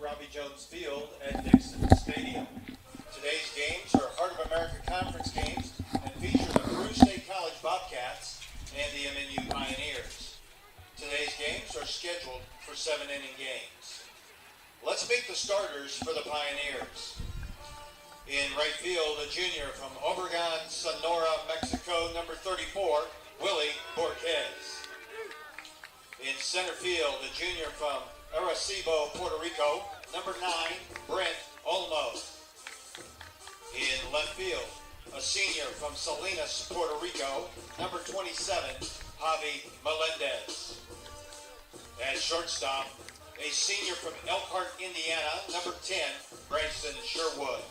Robbie Jones Field at Dixon Stadium. Today's games are Heart of America Conference games and feature the Peru State College Bobcats and the MNU Pioneers. Today's games are scheduled for 7-inning games. Let's meet the starters for the Pioneers. In right field, a junior from Obregon, Sonora, Mexico, number 34, Willie Borquez. In center field, a junior from Arecibo, Puerto Rico, number 9, Brent Olmo. In left field, a senior from Salinas, Puerto Rico, number 27, Javi Melendez. At shortstop, a senior from Elkhart, Indiana, number 10, Bryson Sherwood.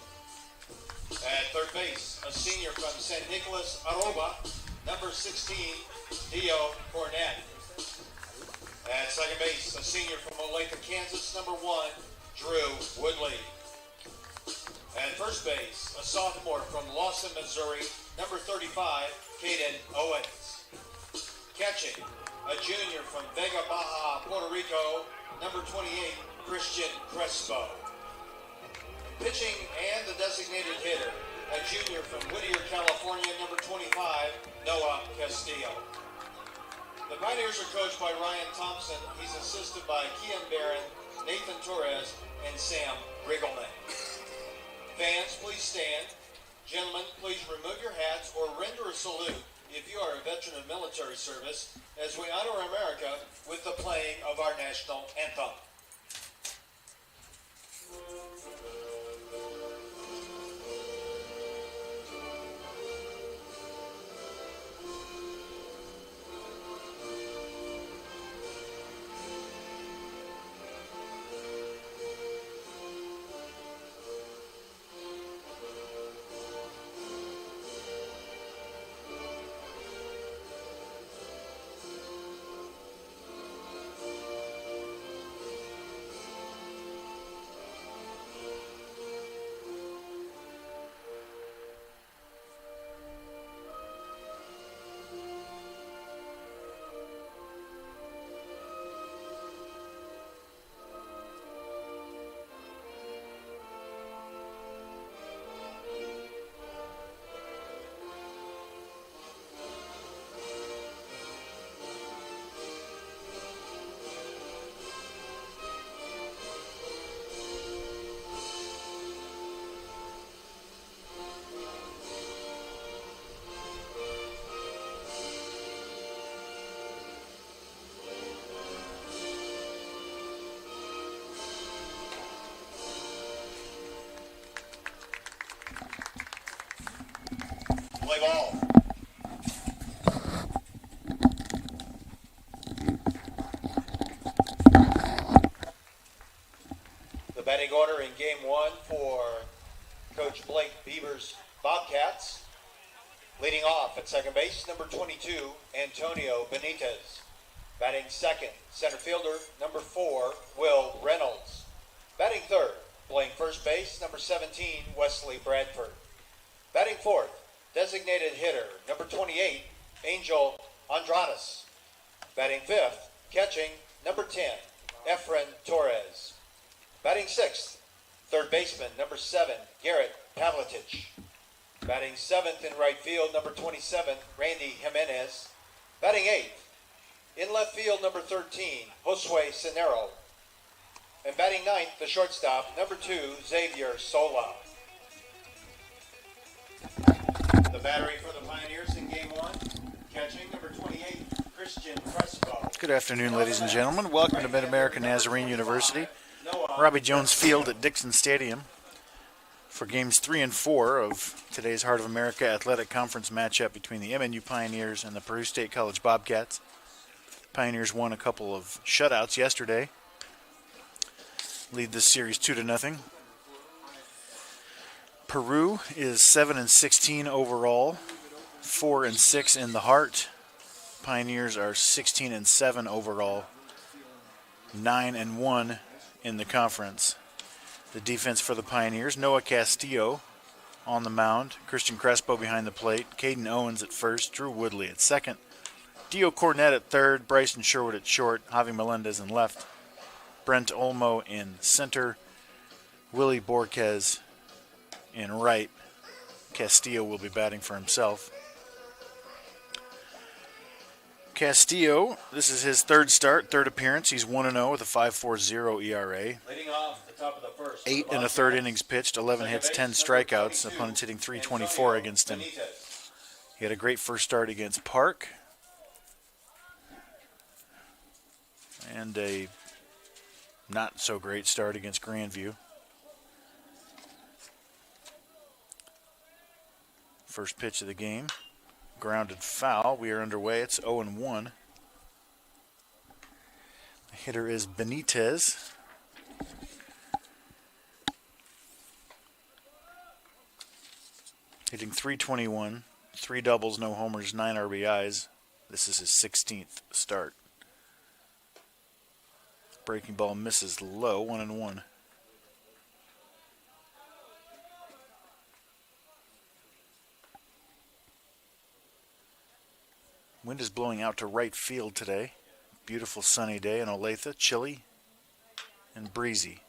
At third base, a senior from San Nicolas, Aruba, number 16, Dio Cornett. At second base, a senior from Olathe, Kansas, number 1, Drew Woodley. At first base, a sophomore from Lawson, Missouri, number 35, Caden Owens. Catching, a junior from Vega Baja, Puerto Rico, number 28, Christian Crespo. Pitching and the designated hitter, a junior from Whittier, California, number 25, Noah Castillo. The Pioneers are coached by Ryan Thompson. He's assisted by Kian Barron, Nathan Torres, and Sam Riggleman. Fans, please stand. Gentlemen, please remove your hats or render a salute if you are a veteran of military service as we honor America with the playing of our national anthem. Play ball. The batting order in game 1 for Coach Blake Beaver's Bobcats. Leading off at second base, number 22, Antonio Benitez. Batting second, center fielder, number 4, Will Reynolds. Batting third, playing first base, number 17, Wesley Bradford. Batting fourth, designated hitter, number 28, Angel Andradas. Batting fifth, catching, number 10, Efren Torres. Batting sixth, third baseman, number 7, Garrett Pavletich. Batting seventh in right field, number 27, Randy Jimenez. Batting eighth, in left field, number 13, Josue Cenero. And batting ninth, the shortstop, number 2, Xavier Sola. The battery for the Pioneers in game 1, catching number 28, Christian Crespo. Good afternoon, ladies and gentlemen. Welcome to Mid-America Nazarene University. Robbie Jones Field at Dixon Stadium for games 3 and 4 of today's Heart of America Athletic Conference matchup between the MNU Pioneers and the Peru State College Bobcats. Pioneers won a couple of shutouts yesterday. Lead this series 2-0. Peru is 7-16 overall, 4-6 in the heart. Pioneers are 16-7 overall, 9-1 in the conference. The defense for the Pioneers, Noah Castillo on the mound, Christian Crespo behind the plate, Caden Owens at first, Drew Woodley at second, Dio Cornett at third, Bryson Sherwood at short, Javi Melendez in left, Brent Olmo in center, Willie Borquez in right. Castillo will be batting for himself. Castillo, this is his third appearance. He's 1-0 with a 5.40 ERA. Leading off the top of the first. 8 and a third innings pitched, 11 hits, 10 strikeouts. Opponents hitting .324 against him. He had a great first start against Park. And a not so great start against Grandview. First pitch of the game. Grounded foul. We are underway. It's 0-1. The hitter is Benitez. Hitting .321, 3 doubles, no homers, 9 RBIs. This is his 16th start. Breaking ball misses low, 1-1. Wind is blowing out to right field today. Beautiful sunny day in Olathe, chilly and breezy.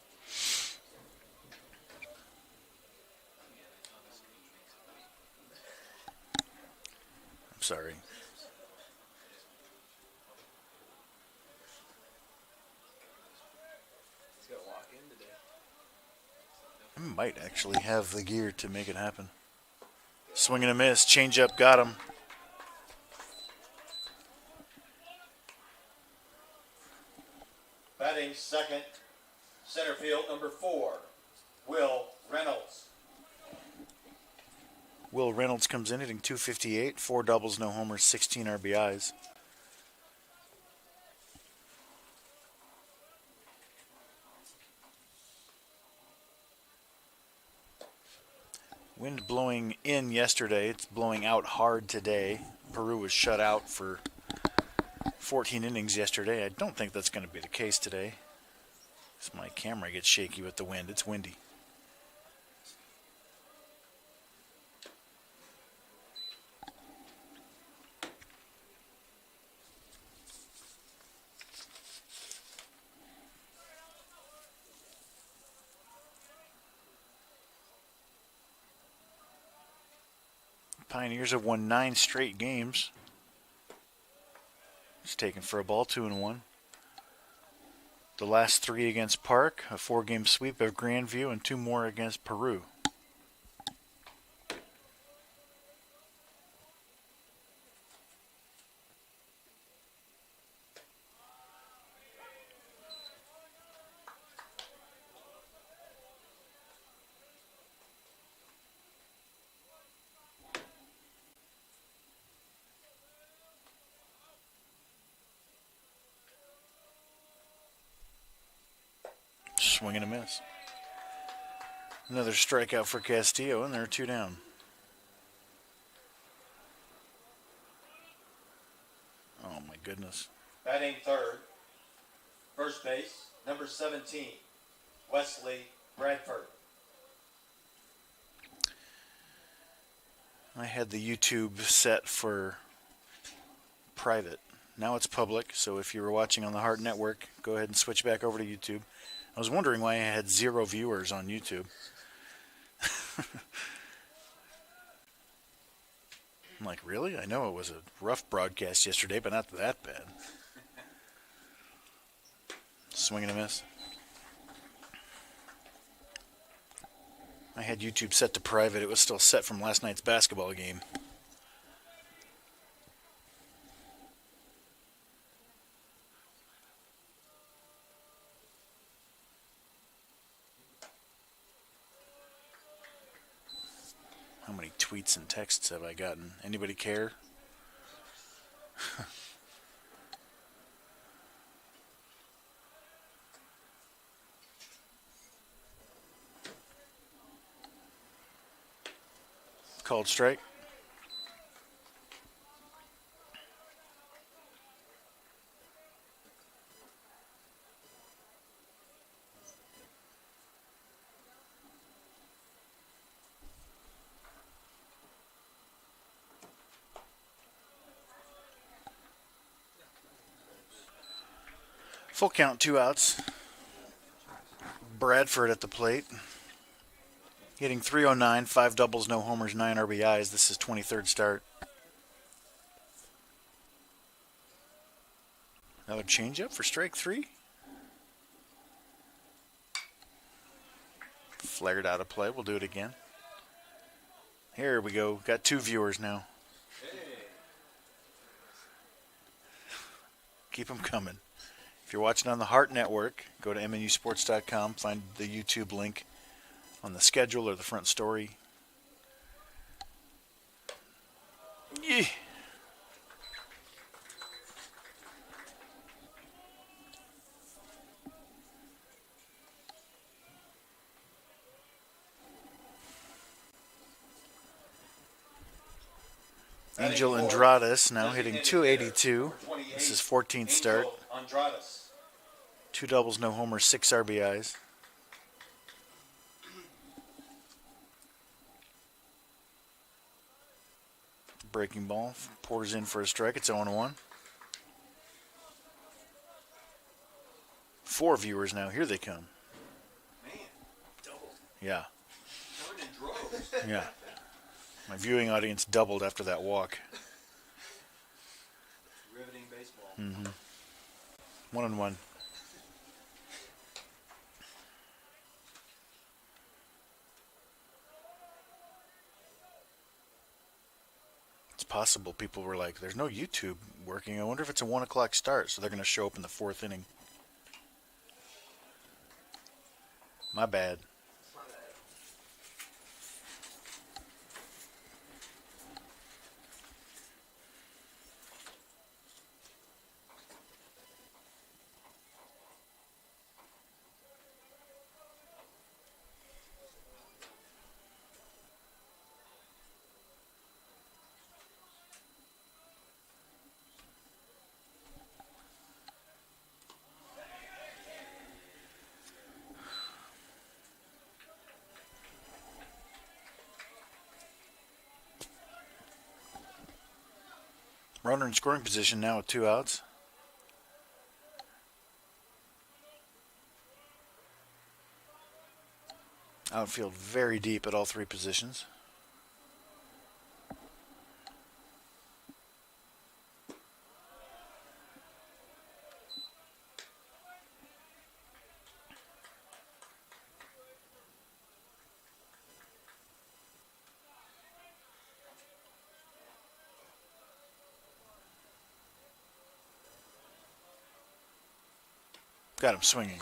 I'm sorry. I might actually have the gear to make it happen. Swing and a miss, changeup got him. Batting second, center field, number 4, Will Reynolds. Will Reynolds comes in hitting .258, 4 doubles, no homers, 16 RBIs. Wind blowing in yesterday. It's blowing out hard today. Peru was shut out for 14 innings yesterday. I don't think that's going to be the case today. As my camera gets shaky with the wind. It's windy. Pioneers have won 9 straight games. It's taken for a ball, 2-1. The last 3 against Park, a 4-game sweep of Grandview, and 2 more against Peru. Swing and a miss. Another strikeout for Castillo, and there are 2 down. Oh my goodness. Batting third, first base, number 17, Wesley Bradford. I had the YouTube set for private. Now it's public, so if you were watching on the Heart Network, go ahead and switch back over to YouTube. I was wondering why I had 0 viewers on YouTube. I'm like, really? I know it was a rough broadcast yesterday, but not that bad. Swing and a miss. I had YouTube set to private. It was still set from last night's basketball game. How many tweets and texts have I gotten? Anybody care? Called strike. Full count, 2 outs. Bradford at the plate. Hitting .309, 5 doubles, no homers, 9 RBIs. This is 23rd start. Another changeup for strike 3. Flared out of play. We'll do it again. Here we go. Got 2 viewers now. Keep them coming. If you're watching on the Heart Network, go to MNUsports.com. Find the YouTube link on the schedule or the front story. Yeah. Angel Andradas now hitting .282. This is 14th start. 2 doubles, no homers, 6 RBIs. Breaking ball pours in for a strike. It's 0-1. 4 viewers now. Here they come. Man, double. Yeah. Coming in droves. Yeah. My viewing audience doubled after that walk. Riveting baseball. 1-1. It's possible people were like, there's no YouTube working. I wonder if it's a 1 o'clock start, so they're going to show up in the 4th inning. My bad. Runner in scoring position now with 2 outs. Outfield very deep at all 3 positions. Got him swinging.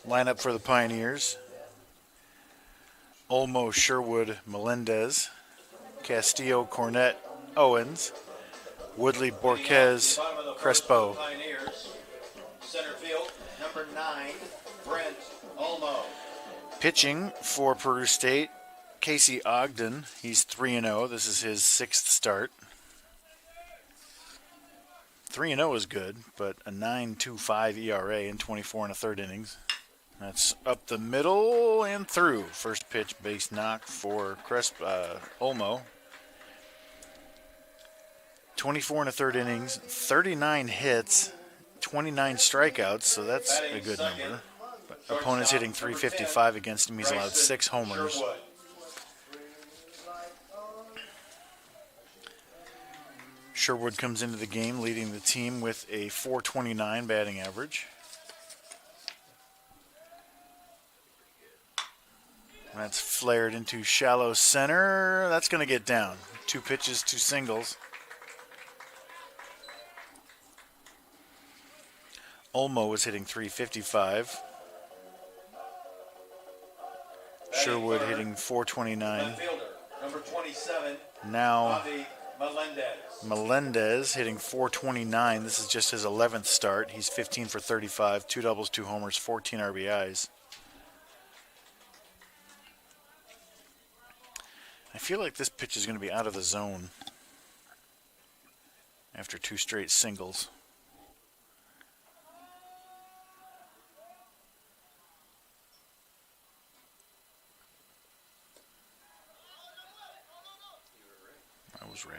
Lineup for the Pioneers: Olmo, Sherwood, Melendez, Castillo, Cornett, Owens, Woodley, Borquez, Crespo. Pioneers, center field, number 9, Brent Olmo. Pitching for Peru State: Casey Ogden. He's 3-0. This is his 6th start. 3-0 is good, but a 9.25 ERA in 24 and a third innings. That's up the middle and through. First pitch, base knock for Olmo. 24 and a third innings, 39 hits, 29 strikeouts, so that's a good number. Opponent's hitting .355 against him. He's allowed 6 homers. Sherwood comes into the game leading the team with a .429 batting average. That's flared into shallow center. That's going to get down. 2 pitches, 2 singles. Olmo is hitting .355. Sherwood hitting .429. Number 27. Now Melendez hitting .429. This is just his 11th start. He's 15 for 35, 2 doubles, 2 homers, 14 RBIs. I feel like this pitch is going to be out of the zone after 2 straight singles. I was right.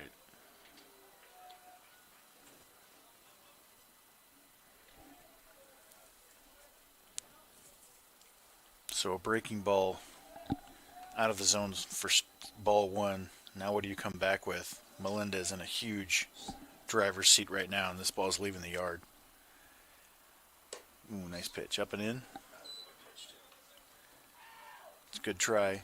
So a breaking ball out of the zone for ball 1. Now what do you come back with? Melendez in a huge driver's seat right now, and this ball's leaving the yard. Ooh, nice pitch. Up and in. It's a good try.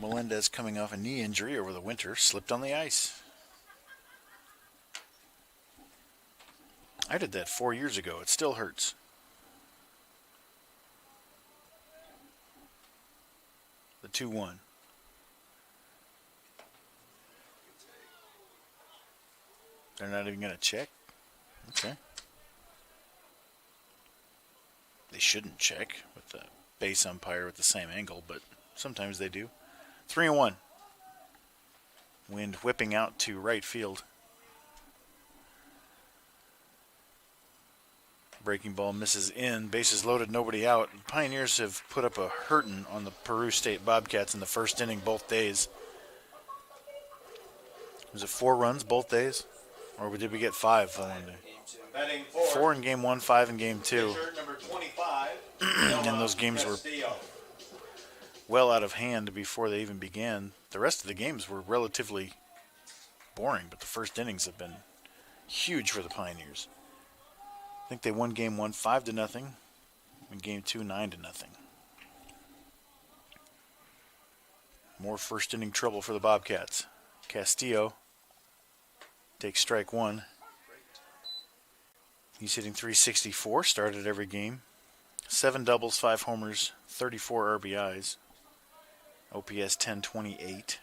Melendez, coming off a knee injury over the winter, slipped on the ice. I did that 4 years ago. It still hurts. The 2-1. They're not even going to check? Okay. They shouldn't check with the base umpire at the same angle, but sometimes they do. 3-1. Wind whipping out to right field. Breaking ball misses in. Bases loaded, nobody out. The Pioneers have put up a hurtin' on the Peru State Bobcats in the first inning both days. Was it 4 runs both days? Or did we get 5 on one day? 4 in game 1, 5 in game 2. And those games were well out of hand before they even began. The rest of the games were relatively boring, but the first innings have been huge for the Pioneers. I think they won game 1 5-0, and game 2 9-0. More first inning trouble for the Bobcats. Castillo takes strike 1. He's hitting .364, started every game. 7 doubles, 5 homers, 34 RBIs. OPS 1028.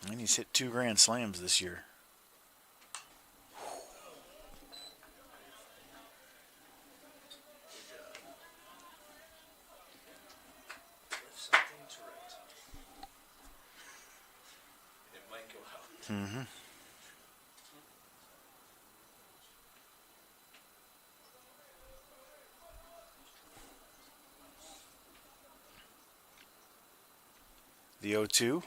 And he's hit 2 grand slams this year. Mm-hmm. The 0-2.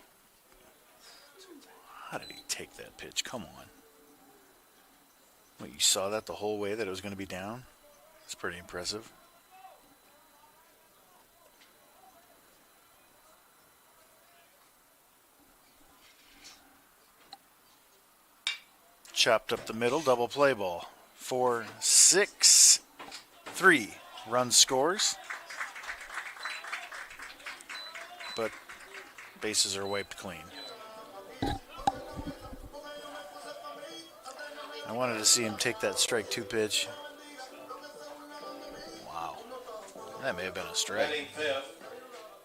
How did he take that pitch? Come on. What, you saw that the whole way that it was going to be down? It's pretty impressive. chopped up the middle, double play ball. 4-6-3. Run scores. But bases are wiped clean. I wanted to see him take that strike 2 pitch. Wow. That may have been a strike. Batting fifth,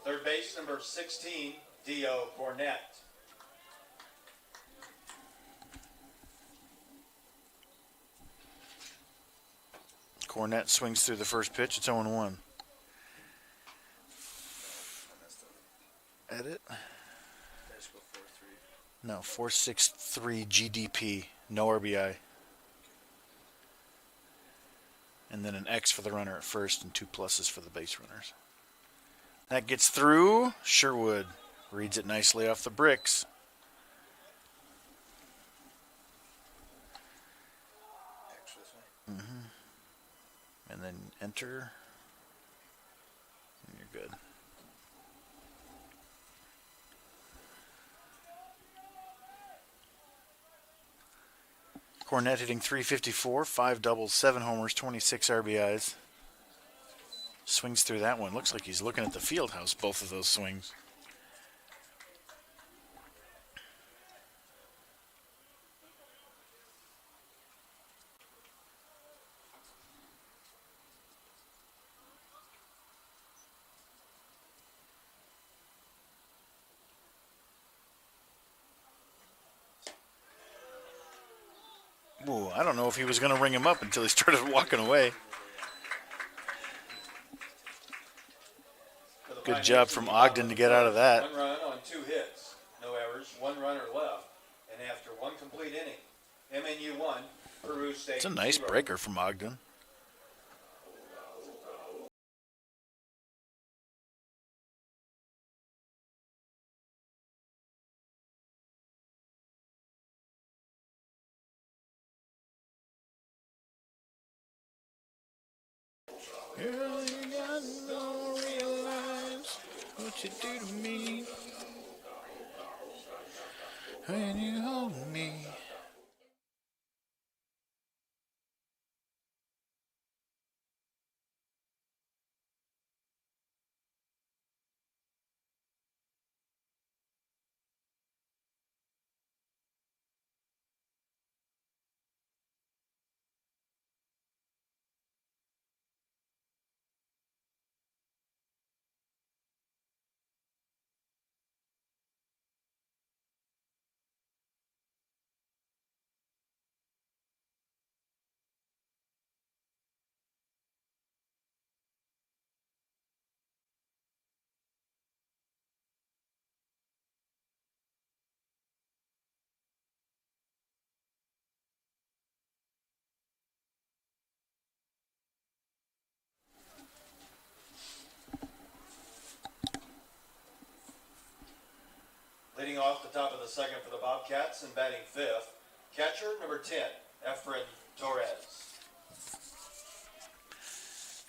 third base number 16, Dio Cornett. Cornett swings through the first pitch. It's 0-1. Edit? No, 4.63 GDP. No RBI. And then an X for the runner at first and 2 pluses for the base runners. That gets through. Sherwood reads it nicely off the bricks. And then enter. And you're good. Cornett hitting .354, 5 doubles, 7 homers, 26 RBIs. Swings through that one. Looks like he's looking at the field house, both of those swings. Ooh, I don't know if he was going to ring him up until he started walking away. Good job from Ogden to get out of that. 1 run on 2 hits, no errors, 1 runner left, and after 1 complete inning, MNU 1, Peru State. It's a nice 0. breaker from Ogden. You got no realize what you do to me when you hold me. Leading off the top of the second for the Bobcats and batting fifth, catcher number 10, Efren Torres.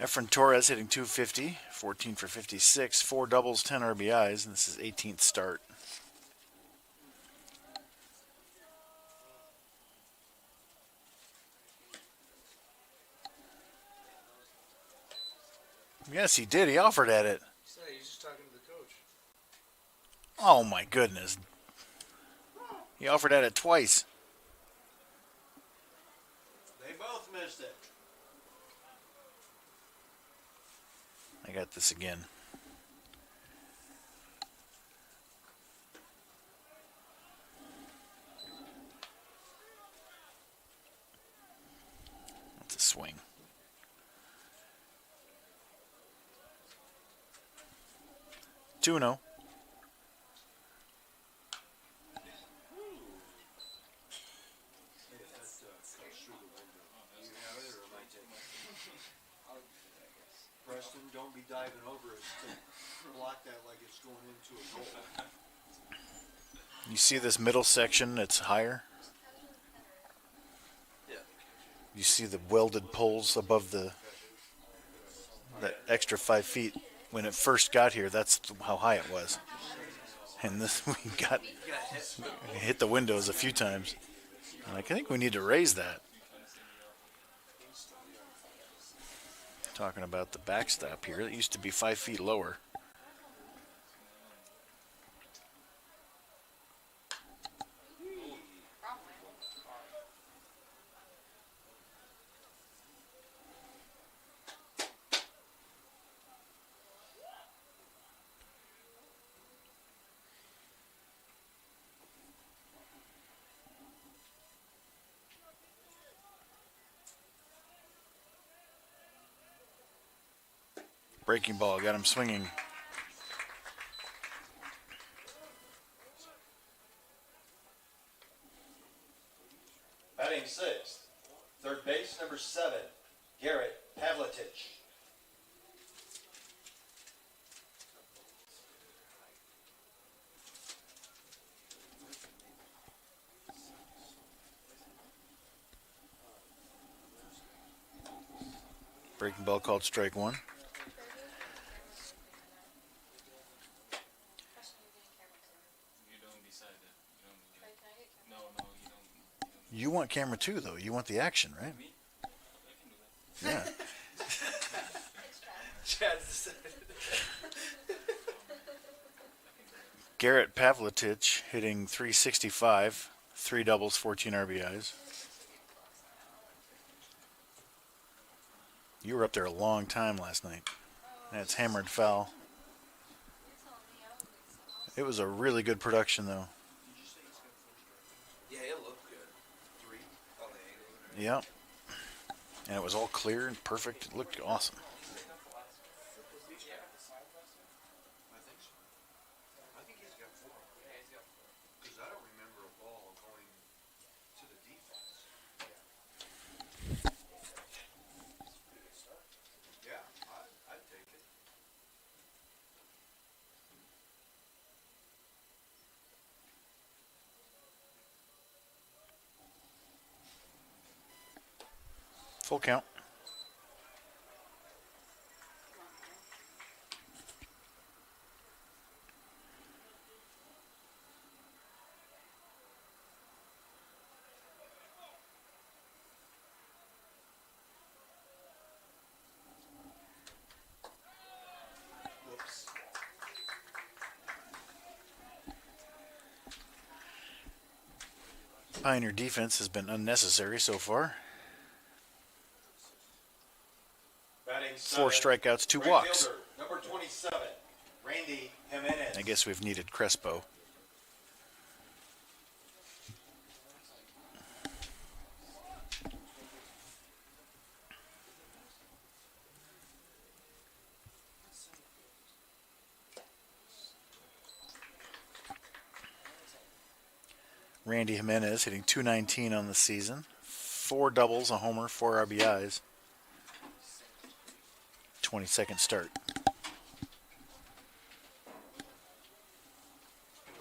Efren Torres hitting .250, 14 for 56, 4 doubles, 10 RBIs, and this is 18th start. Yes, he did. He offered at it. He's just talking to the coach. Oh, my goodness. He offered at it twice. They both missed it. I got this again. That's a swing. Two and 0. Preston, don't be diving over it to block that like it's going into a goal. You see this middle section? It's higher. Yeah. You see the welded poles above that extra 5 feet. When it first got here, that's how high it was. And this we hit the windows a few times. And I think we need to raise that. Talking about the backstop here. It used to be 5 feet lower. Breaking ball got him swinging. Batting sixth, third base number 7, Garrett Pavletich. Breaking ball called strike one. You want camera two, though. You want the action, right? Yeah. Garrett Pavletich hitting .365, 3 doubles, 14 RBIs. You were up there a long time last night. That's hammered foul. It was a really good production, though. Yeah, it looked good. 3. Oh, they Yep. And it was all clear and perfect. It looked awesome. I think he's got 4. Because I don't remember a ball going to the defense. Yeah, I'd take it. Full count. Whoops. Pioneer defense has been unnecessary so far. Batting 4 seventh, strikeouts, 2 right walks. fielder, number 27, Randy Jimenez. I guess we've needed Crespo. Randy Jimenez hitting .219 on the season. 4 doubles, a homer, 4 RBIs. 22nd start. What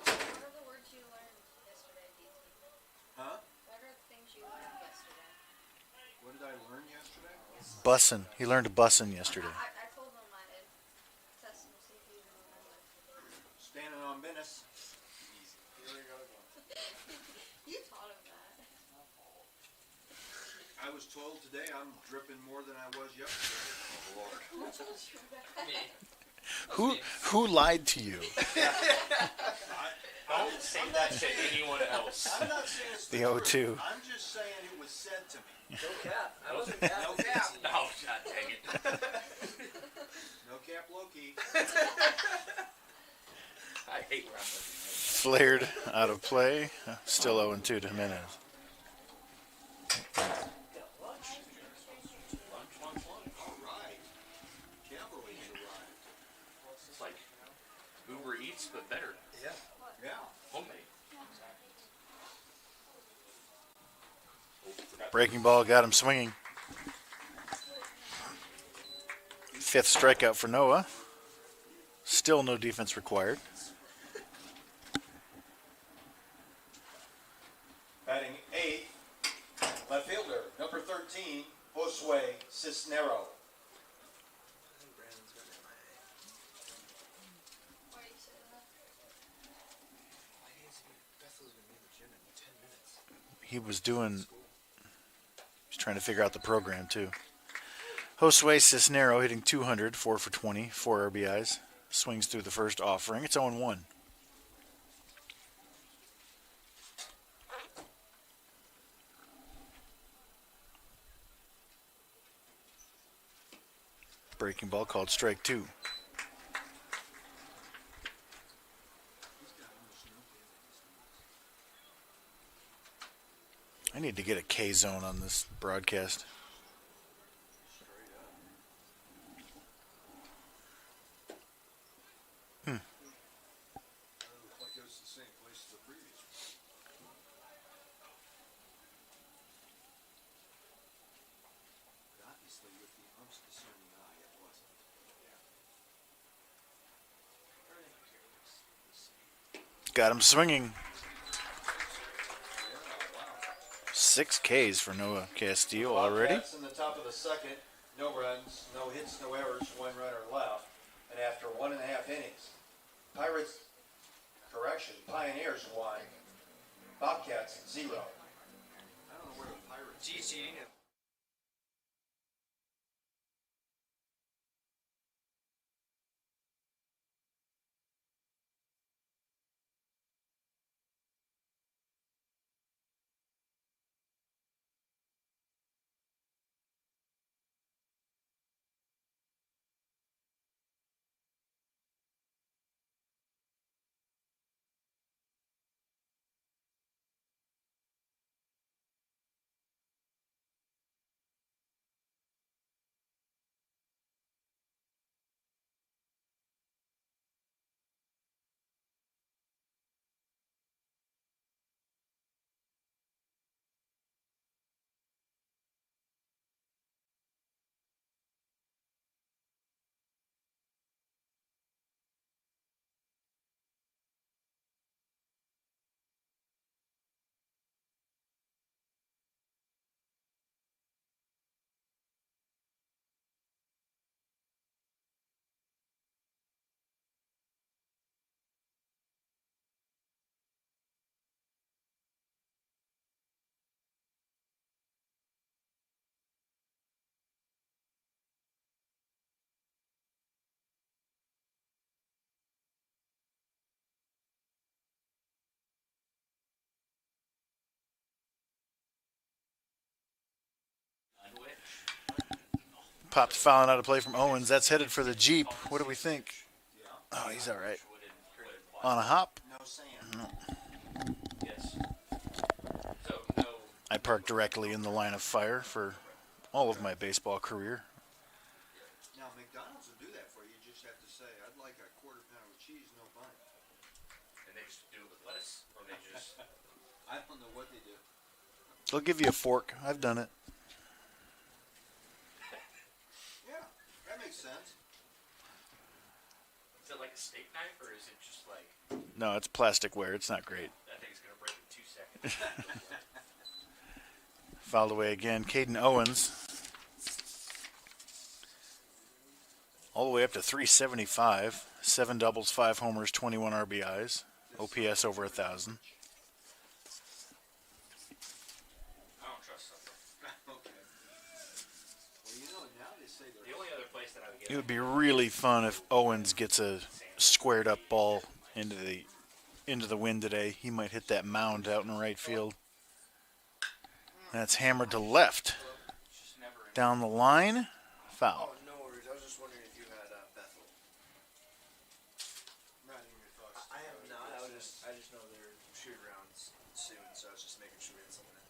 are the words you learned yesterday, DT? Huh? What are the things you learned yesterday? What did I learn yesterday? Bussin'. He learned bussin' yesterday. I told him I'd test him to see if he even remembered. Standing on business. You taught him that. I was told today I'm dripping more than I was yesterday. Oh, Lord. Who told you that? Who lied to you? Don't say that to anyone else. I'm not saying it's The truth. 0-2. I'm just saying it was said to me. No cap. I wasn't cap. No cap. No, God dang it. No cap Loki. I hate where I'm living. Flared out of play. Still 0-2 to Jimenez. All right. Cavalry's arrived. It's like Uber Eats, but better. Yeah. Yeah. Homemade. Breaking ball got him swinging. 5th strikeout for Noah. Still no defense required. Batting 8th, left fielder, number 13, Josue Cisnero. I think Brandon's got MIA. Why are you saying that? Bethel's gonna be in the gym in 10 minutes. He's trying to figure out the program too. Josue Cisnero hitting 200, 4 for 20, 4 RBIs. Swings through the first offering. It's 0-1. Breaking ball called strike 2. I need to get a K zone on this broadcast. Like it was the same place as the previous one. But obviously, with the umps discerning eye, it wasn't. Got him swinging. 6 Ks for Noah Castillo already. Bobcats in the top of the second. No runs, no hits, no errors, 1 runner left. And after 1.5 innings, Pioneers 1, Bobcats 0. I don't know where the Pirates. GG. Popped fouling out of play from Owens. That's headed for the Jeep. What do we think? Oh, he's all right. On a hop? No sand. Yes. So no. I parked directly in the line of fire for all of my baseball career. Now, McDonald's will do that for you. You just have to say, I'd like a quarter pound with cheese, no bun. And they just do it with lettuce, or they just. I don't know what they do. They'll give you a fork. I've done it. Yeah, that makes sense. Is it like a steak knife, or is it just like No, it's plasticware. It's not great. that thing's gonna break in 2 seconds? Fouled away again. Caden Owens. All the way up to 375. 7 doubles, 5 homers, 21 RBIs. OPS over 1,000. I don't trust something. Okay. Well, you know, now they say The only other place that I would get It would be really fun if Owens gets a squared up ball into the wind today. He might hit that mound out in right field. That's hammered to left. just never. Down the line. Foul. Oh, no worries. I was just wondering if you had Bethel. not in your thoughts. I have not. I just know they're shoot rounds soon, so I was just making sure we had someone in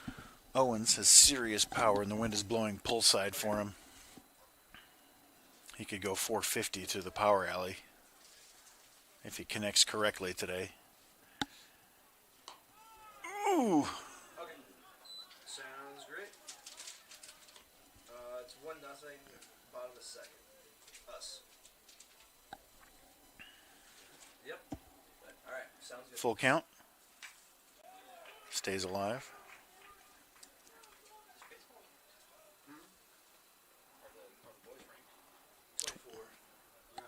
there. Owens has serious power, and the wind is blowing pull side for him. He could go 450 to the power alley if he connects correctly today. Ooh. Okay. Sounds great. It's 1-0. Bottom of the second. Us. Yep. All right. Sounds good. Full count. Stays alive. Are the boys ranked? 24. Yeah.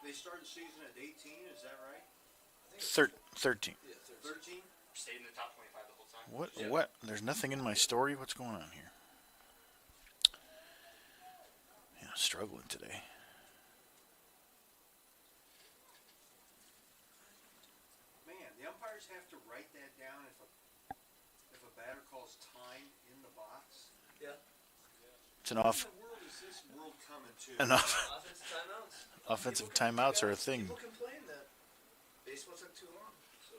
They started the season at 18, is that right? I think it's 13. yeah, 13? stayed in the top 25 the whole time. What? What? There's nothing in my story. What's going on here? Yeah, struggling today. Man, the umpires have to write that down if a batter calls time in the box. Yeah. It's an off. What in the world is this world coming to? Enough. Offensive timeouts. Offensive timeouts are a thing. People complain that baseball took too long. So.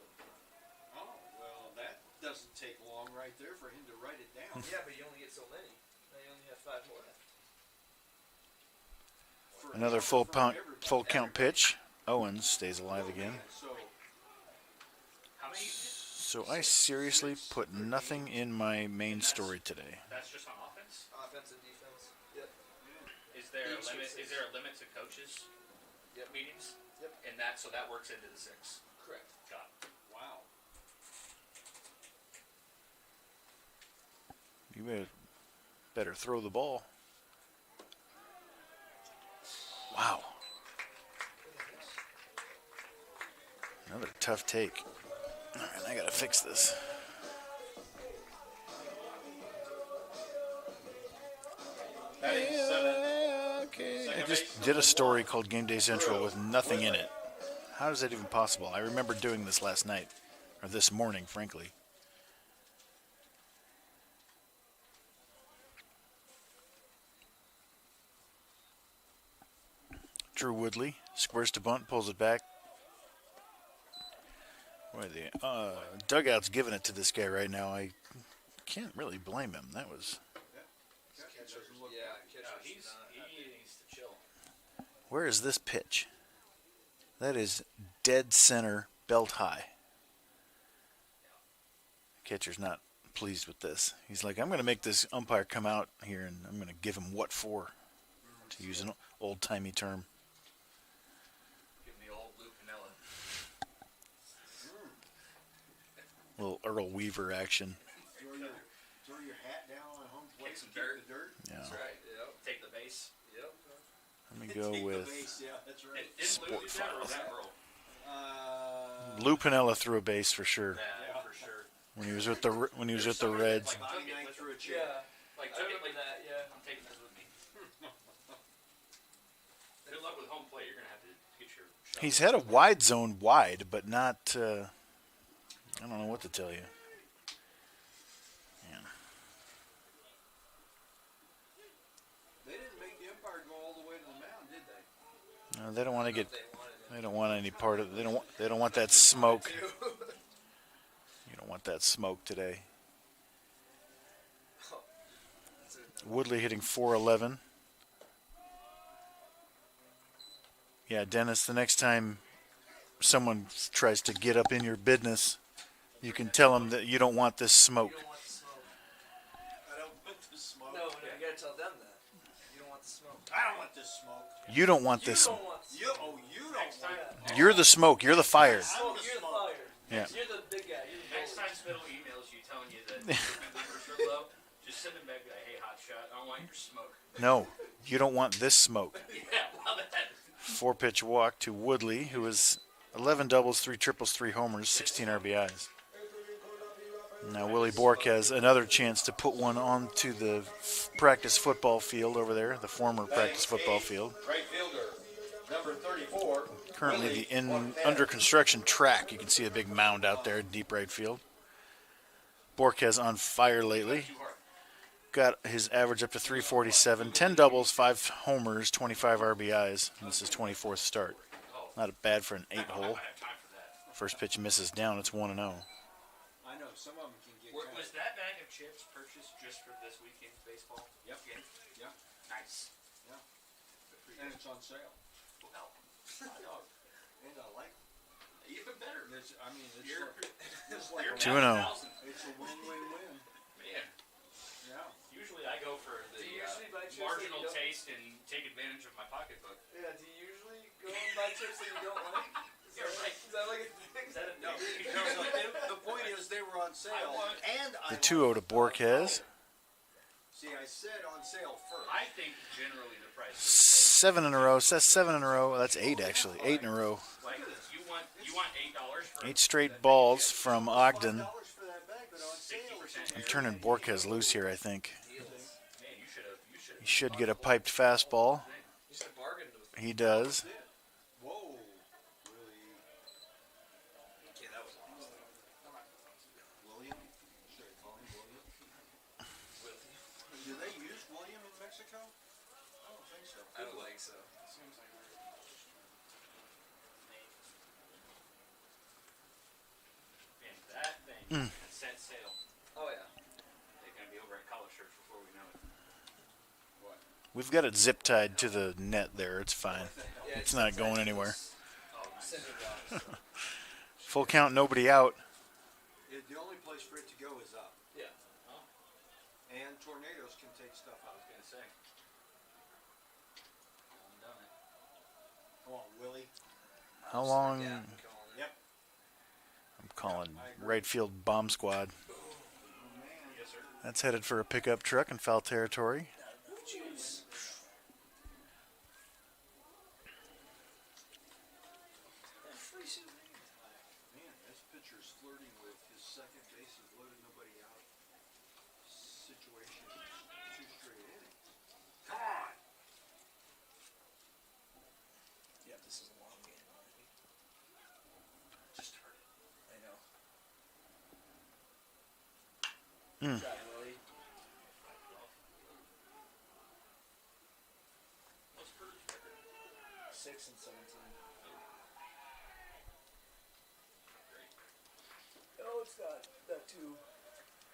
Oh, well, that doesn't take long right there for him to write it down. Yeah, but you only get so many. Now you only have 5 more left. For- Another for everybody- full count pitch. Owens stays alive again. So, How many? So I seriously put nothing in my main story today. That's just on offense. Offensive, defense. Yep. Is there a Each limit? is Is six. there a limit to coaches Yep. meetings? Yep. And that so that works into the 6. Correct. Got it. wow. You better throw the ball. Wow. Another tough take. All right, I gotta fix this. Batting seventh. Okay. I just did a story called Game Day Central with nothing in it. How is that even possible? I remember doing this last night, or this morning, frankly. Drew Woodley squares to bunt, pulls it back. Boy, the dugout's giving it to this guy right now. I can't really blame him. That was. Catcher doesn't look Yeah, bad. No, catcher's he not. needs to chill. Where is this pitch? That is dead center, belt high. Catcher's not pleased with this. He's like, I'm going to make this umpire come out here and I'm going to give him what for, to use an old-timey term. Give him the old Lou Pinella. Little Earl Weaver action. Throw your hat down on home plate. Kick some and keep dirt. the dirt. Yeah. That's right. Yep. Take the base. Yep. Let me Take go the with base, yeah, that's right. Didn't Lou do that or was that Earl? Lou Pinella threw a base for sure Yeah, for sure. when he was with the Reds. Like, Bobby took it Knight with threw a him. chair. Yeah. Like, I took it remember like that. Yeah. I'm taking this with me. Good luck with home plate. You're gonna have to get your. shot. He's had a wide zone wide, but not. I don't know what to tell you. Yeah. They didn't make the umpire go all the way to the mound, did they? No, they don't want to get. They wanted it. They don't want any part of. They don't want that smoke. You don't want that smoke today. Woodley hitting .411. Yeah, Dennis. The next time someone tries to get up in your business, you can tell them that you don't want this smoke. You don't want the smoke. I don't want this smoke. No, you gotta tell them that. You don't want the smoke. I don't want this smoke. You don't want You this. don't want the You, smoke. oh, you don't Next want time, You're the smoke. You're the fire. Smoke, you're the fire. Yeah. You're the big guy. You're the next bully. time Spittle emails you telling you that your numbers are low, just send him back like, hey, hot shot, I don't want your smoke. No, you don't want this smoke. Yeah, well, that. 4-pitch walk to Woodley, who is 11 doubles, 3 triples, 3 homers, 16 RBIs. Now Willie Bork has another chance to put one onto the practice football field over there, the former practice football field. Right fielder, number 34. Currently under construction track. You can see a big mound out there, deep right field. Bork has on fire lately. Got his average up to 347, 10 doubles, 5 homers, 25 RBIs. And this is 24th start. Not bad for an 8-hole. First pitch misses down. It's 1-0. I know some of them can get. Kind Was that bag of chips purchased just for this weekend's baseball? Yep. Game? Yeah. Nice. And it's on sale. Well, I know. And I like. even better. It's, I mean, it's You're, like, it's like you're 2-0. 1,000. it's a win-win-win. Man, Yeah. usually I go for the Do you usually buy chips marginal that you don't- taste and take advantage of my pocketbook. Yeah, do you usually go and buy chips that you don't like? Yeah, right. Is that like a thing? Is that a No, no? the point is they were on sale, and I The 2-0 to Bork has. see. I said on sale first. I think generally the price. 7 in a row. That's 7 in a row. That's 8 actually. 8 in a row. Like you want You want $8 for 8 straight balls from Ogden. $5 for that bag, but on sale. 60%? I'm turning Borquez loose here, I think. Man, you should have. He should get a piped fastball. You should have bargained with me. He does. Whoa. Really? Okay, that was lost. William? Should I call him William? Do they use William in Mexico? I don't think so. I don't think so. Man, that thing set sail. Oh yeah. They're gonna be over at Color Church before we know it. We've got it zip tied to the net there. It's fine. Yeah, It's not going anywhere. Oh, nice. Send it out. Full count, nobody out. The only place for it to go is up. Yeah. And tornadoes can take stuff I out. was gonna say. Done it. Come on, Willie. How long? Yeah. Yep. I'm calling right field bomb squad. Yes, sir. That's headed for a pickup truck in foul territory. Jeez. Man, this pitcher's flirting with his second bases loaded, nobody out situation. 2 straight innings. Come on! Yeah, this is a long game already. Just started. I know. Hmm. Try, Willie. What's Peru's record? 6 and 17. Oh, it's got 2.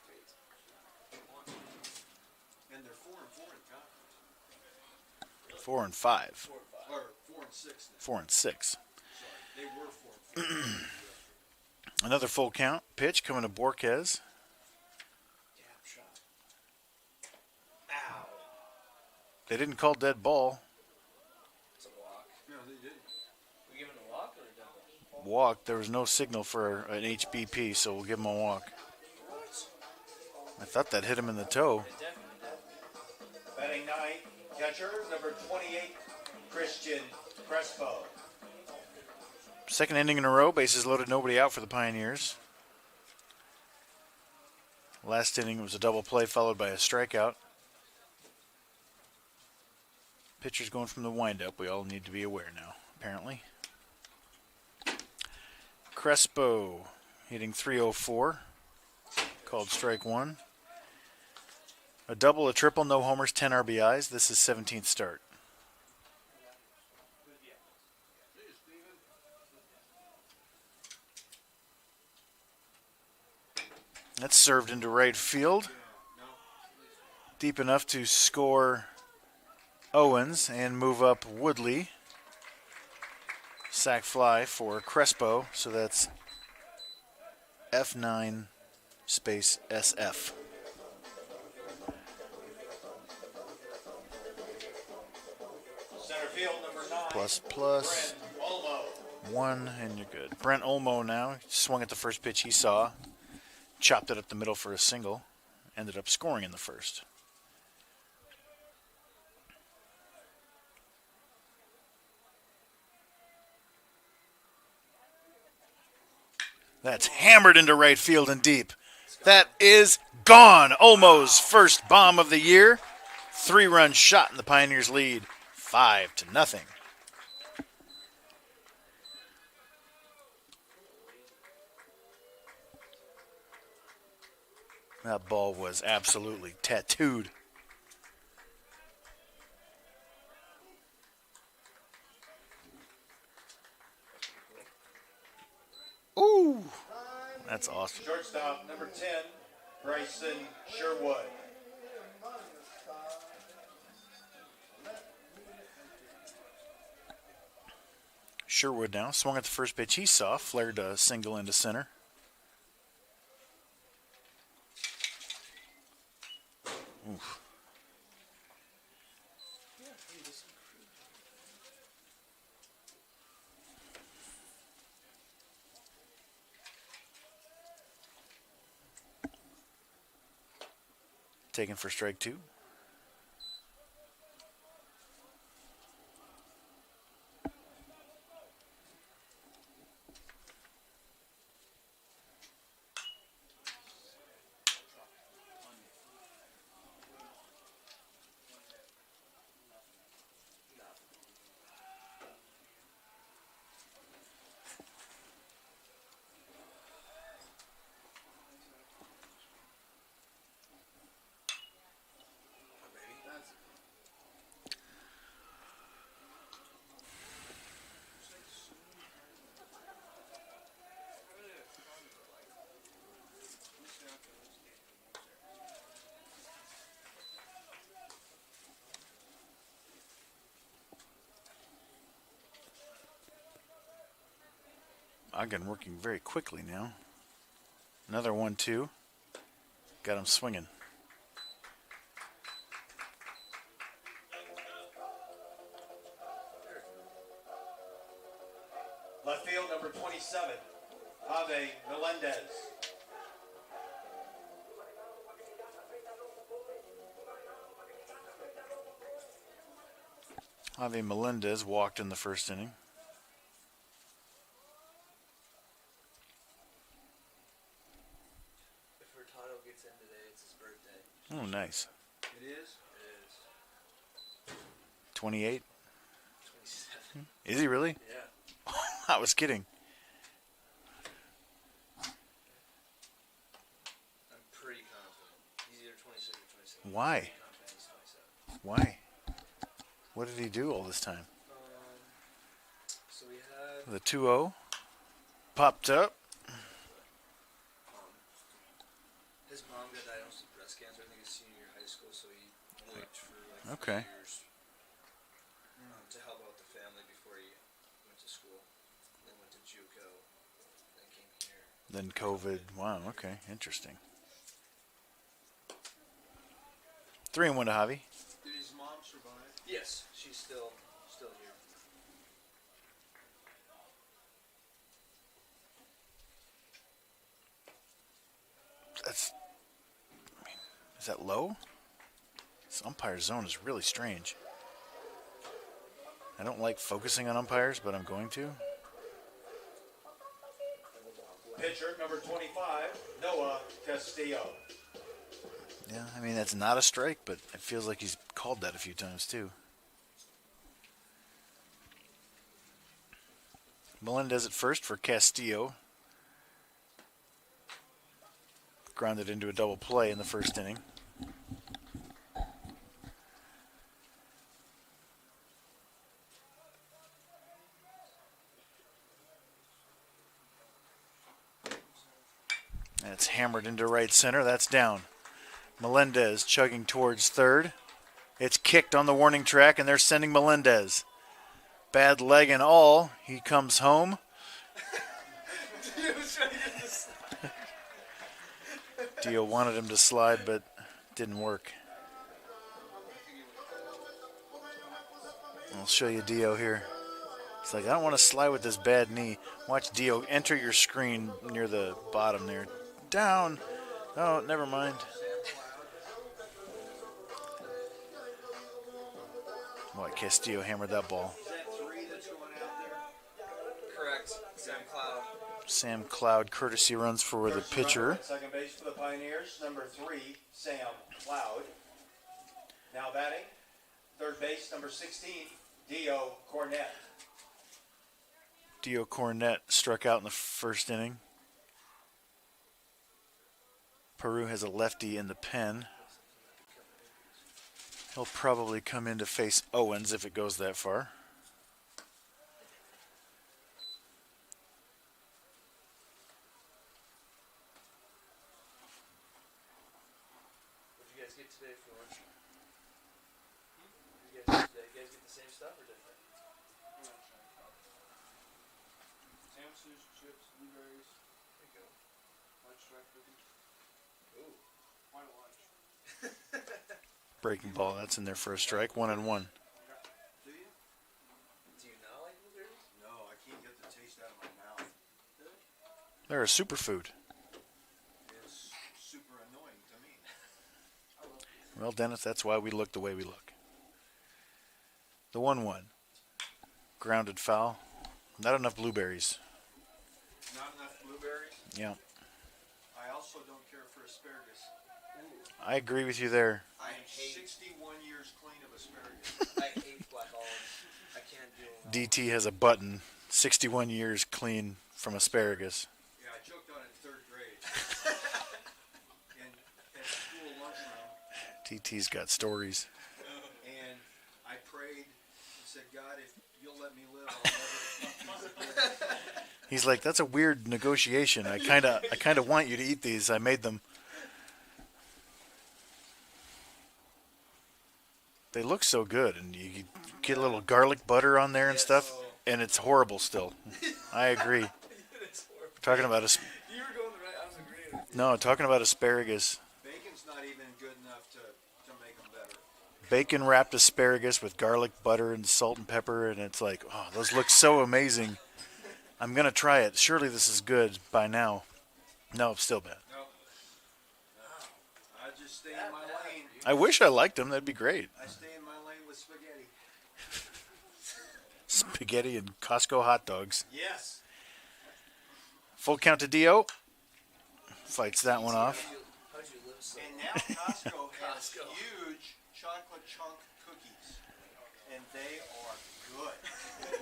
Wait. And they're 4-4 in conference. 4 and 5. 4 and 5. Or 4-6 now. 4 and 6. Sorry. They were 4-4. Another full count pitch coming to Borquez. Damn shot. Ow. They didn't call dead ball. It's a walk. No, they didn't. We giving a walk or a double? Walk. There was no signal for an HBP, so we'll give him a walk. What? I thought that hit him in the toe. It definitely did. Batting ninth, catcher number 28, Christian Crespo. Second inning in a row, bases loaded, nobody out for the Pioneers. Last inning was a double play followed by a strikeout. Pitcher's going from the windup. We all need to be aware now, apparently. Crespo hitting .304, called strike 1. A double, a triple, no homers, 10 RBIs. This is 17th start. That's served into right field. Deep enough to score Owens and move up Woodley. Sac fly for Crespo, so that's F9 space SF. Center field number 9, Plus, Brent Olmo. 1, and you're good. Brent Olmo now swung at the first pitch he saw. Chopped it up the middle for a single. Ended up scoring in the first. That's hammered into right field and deep. That is gone. Olmo's first bomb of the year. 3-run shot in the Pioneers' lead. 5-0. That ball was absolutely tattooed. Ooh, that's awesome. Shortstop number 10, Bryson Sherwood. Sherwood now swung at the first pitch he saw, flared a single into center. Oof. Taken for strike 2. Ogden working very quickly now. Another 1-2. Got him swinging. Left field, number 27, Ave Melendez. Javi Melendez walked in the first inning. If Hurtado gets in today, it's his birthday. Oh, nice. It is? It is. 28. 27. Is he really? Yeah. I was kidding. I'm pretty confident. He's either 26 or 27. Why? I'm confident he's 27. Why? What did he do all this time? So we had The 2-0 popped up. his mom got diagnosed with breast cancer, I think his senior year of high school, so he worked for like Okay. 4 years to help out the family before he went to school. Then went to JUCO, then came here. Then COVID. Wow, okay. Interesting. 3-1 to Javi. Did his mom survive? Yes, she's still here. That's. I mean, is that low? This umpire zone is really strange. I don't like focusing on umpires, but I'm going to. Pitcher, number 25, Noah Castillo. Yeah, I mean, that's not a strike, but it feels like he's called that a few times, too. Melendez at first for Castillo. Grounded into a double play in the first inning. And it's hammered into right center. That's down. Melendez chugging towards third. It's kicked on the warning track, and they're sending Melendez. Bad leg and all. He comes home. Dio wanted him to slide, but didn't work. I'll show you Dio here. It's like, I don't want to slide with this bad knee. Watch Dio enter your screen near the bottom there. Down. Oh, never mind. Boy, Castillo hammered that ball. Is that 3 that's going out there? Correct. Sam Cloud. Sam Cloud courtesy runs for the Courtesy runner pitcher. at second base for the Pioneers, number 3, Sam Cloud. Now batting, third base, number 16, Dio Cornett. Dio Cornett struck out in the first inning. Peru has a lefty in the pen. He'll probably come in to face Owens if it goes that far. What did you guys get today for lunch? What did you guys get today? You guys get the same stuff or different? Sandwiches, chips, blueberries, There you go. large striped cookies. Ooh. Why lunch? Breaking ball, that's in there for a strike. 1-1. Do you? Do you not like blueberries? No, I can't get the taste out of my mouth. They're a superfood. It's super annoying to me. Well, Dennis, that's why we look the way we look. The 1-1. Grounded foul. Not enough blueberries. Not enough blueberries. Yeah, I also don't care for asparagus. I agree with you there. I am hate- 61 years clean of asparagus. I hate black olives. I can't do them. DT has a button. 61 years clean from asparagus. Yeah, I joked on it in 3rd grade. And at school lunchroom, DT's got stories. and I prayed and said, God, if you'll let me live, I'll never eat these again. He's like, that's a weird negotiation. I kind of want you to eat these. I made them. They look so good, and you get a little garlic butter on there and stuff, and it's horrible still. I agree. Talking about You were going the right. I was agreeing. no, talking about asparagus. Bacon's not even good enough to make them better. Bacon wrapped asparagus with garlic butter and salt and pepper, and it's like, oh, those look so amazing. I'm gonna try it. Surely this is good by now. No, it's still bad. No. I just stay in my lane. I wish I liked them. That'd be great. I stay in my lane with spaghetti. Spaghetti and Costco hot dogs. Yes. Full count to Dio. Fights that one off. How'd you live so And now Costco has Costco. huge chocolate chunk cookies, and they are good.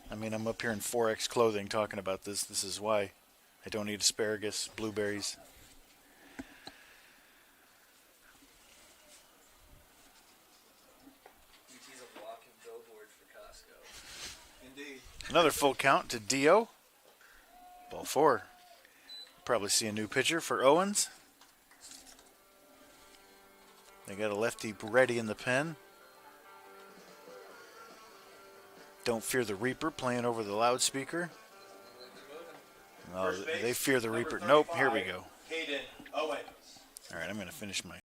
I mean, I'm up here in 4X clothing talking about this. This is why I don't eat asparagus, blueberries. UT's a walking billboard for Costco. Indeed. Another full count to Dio. Ball 4. Probably see a new pitcher for Owens. They got a lefty ready in the pen. Don't Fear the Reaper playing over the loudspeaker. Oh, First base, they fear the number Reaper. Nope, here we 35, go. Caden Owens. All right, I'm going to finish my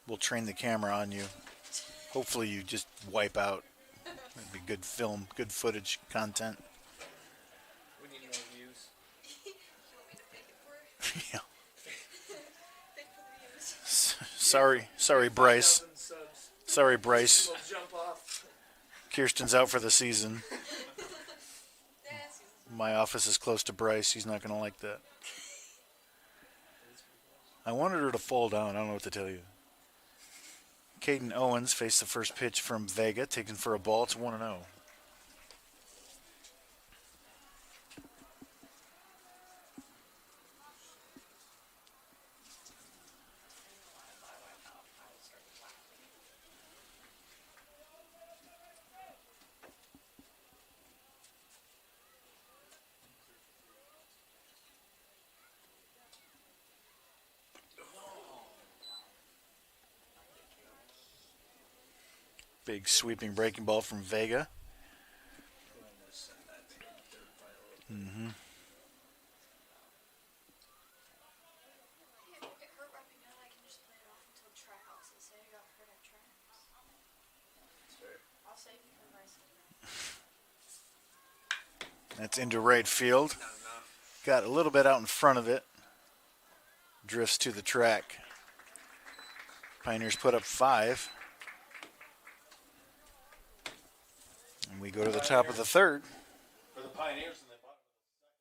we'll train the camera on you. Hopefully you just wipe out. It'd be good film, good footage content. We need more views. You want me to fake it for? Yeah. Fake for the views. Sorry, Bryce. 5,000 subs. Sorry, Bryce. We'll jump off. Kirsten's out for the season. Yeah, it's easy. My office is close to Bryce. He's not going to like that. I wanted her to fall down. I don't know what to tell you. Caden Owens faced the first pitch from Vega, taken for a ball. It's 1-0. Big sweeping breaking ball from Vega. Mm-hmm. Hey, it hurt right now. I can just play it off until tryouts and say I got hurt at tryouts. I'll save you from racing. That's into right field. Not enough. Got a little bit out in front of it. Drifts to the track. Pioneers put up 5. And we go to the top of the third. For the Pioneers in the bottom of the second,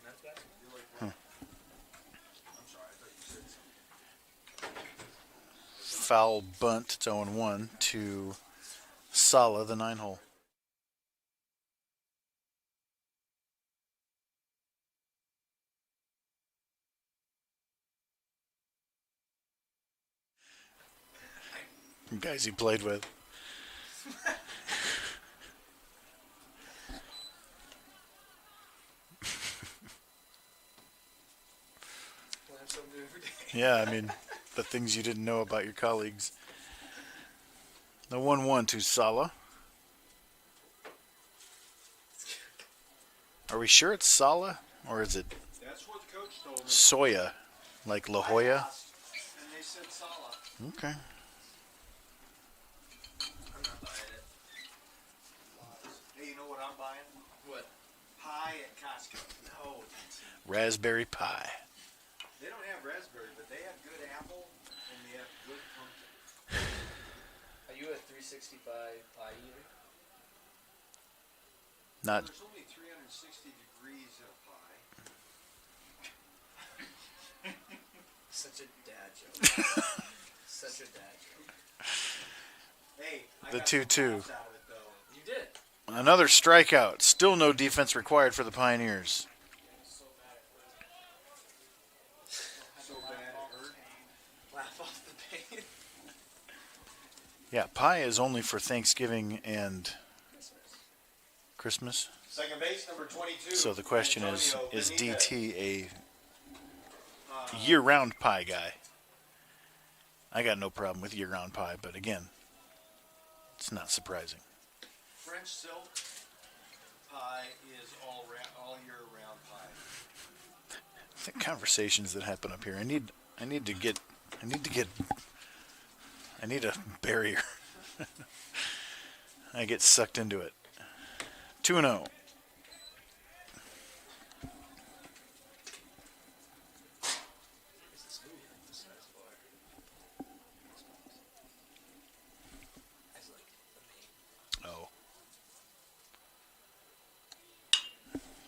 5 runs, 2 hits, no errors, 2 runners left. Foul bunt. It's 0-1 to Sala, the 9-hole. Guys he played with. Learn something new every day. Yeah, I mean, the things you didn't know about your colleagues. The 1-1 to Sala. Are we sure it's Sala? Or is it That's what the coach told me. Soya? Like La Jolla? I asked, and they said Sala. Okay. I'm not buying it. Hey, you know what I'm buying? What? Pie at Costco. No. Raspberry pie. They don't have raspberry, but they have good apple and they have good pumpkin. Are you a 365 pie eater? Not There's only 360 degrees of pie. Such a dad joke. Such a dad joke. Hey, I The got some 2-2. laughs out of it though. You did. Another strikeout. Still no defense required for the Pioneers. So bad it hurt. Laugh off the pain. Yeah, pie is only for Thanksgiving and Christmas. Second base, number 22. So the question is Antonio Benitez. DT a year-round pie guy? I got no problem with year-round pie, but again, it's not surprising. French silk pie is all year round pie. The conversations that happen up here. I need a barrier. I get sucked into it. 2-0. Oh.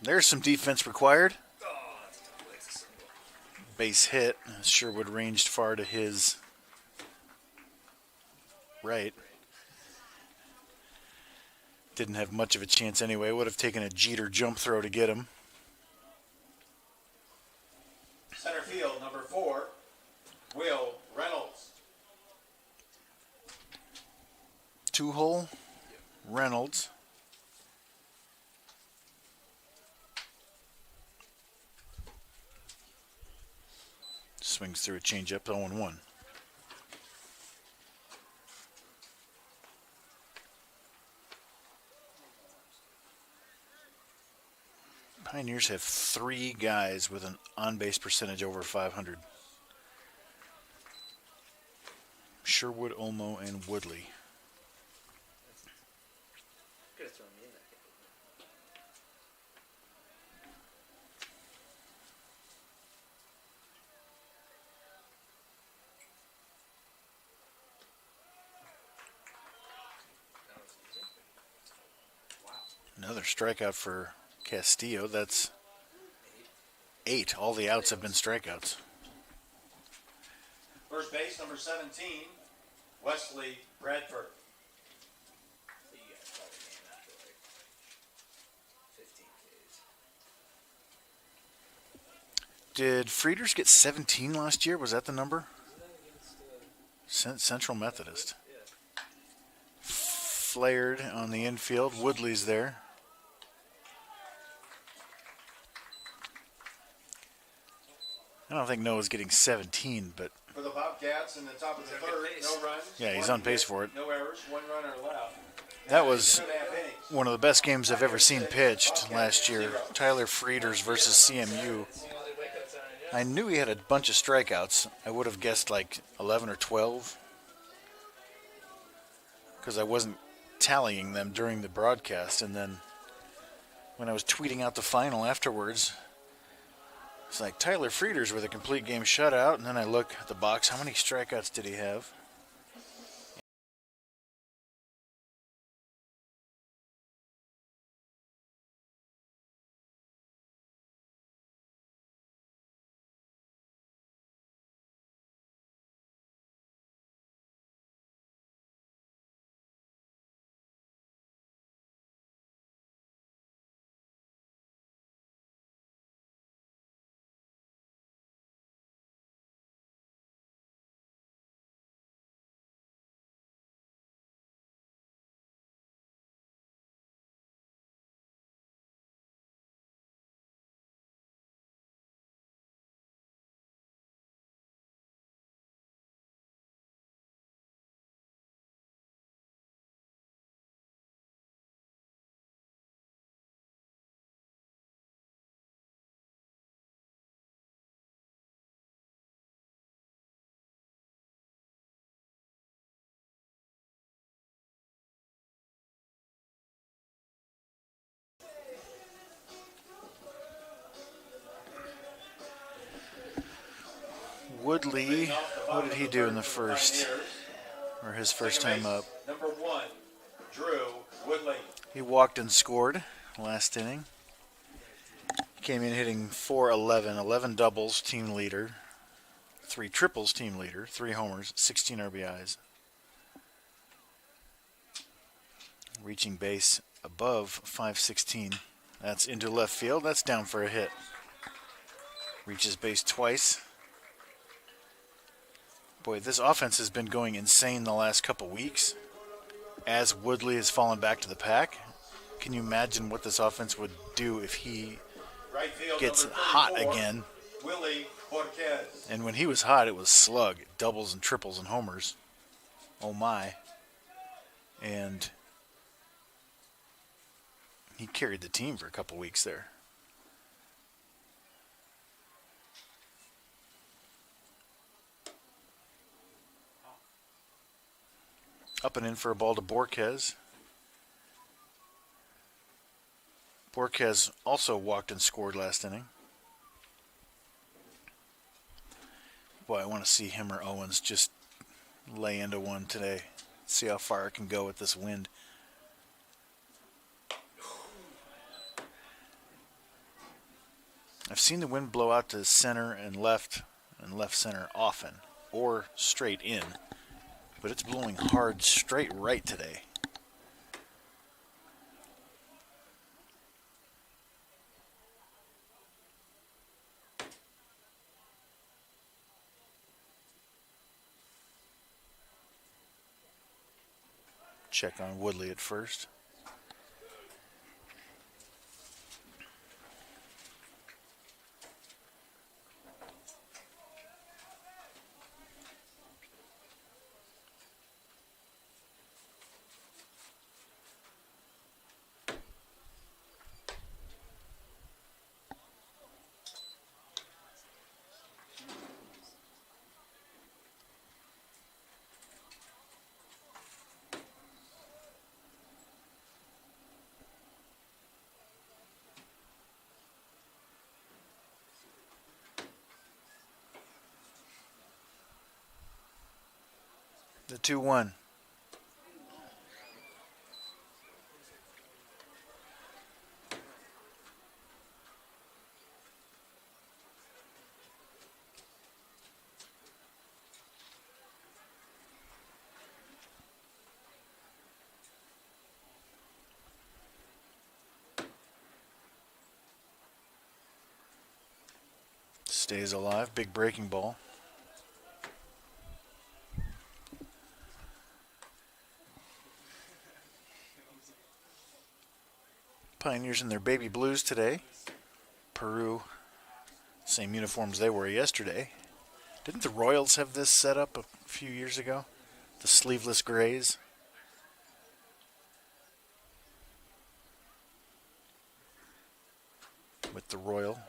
There's some defense required. Base hit. Sherwood ranged far to his right. Didn't have much of a chance anyway. Would have taken a Jeter jump throw to get him. Center field, number 4, Will Reynolds. 2-hole. Reynolds. Swings through a changeup, 0-1. Pioneers have 3 guys with an on-base percentage over 500. Sherwood, Olmo, and Woodley. Could have thrown me in that game. That was easy. Wow. Another strikeout for Castillo. That's 8. All the outs have been strikeouts. First base, number 17, Wesley Bradford. So you guys called the game after like 15 days. Did Frieders get 17 last year? Was that the number? Isn't that against Central Methodist. yeah. Flared on the infield. Woodley's there. I don't think Noah's getting 17, but For the Bobcats in the top of the He's on good third, pace. no runs. Yeah, he's 1 on pace hit, for it. No errors, 1 runner left. that was 2.5 innings. one of the best games I've ever seen pitched last year. Tyler Frieders versus CMU. I knew he had a bunch of strikeouts. I would have guessed like 11 or 12 because I wasn't tallying them during the broadcast. And then when I was tweeting out the final afterwards, it's like Tyler Frieders with a complete game shutout. And then I look at the box. How many strikeouts did he have? Woodley, what did he do in the first, or his first time up? Number 1, Drew Woodley. He walked and scored last inning. Came in hitting .411, 11 doubles, team leader, 3 triples, team leader, 3 homers, 16 RBIs. Reaching base above 516. That's into left field. That's down for a hit. Reaches base twice. Boy, this offense has been going insane the last couple weeks as Woodley has fallen back to the pack. Can you imagine what this offense would do if he Right field, gets number hot 34, again? Willie Borquez. And when he was hot, it was slug, doubles and triples and homers. Oh my. And he carried the team for a couple weeks there. Up and in for a ball to Borquez. Borquez also walked and scored last inning. Boy, I want to see him or Owens just lay into one today. See how far it can go with this wind. I've seen the wind blow out to center and left center often, or straight in, but it's blowing hard straight right today. Check on Woodley at first. The 2-1. Stays alive. Big breaking ball. Pioneers in their baby blues today. Peru, same uniforms they wore yesterday. Didn't the Royals have this set up a few years ago? The sleeveless grays. With the Royal.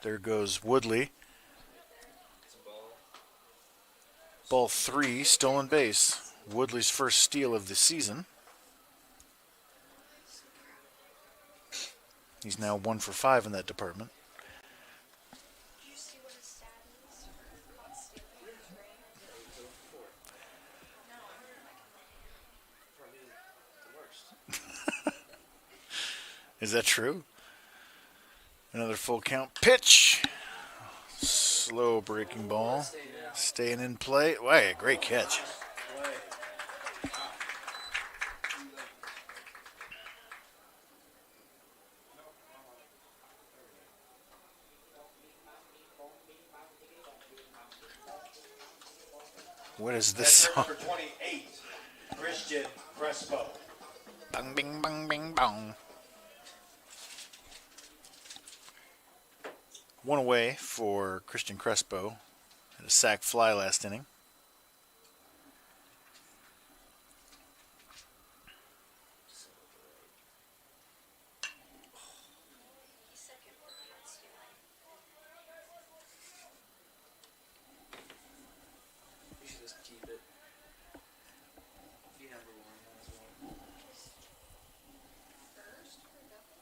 There goes Woodley. It's a ball. Ball 3, stolen base. Woodley's first steal of the season. He's now 1 for 5 in that department. Did you see what his stat is for caught stealing in his ring? Yeah, he was 0 for 4. No, I heard like Probably the worst. Is that true? Another full count pitch. Slow breaking ball. Staying in play. Wow, great catch. What is this That's song? number 28, Christian Crespo. Bang, bing, bang, bing, bong. One away for Christian Crespo. Had a sac fly last inning. he's second for caught stealing. You should just keep it. Be number 1 as well. First for double?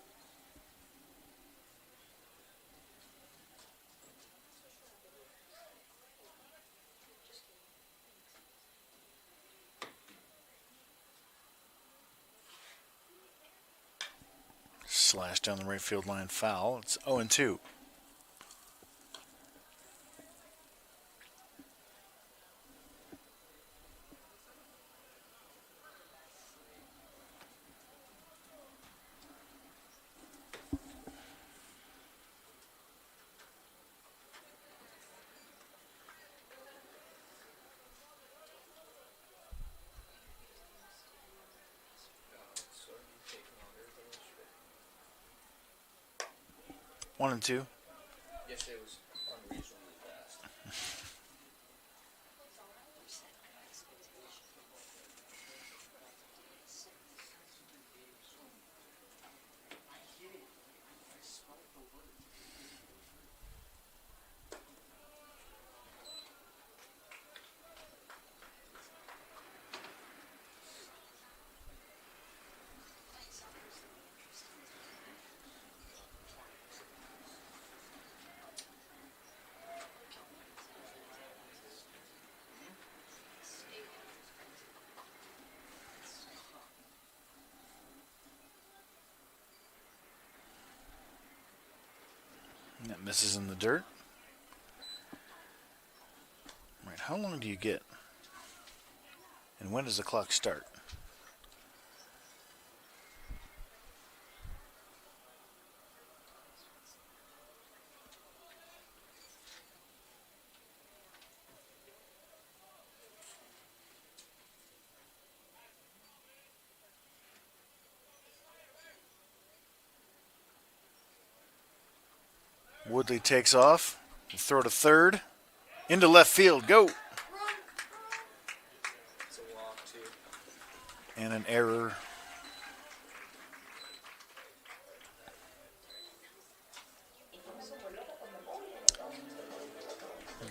Just kidding. Slash down the right field line, foul. It's 0-2. 1 and 2. Yesterday was unreasonably fast. That misses in the dirt. All right, how long do you get? And when does the clock start? Woodley takes off. Throw to third. Into left field. Go. It's a walk, too. And an error.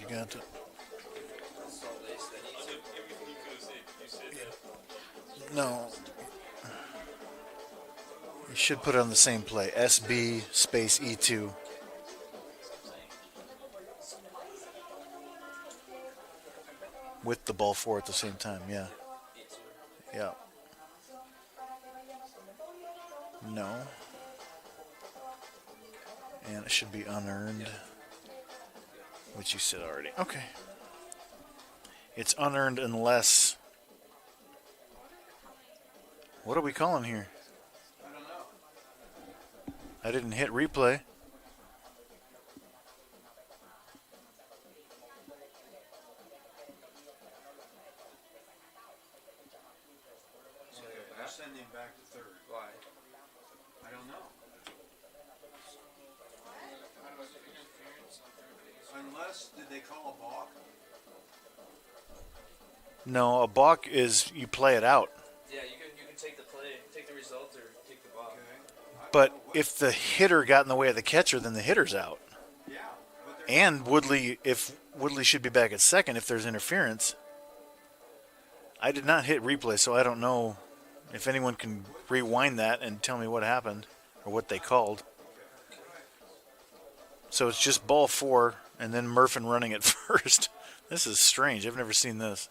You got it. No. You should put it on the same play. SB space E2. With the ball 4 at the same time, yeah. Yeah. No. And it should be unearned. Which you said already. Okay. It's unearned unless... What are we calling here? I don't know. I didn't hit replay. They're sending back to third. Why? I don't know. Unless, did they call a balk? No, a balk is you play it out. Yeah, you can take the play, take the result, or take the ball. Okay. I don't But know what- if the hitter got in the way of the catcher, then the hitter's out. Yeah, but they're And Woodley, if Woodley should be back at second if there's interference. I did not hit replay, so I don't know if anyone can rewind that and tell me what happened or what they called. So it's just ball 4 and then Murphin running at first. This is strange. I've never seen this.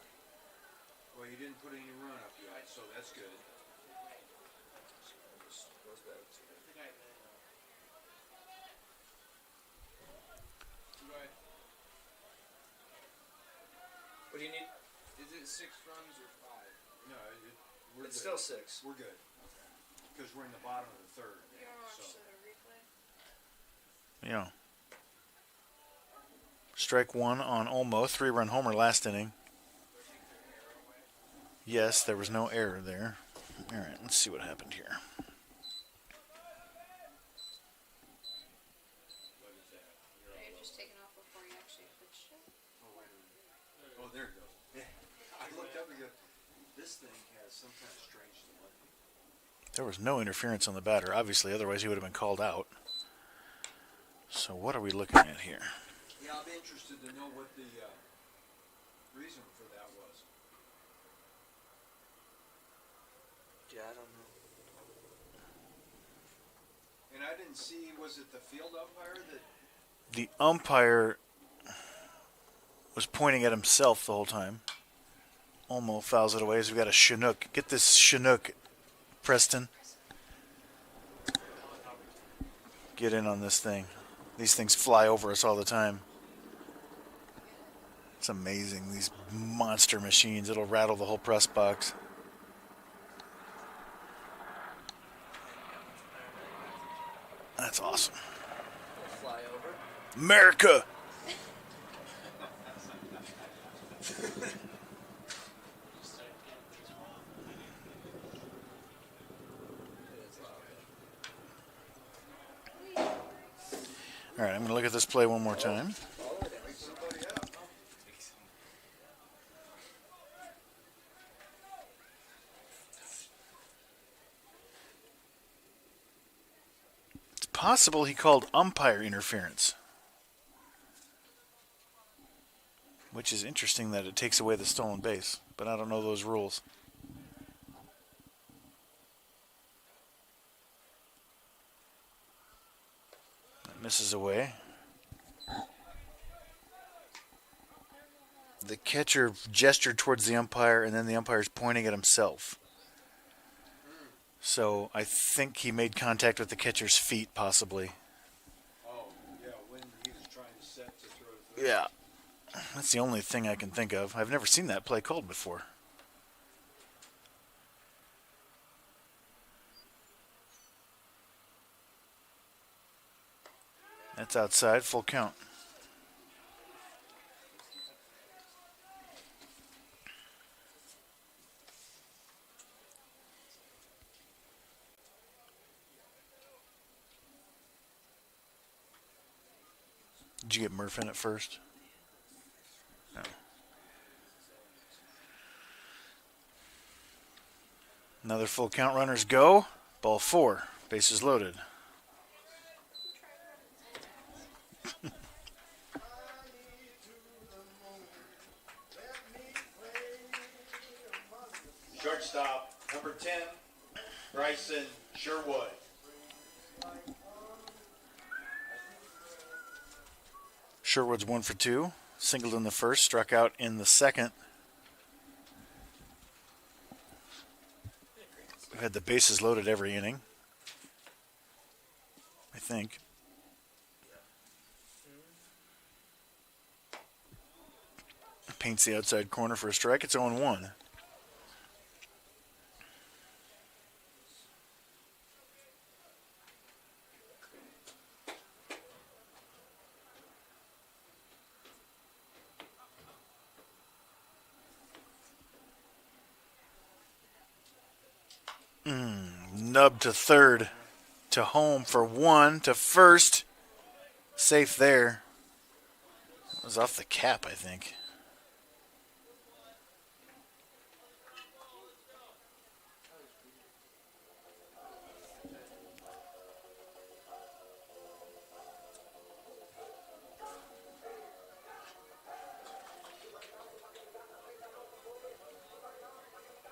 well, you didn't put any run up yet, so that's good. What do you need? Is it 6 runs or 5? No, we're It's good. still 6. We're good. Because we're in the bottom of the third. You wanna watch So, the replay? Yeah. Strike 1 on Olmo. 3-run homer last inning. Yes, there was no error there. All right, let's see what happened here. Or you're just taking off before you actually pitched it? oh, wait a minute. Oh, there it goes. Yeah. I looked up and go, this thing has some kind of strange delay. There was no interference on the batter, obviously, otherwise he would have been called out. So what are we looking at here? Yeah, I'll be interested to know what the reason for that was. Yeah, I don't know. And I didn't see, was it the field umpire that, The umpire was pointing at himself the whole time. Olmo fouls it away as we've got a Chinook. Get this Chinook, Preston. Get in on this thing. These things fly over us all the time. It's amazing, these monster machines. It'll rattle the whole press box. That's awesome. Fly over. America! All right, I'm going to look at this play one more time. It's possible he called umpire interference, which is interesting that it takes away the stolen base, but I don't know those rules. That misses away. The catcher gestured towards the umpire, and then the umpire's pointing at himself. So I think he made contact with the catcher's feet, possibly. Oh, yeah, when he was trying to set to throw to third. Yeah. That's the only thing I can think of. I've never seen that play called before. That's outside, full count. Did you get Murph in at first? No. Another full count, runners go. Ball 4, bases loaded. Shortstop, number 10, Bryson Sherwood. Sherwood's 1 for 2. Singled in the first, struck out in the second. We've had the bases loaded every inning, I think. Paints the outside corner for a strike. It's 0-1. Nub to third, to home for 1, to first. Safe there. That was off the cap, I think.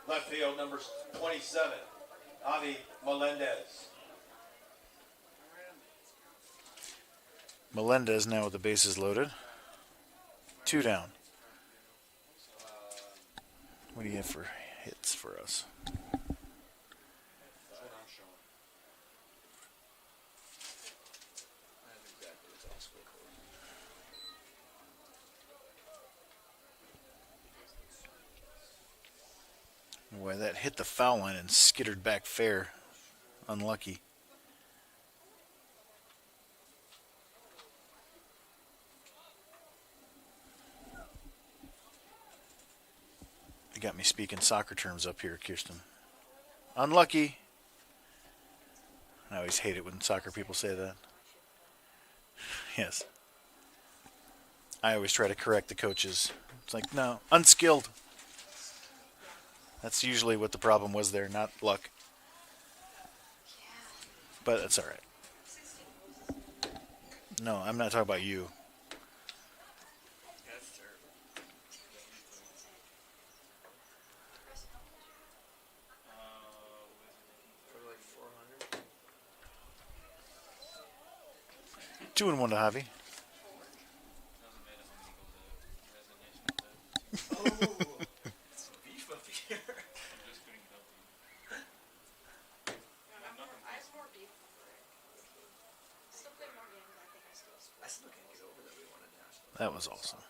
Left field, number 27, Avi Melendez. Melendez now with the bases loaded. 2 down. What do you have for hits for us? That's what I'm showing. I have exactly what's on school code. Boy, that hit the foul line and skittered back fair. Unlucky. You got me speaking soccer terms up here, Kirsten. Unlucky. I always hate it when soccer people say that. Yes. I always try to correct the coaches. It's like, no, unskilled. That's usually what the problem was there, not luck. But that's all right. No, I'm not talking about you. That's terrible. For like 400. 2 and 1 to Javi. Oh, it's beef up here. I have more beef for it. Still play more games. I think I still score. I still can't get over that we won a national. That was awesome.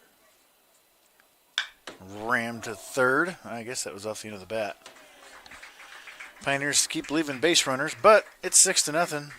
Ram to third. I guess that was off the end of the bat. Pioneers keep leaving base runners, but it's 6-0.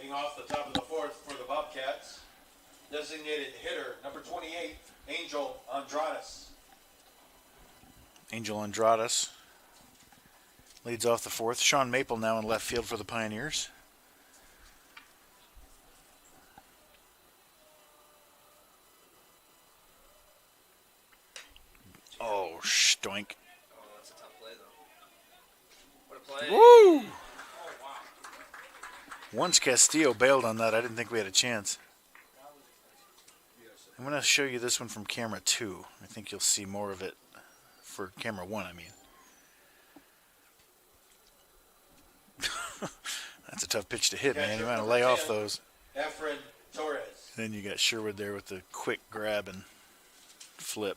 Leading off the top of the fourth for the Bobcats, designated hitter number 28, Angel Andradas. Angel Andradas leads off the fourth. Sean Maple now in left field for the Pioneers. Oh, stoink. Oh, that's a tough play, though. What a play. Woo! Oh, wow. Once Castillo bailed on that, I didn't think we had a chance. I'm going to show you this one from camera 2. I think you'll see more of it for camera 1, I mean. That's a tough pitch to hit, man. You want to lay off those. Efren Torres. Then you got Sherwood there with the quick grab and flip.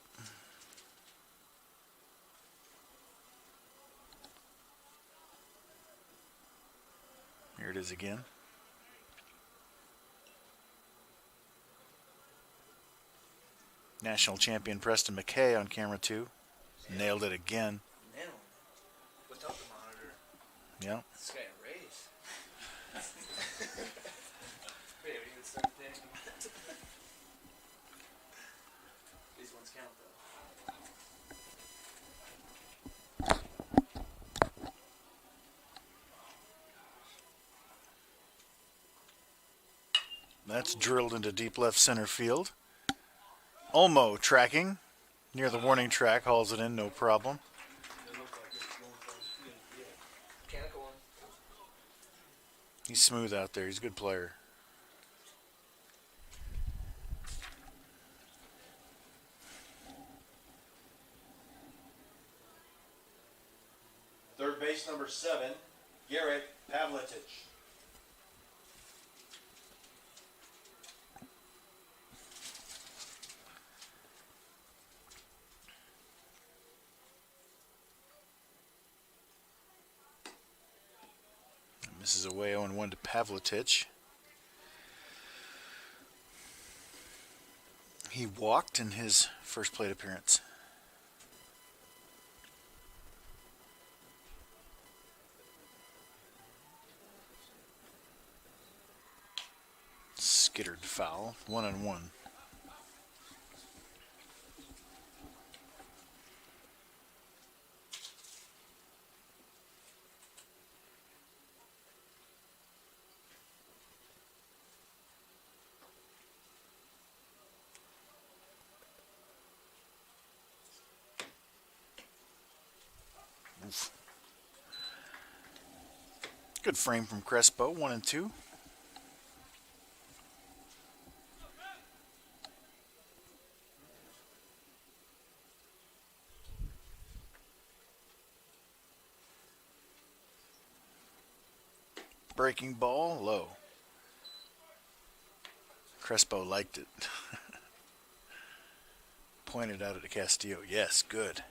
Here it is again. National champion Preston McKay on camera 2. Nailed it again. Nailed him. Without the monitor. Yeah. This guy a raise. Wait, we even start thinking. These ones count, though. That's drilled into deep left center field. Olmo tracking near the warning track, hauls it in, no problem. Mechanical one. He's smooth out there. He's a good player. Third base number 7, Garrett Pavletich. Misses away 0-1 to Pavletich. He walked in his first plate appearance. Skittered foul, 1-1. Good frame from Crespo, 1-2. Breaking ball, low. Crespo liked it. Pointed out at Castillo. Yes, good.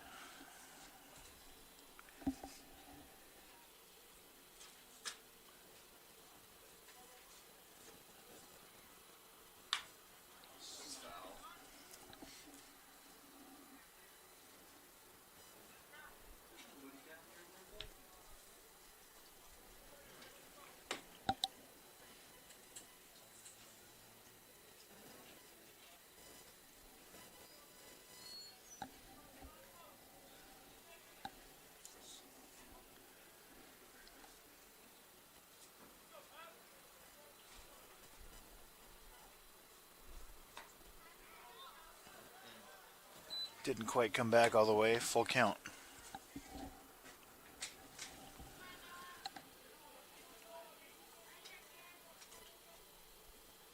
Didn't quite come back all the way. Full count.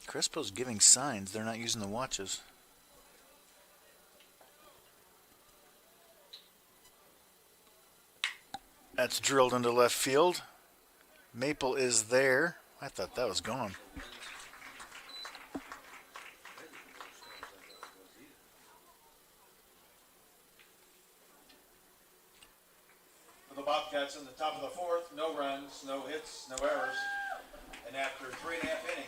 Crespo's giving signs. They're not using the watches. That's drilled into left field. Maple is there. I thought that was gone. For the Bobcats in the top of the fourth, no runs, no hits, no errors. And after 3.5 innings,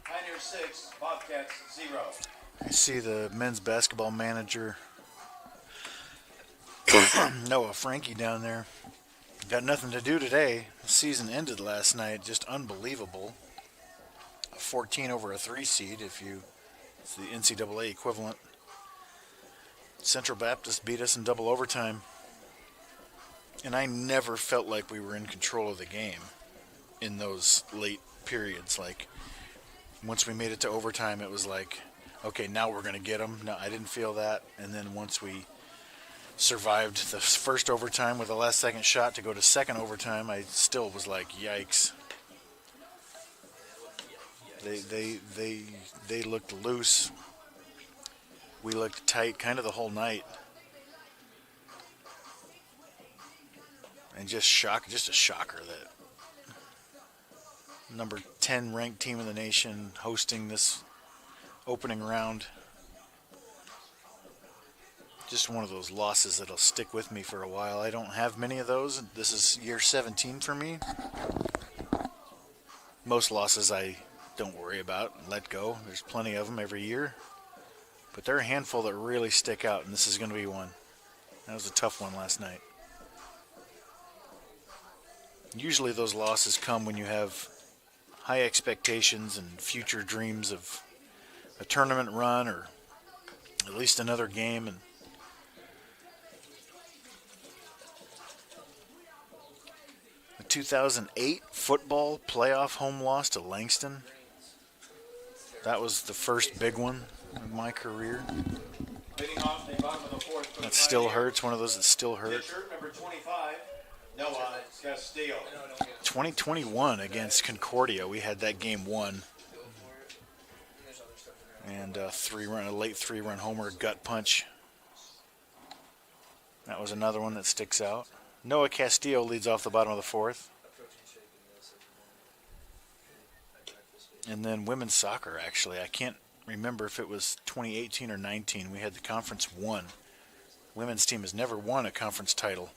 Pioneers 6, Bobcats 0. I see the men's basketball manager, Noah Frankie, down there. Got nothing to do today. The season ended last night. Just unbelievable. 14 over a 3 seed. It's the NCAA equivalent. Central Baptist beat us in double overtime. And I never felt like we were in control of the game in those late periods. Like, once we made it to overtime, it was like, okay, now we're going to get them. No, I didn't feel that. And then once we survived the first overtime with a last-second shot to go to second overtime, I still was like, yikes. They looked loose. We looked tight kind of the whole night. And just a shocker that number 10 ranked team in the nation hosting this opening round. Just one of those losses that'll stick with me for a while. I don't have many of those. This is year 17 for me. Most losses I don't worry about and let go. There's plenty of them every year. But there are a handful that really stick out, and this is going to be one. That was a tough one last night. Usually those losses come when you have high expectations and future dreams of a tournament run or at least another game. And the 2008 football playoff home loss to Langston, that was the first big one in my career. Leading off the bottom of the fourth for the That still Pioneers. hurts, one of those that still hurt. Pitcher number 25, Noah Castillo. 2021 against Concordia, we had that game won. And a late three-run homer gut punch. That was another one that sticks out. Noah Castillo leads off the bottom of the fourth. And then women's soccer, actually. I can't remember if it was 2018 or 19. We had the conference won. Women's team has never won a conference title.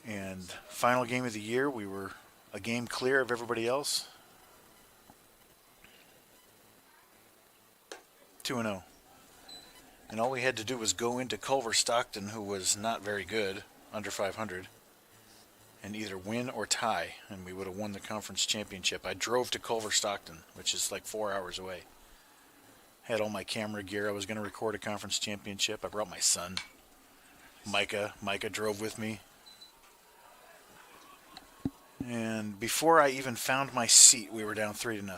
And final game of the year, we were a game clear of everybody else. 2-0. And all we had to do was go into Culver Stockton, who was not very good, under 500, and either win or tie, and we would have won the conference championship. I drove to Culver Stockton, which is like 4 hours away. Had all my camera gear. I was going to record a conference championship. I brought my son, Micah. Micah drove with me. And before I even found my seat, we were down 3-0.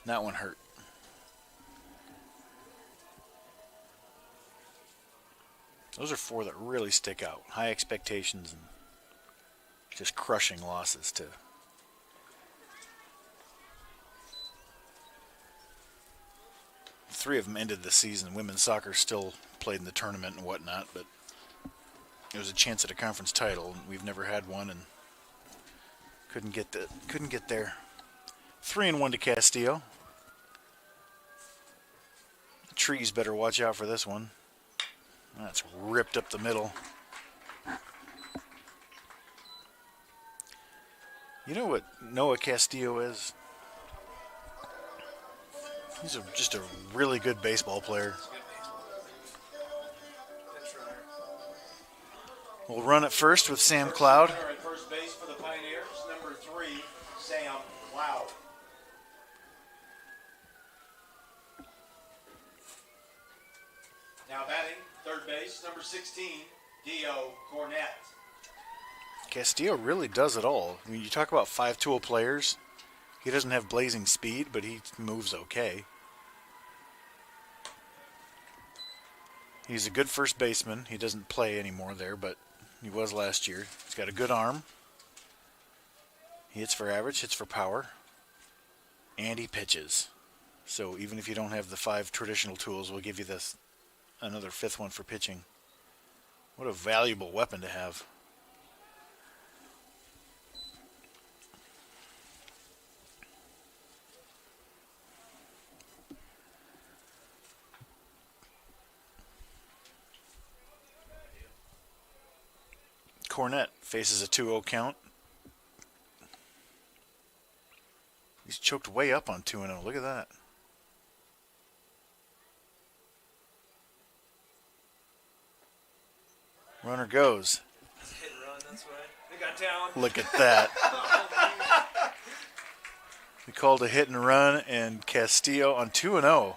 That one hurt. Those are four that really stick out. High expectations and just crushing losses too. Three of them ended the season. Women's soccer still played in the tournament and whatnot, but it was a chance at a conference title, and we've never had one and couldn't get there. 3-1 to Castillo. The trees better watch out for this one. That's ripped up the middle. You know what Noah Castillo is? He's just a really good baseball player. We'll run it first with Sam Cloud. Runner at first base for the Pioneers, number 3, Sam Cloud. Now batting, third base, number 16, Dio Cornett. Castillo really does it all. I mean, you talk about five-tool players. He doesn't have blazing speed, but he moves okay. He's a good first baseman. He doesn't play anymore there, but he was last year. He's got a good arm. He hits for average, hits for power, and he pitches. So even if you don't have the 5 traditional tools, we'll give you another 5th one for pitching. What a valuable weapon to have. Cornett faces a 2-0 count. He's choked way up on 2-0. Look at that. Runner goes. Hit and run, that's why. They got down. Look at that. We called a hit and run, and Castillo on 2-0.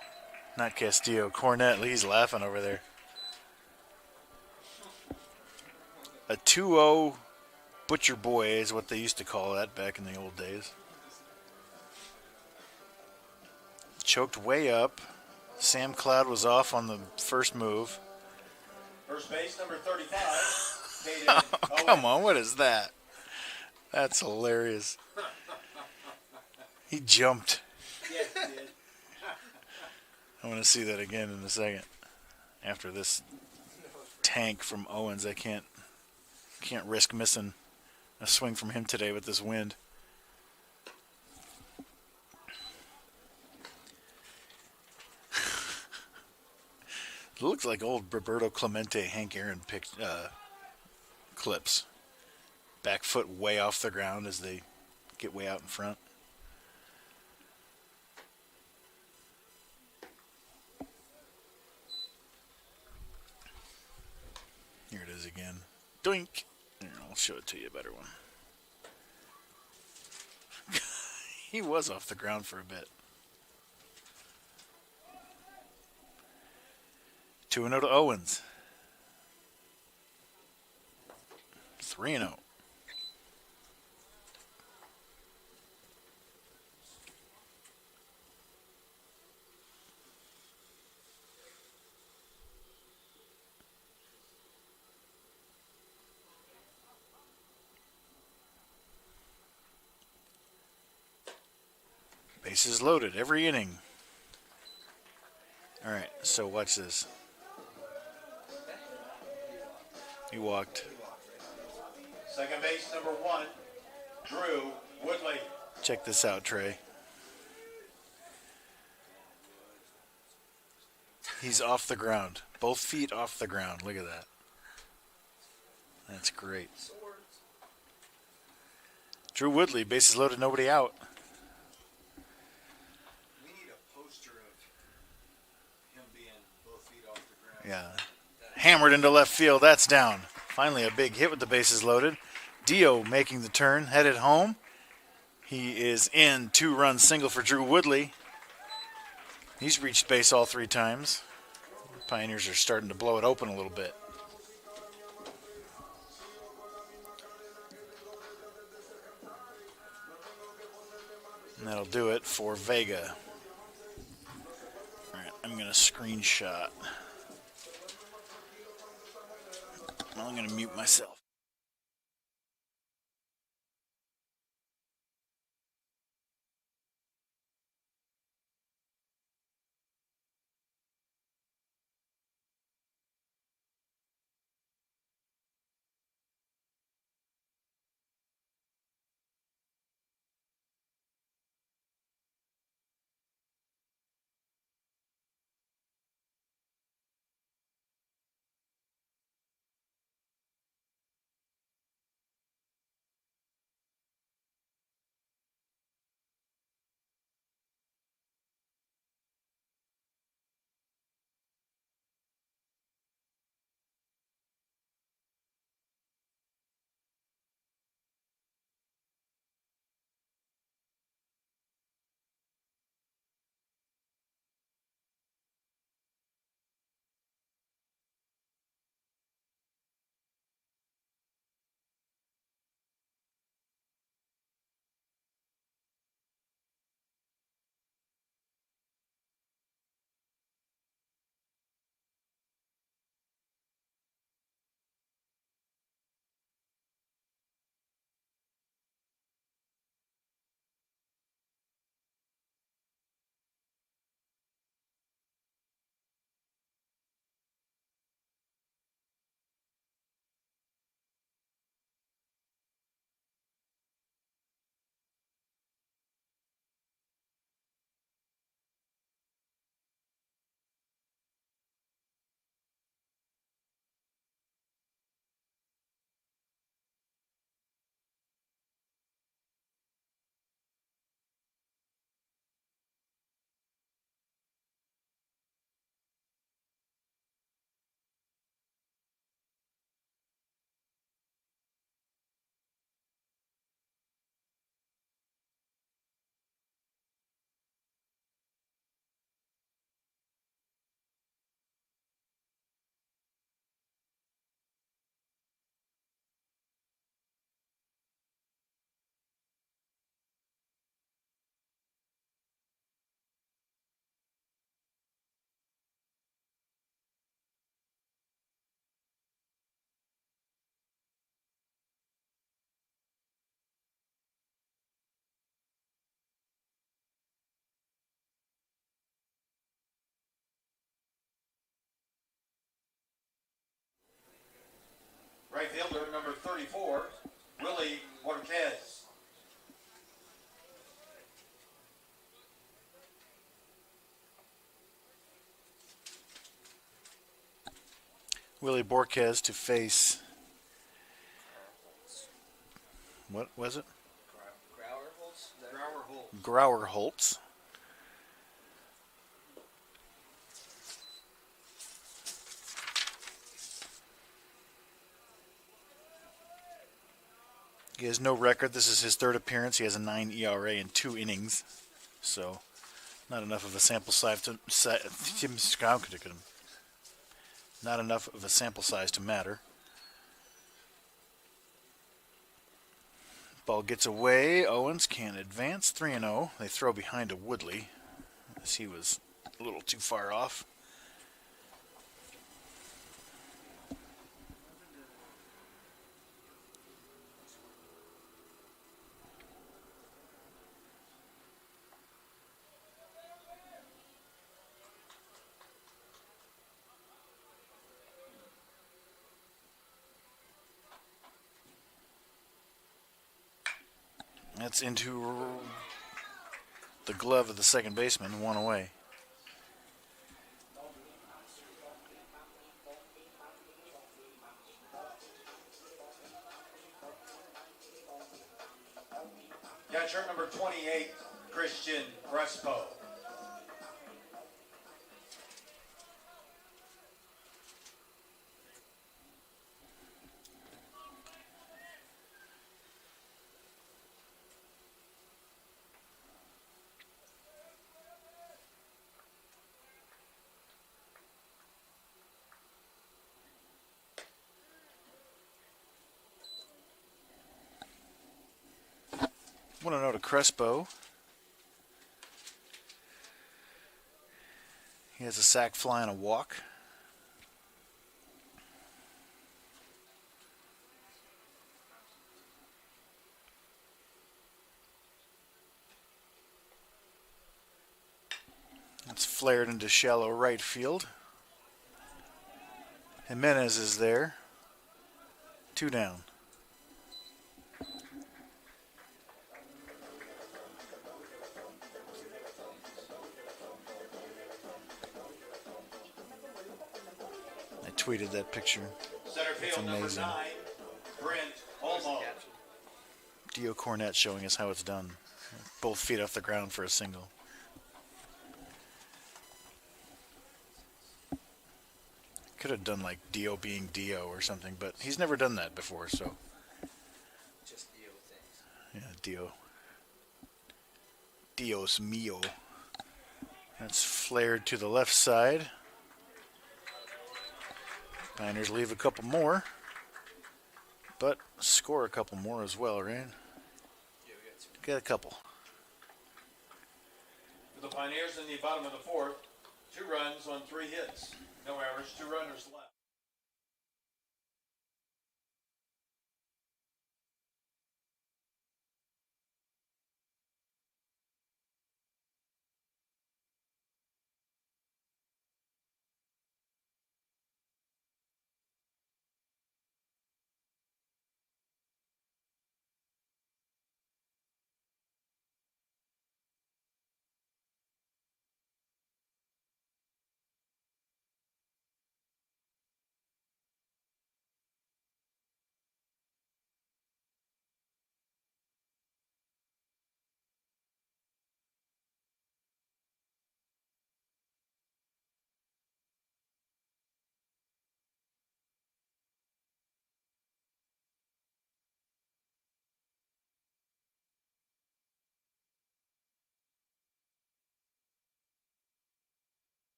Not Castillo, Cornett. He's laughing over there. A 2-0 Butcher Boy is what they used to call that back in the old days. Choked way up. Sam Cloud was off on the first move. First base, number 35. Caden Oh, come on, what is that? That's hilarious. He jumped. Yeah, he did. I want to see that again in a second. After this tank from Owens, I can't risk missing a swing from him today with this wind. It looks like old Roberto Clemente, Hank Aaron clips. Back foot way off the ground as they get way out in front. Here it is again. Doink. Here, I'll show it to you a better one. He was off the ground for a bit. 2-0 to Owens. 3-0. Bases loaded every inning. All right, so watch this. He walked. Second base, number 1, Drew Woodley. Check this out, Trey. He's off the ground. Both feet off the ground. Look at that. That's great. Drew Woodley, bases loaded, nobody out. We need a poster of him being both feet off the ground. Yeah. Hammered into left field. That's down. Finally a big hit with the bases loaded. Dio making the turn, headed home. He is in. 2-run single for Drew Woodley. He's reached base all 3 times. Pioneers are starting to blow it open a little bit. And that'll do it for Vega. All right, I'm going to screenshot. I'm going to mute myself. Right fielder number 34, Willie Borquez. Willie Borquez to face, what was it? Grauer Holtz? Brower Holt. Grauer Holtz. He has no record. This is his third appearance. He has a 9 ERA in 2 innings. So, not enough of a sample size to not enough of a sample size to matter. Ball gets away. Owens can advance 3-0. They throw behind to Woodley as he was a little too far off. That's into the glove of the second baseman, 1 away. Catcher number 28, Christian Crespo. Want to know to Crespo. He has a sac fly and a walk. It's flared into shallow right field. Jimenez is there. 2 down. I tweeted that picture. Center field number amazing. 9, Brent Olmo. Dio Cornette showing us how it's done. Both feet off the ground for a single. Could have done like Dio being Dio or something, but he's never done that before, so Just Dio things. yeah, Dio. Dios mio. That's flared to the left side. Niners leave a couple more, but score a couple more as well, right? Yeah, we got 2. Get a couple. For the Pioneers in the bottom of the 4th, 2 runs on 3 hits. No errors, 2 runners left.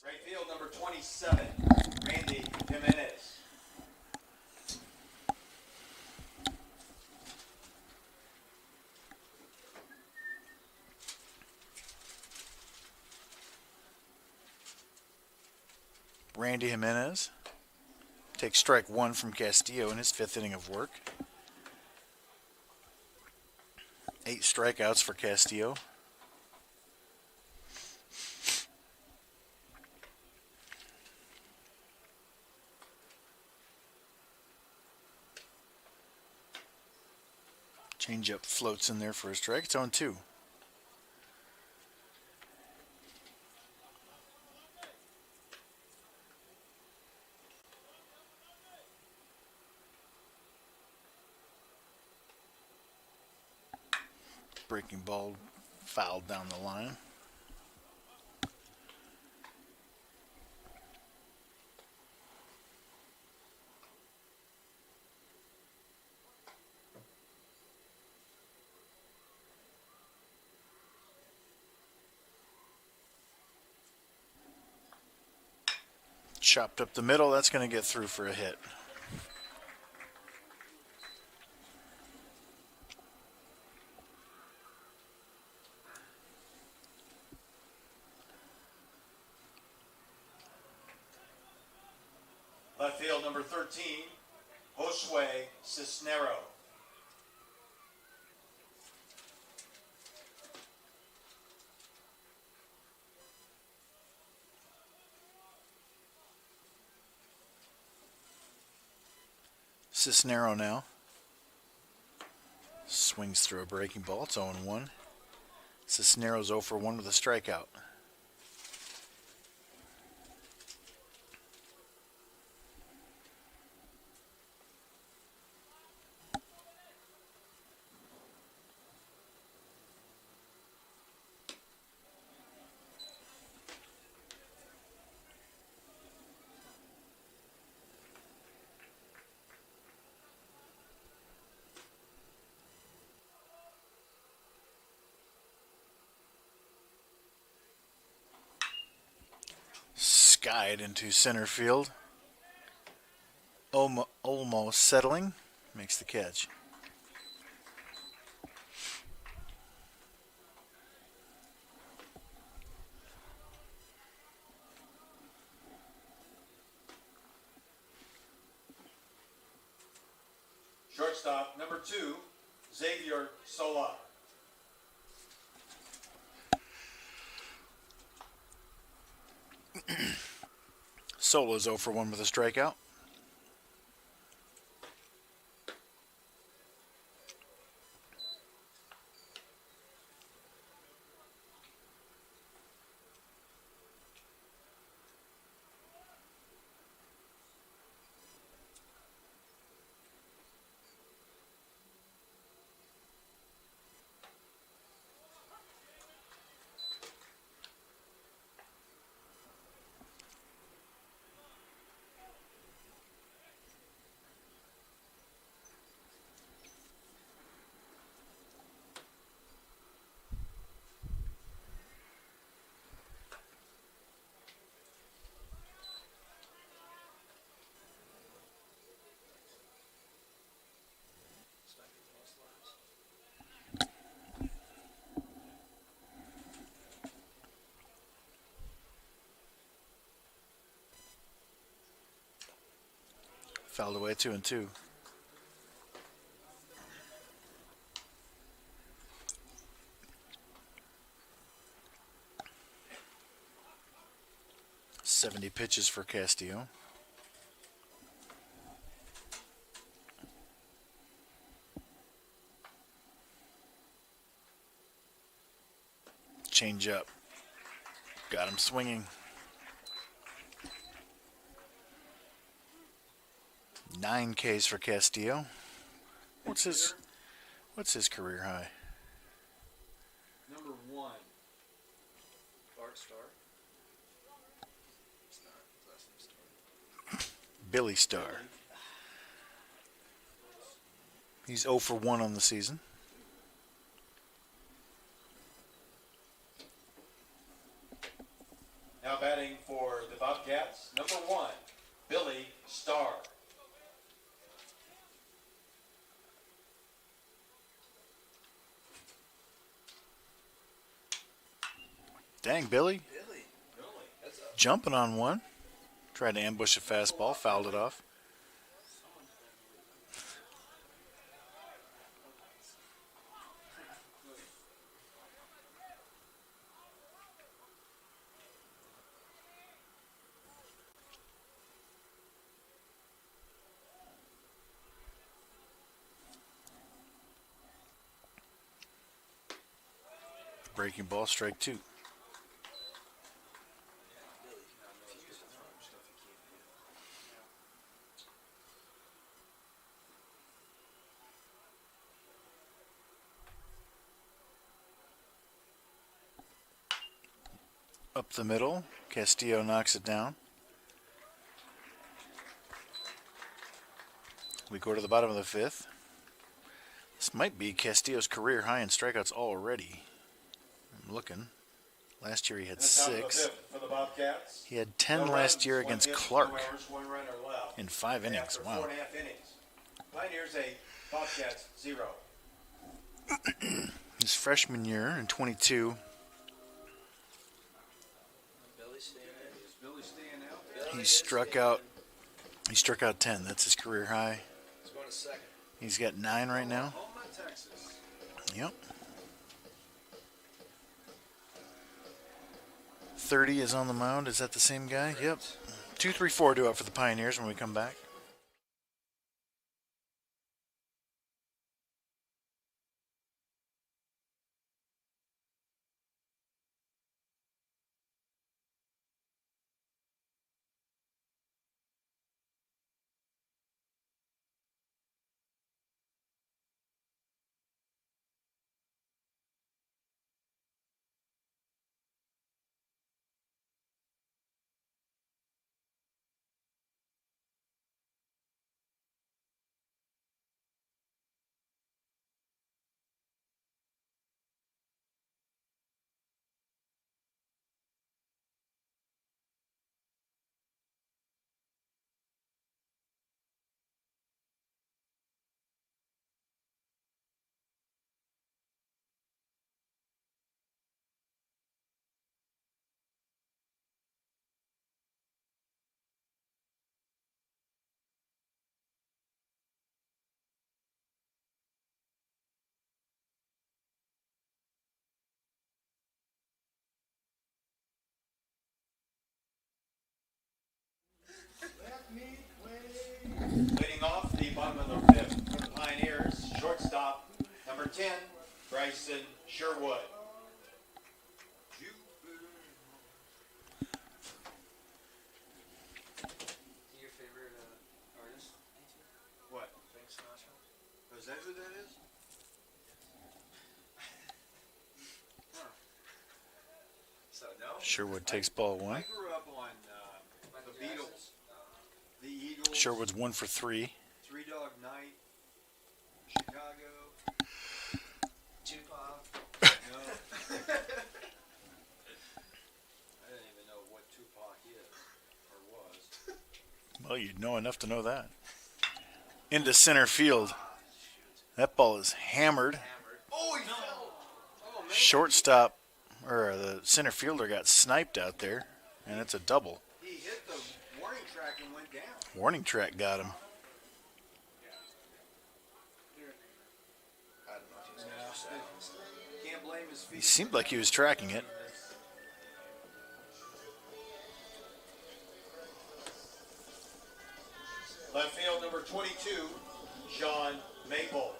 Right field, number 27, Randy Jimenez. Randy Jimenez takes strike one from Castillo in his fifth inning of work. 8 strikeouts for Castillo. Changeup floats in there for a strike. It's on 2. Breaking ball fouled down the line. Chopped up the middle. That's going to get through for a hit. Left field, number 13, Josue Cisnero. Cisnero now. Swings through a breaking ball. It's 0-1. Cisnero's 0 for 1 with a strikeout. Skied into center field. Olmo settling. Makes the catch. Shortstop, number 2, Xavier Sola. Solo's 0 for 1 with a strikeout. Fouled away 2-2. .70 pitches for Castillo. Change up. Got him swinging. 9 Ks for Castillo. What's his career high? Number 1. Bart Starr. It's not. His last name's Starr. Billy Starr. He's 0 for 1 on the season. Now batting for Bobcats, number 1, Billy Starr. Dang, Billy. Really? That's a Jumping on one. Tried to ambush a fastball, fouled it off. Breaking ball, strike 2. Billy. Now, no, it's just throwing stuff you can't hit. Up the middle. Castillo knocks it down. We go to the bottom of the 5th. This might be Castillo's career high in strikeouts already. I'm looking. Last year he had And the top of the 6. 5th for the Bobcats. He had 10 No last runs, year one against hit, Clark no errors, one run or left. in 5 innings. After Wow. 4.5 innings. Pioneers 8, Bobcats 0. His freshman year in 22, Billy staying in. Is Billy staying out there? he struck out 10. That's his career high. He's going to second. He's got 9 right now. Oklahoma, Texas. Yep. 30 is on the mound. Is that the same guy? Yep. 2, 3, 4 due out for the Pioneers when we come back. Leading off the bottom of the 5th for the Pioneers, shortstop, number 10, Bryson Sherwood. Is he your favorite artist? What? Frank Sinatra? Oh, is that who that is? So, no? Sherwood takes ball I 1. grew up on Michael the Jackson? Beatles, the Eagles, Sherwood's 1 for 3. Three Dog Night, Chicago. Tupac? No. I didn't even know what Tupac is or was. Well, you'd know enough to know that. Into center field. That ball is hammered. Oh, he fell! Oh, man. Shortstop, or the center fielder got sniped out there, and it's a double. He hit the warning track and went down. Warning track got him. I don't know if he's going to second. Can't blame his He feet. seemed like he was tracking it. Left field number 22, Sean Maple.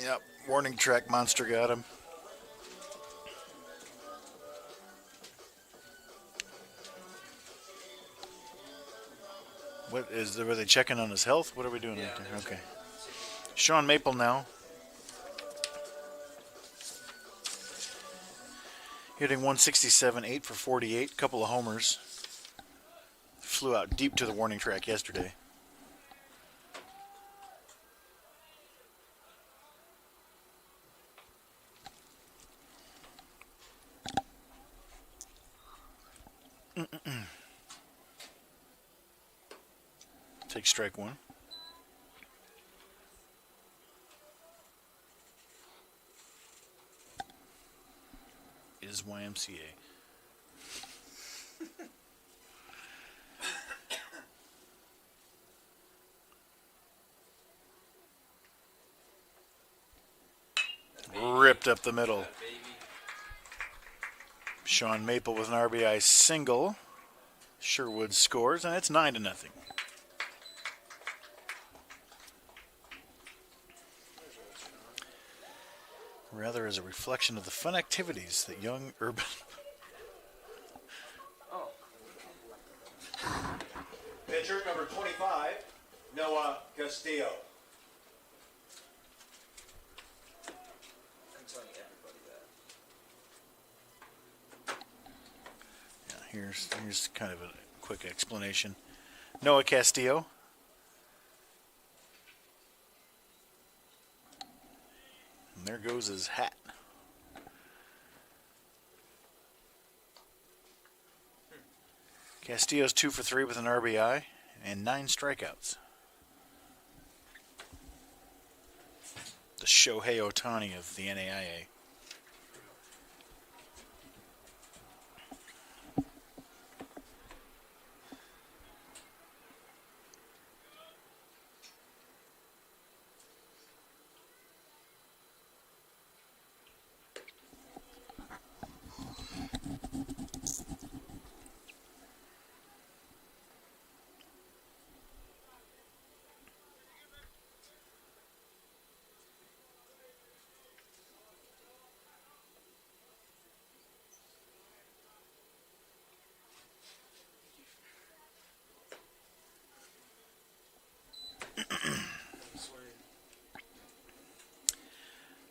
Yep, warning track monster got him. Were they checking on his health? What are we doing Yeah, out there? they're Okay. checking. Sean Maple now. Hitting 167, 8 for 48, couple of homers. Flew out deep to the warning track yesterday. take strike one. Is YMCA. Ripped up the middle. Baby. Sean Maple with an RBI single. Sherwood scores, and it's 9-0. Rather as a reflection of the fun activities that young urban Oh. Pitcher number 25, Noah Castillo. I'm telling everybody that. here's kind of a quick explanation. Noah Castillo. And there goes his hat. Castillo's 2 for 3 with an RBI and 9 strikeouts. The Shohei Ohtani of the NAIA.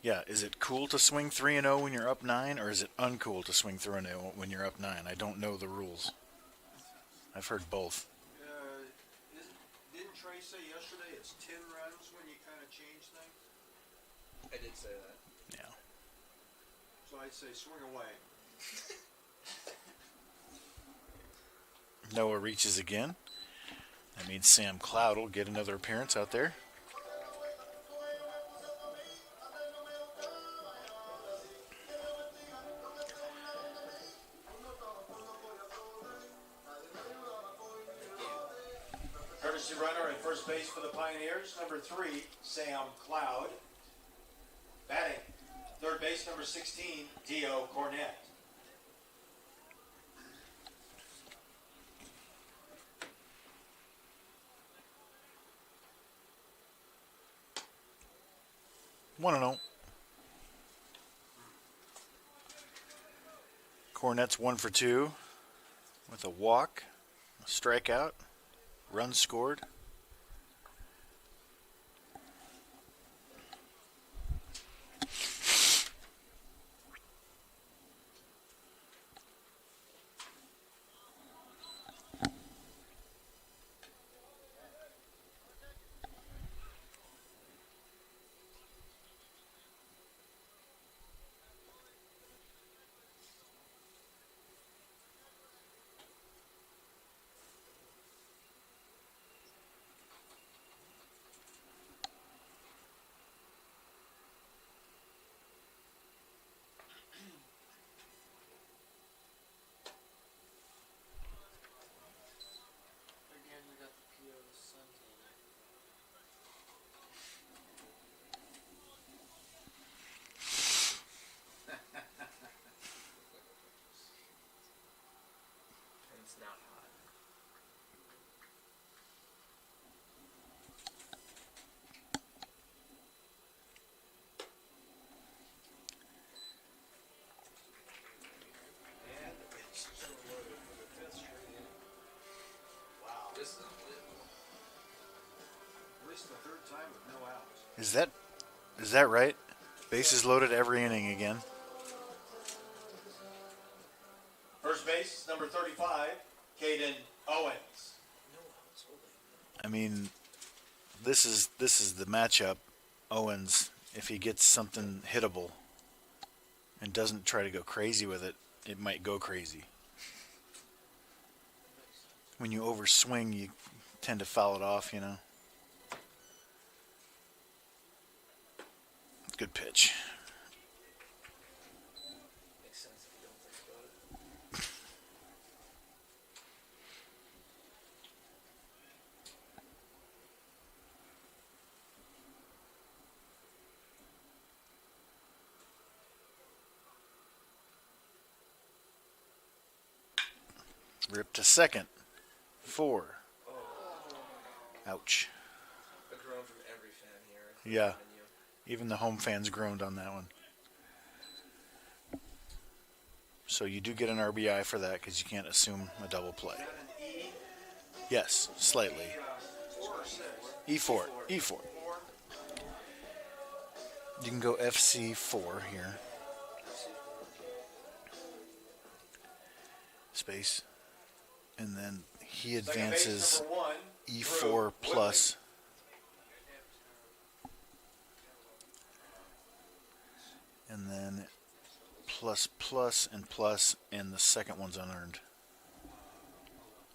Yeah, is it cool to swing 3-0 when you're up 9, or is it uncool to swing 3-0 when you're up 9? I don't know the rules. I've heard both. Didn't Trey say yesterday it's 10 runs when you kind of change things? I did say that. Yeah. So I'd say swing away. Noah reaches again. That means Sam Cloud will get another appearance out there. Courtesy runner at first base for the Pioneers, number 3, Sam Cloud. Batting, third base, number 16, Dio Cornett. One and 0. Cornett's 1 for 2 with a walk, a strikeout, run scored. Again, we got the PO sent in. And it's not hot. And it's so loaded for the 5th straight inning. Wow. This is unbelievable. At least the 3rd time with no outs. Is that right? Bases loaded every inning again. First base, number 35, Caden Owens. No outs, holy. I mean, this is the matchup. Owens, if he gets something hittable and doesn't try to go crazy with it, it might go crazy. When you overswing, you tend to foul it off, you know. Good pitch. Makes sense if you don't think about it. Rip to second. 4. Ouch. A groan from every fan here. Yeah. MNU. Even the home fans groaned on that one. So you do get an RBI for that because you can't assume a double play. Yes, slightly. E4. E4. You can go FC4 here. Space. And then he Second base advances number 1, E4 plus. And then plus, plus, and the second one's unearned.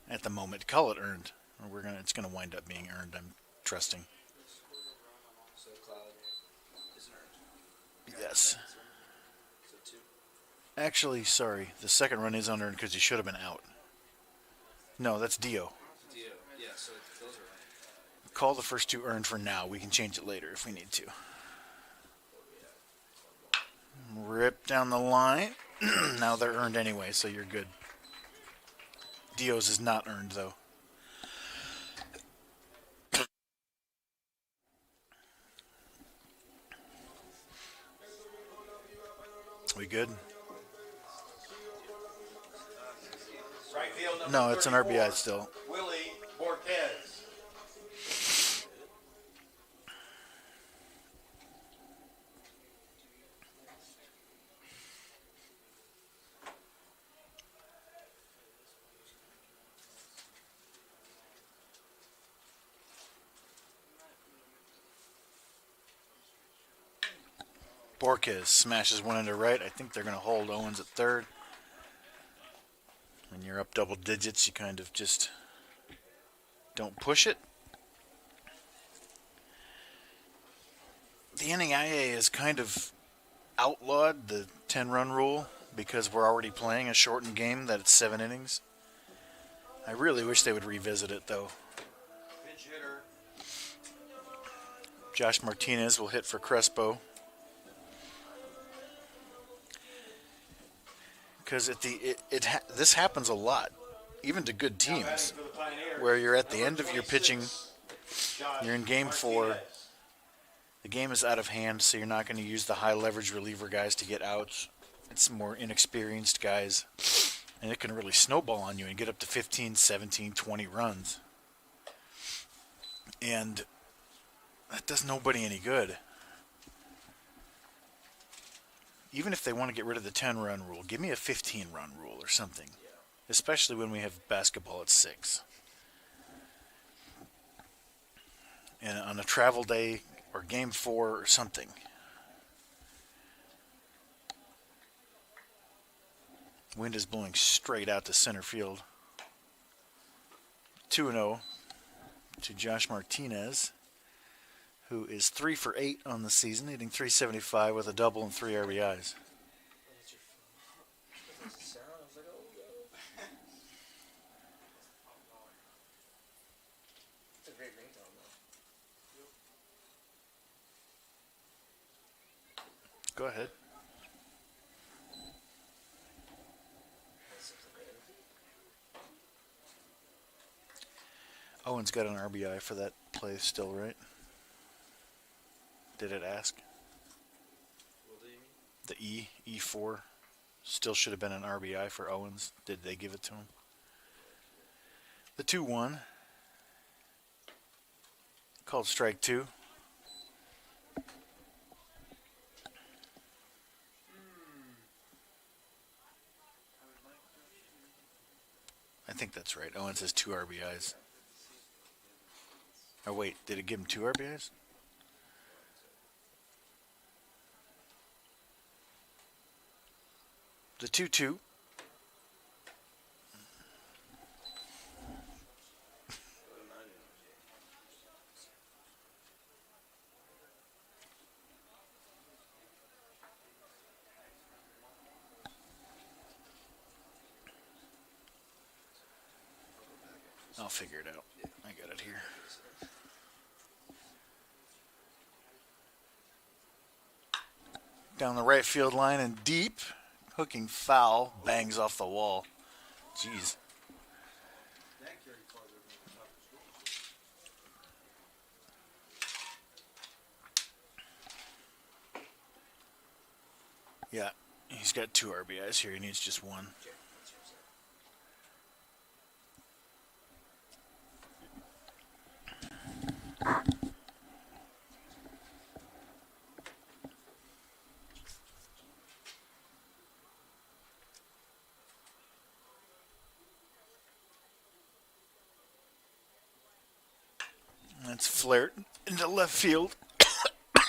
At the moment, call it earned. It's gonna wind up being earned. I'm trusting. So Cloud is earned. Yes. So 2. Actually, sorry. The second run is unearned because he should have been out. No, that's Dio. Dio. Yeah, so those are earned. Call the first 2 earned for now. We can change it later if we need to. Rip down the line. Now they're earned anyway, so you're good. Dio's is not earned, though. We good? right field number No, it's an 34, RBI still. Willie Borquez. Borquez smashes one into right. I think they're going to hold Owens at third. When you're up double digits, you kind of just don't push it. The NAIA has kind of outlawed the 10-run rule because we're already playing a shortened game that it's 7 innings. I really wish they would revisit it, though. Pinch hitter. Josh Martinez will hit for Crespo. Because this happens a lot, even to good teams, For the Pioneers, where you're at the end of your 26, pitching, Josh you're in game 4, Martinez. the game is out of hand, so you're not going to use the high leverage reliever guys to get outs. It's more inexperienced guys, and it can really snowball on you and get up to 15, 17, 20 runs. And that does nobody any good. Even if they want to get rid of the 10-run rule, give me a 15-run rule or something. Especially when we have basketball at 6. And on a travel day or game 4 or something. Wind is blowing straight out to center field. 2-0 to Josh Martinez, who is 3 for 8 on the season, hitting .375 with a double and 3 RBIs. That's your phone. That's the sound. I was like, oh, no. It's a great ringtone, though. Go ahead. That's something great. Owen's got an RBI for that play still, right? Did it ask? What do you mean? The E4 still should have been an RBI for Owens. Did they give it to him? The 2-1. Called strike 2. I think that's right. Owens has 2 RBIs. Oh, wait. Did it give him 2 RBIs? The 2-2. I'll figure it out. I got it here. Down the right field line and deep. Hooking foul. Bangs off the wall. Jeez. That carried farther than the top of the score. Yeah. He's got 2 RBIs here. He needs just 1. That's flared into left field.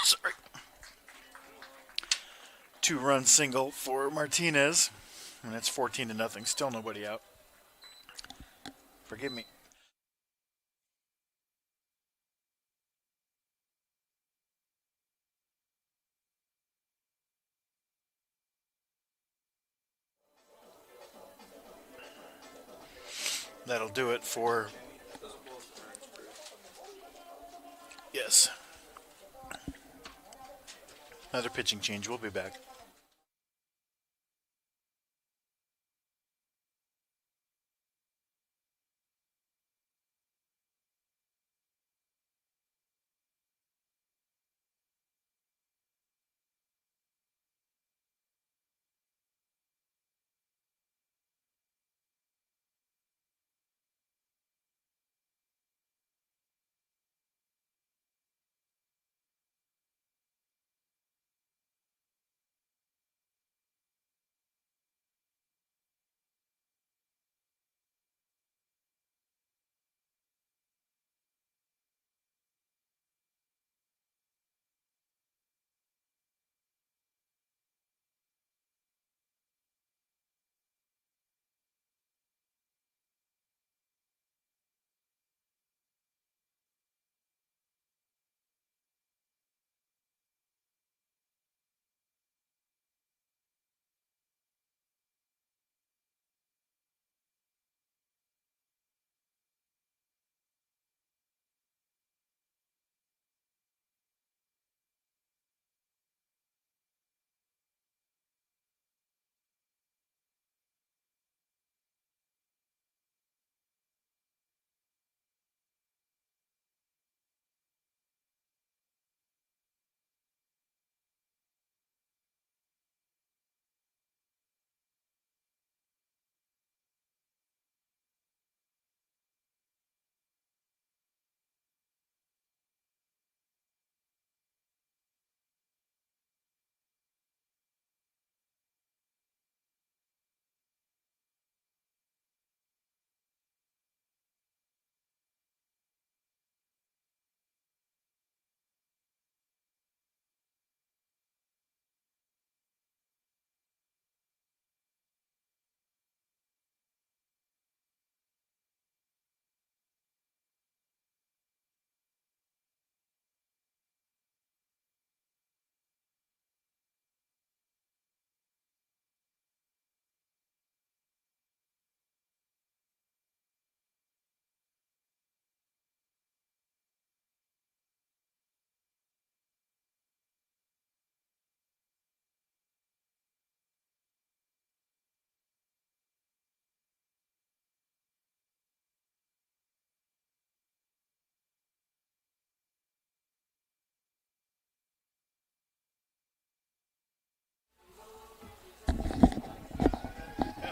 Sorry. 2-run single for Martinez. And it's 14-0. Still nobody out. Forgive me. That'll do it for... Yes. Another pitching change. We'll be back.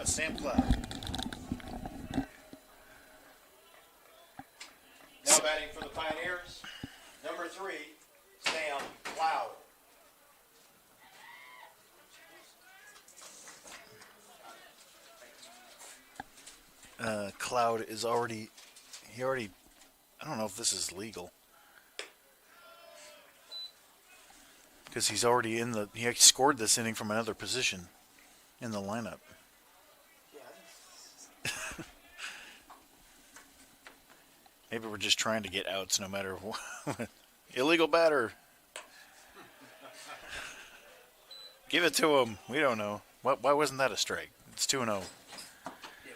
Sam Cloud. Now batting for the Pioneers, number 3, Sam Cloud. Cloud is already... I don't know if this is legal. Because he's already in the... He scored this inning from another position in the lineup. Maybe we're just trying to get outs no matter what. Illegal batter. Give it to him. We don't know. Why wasn't that a strike? It's 2-0. Yeah,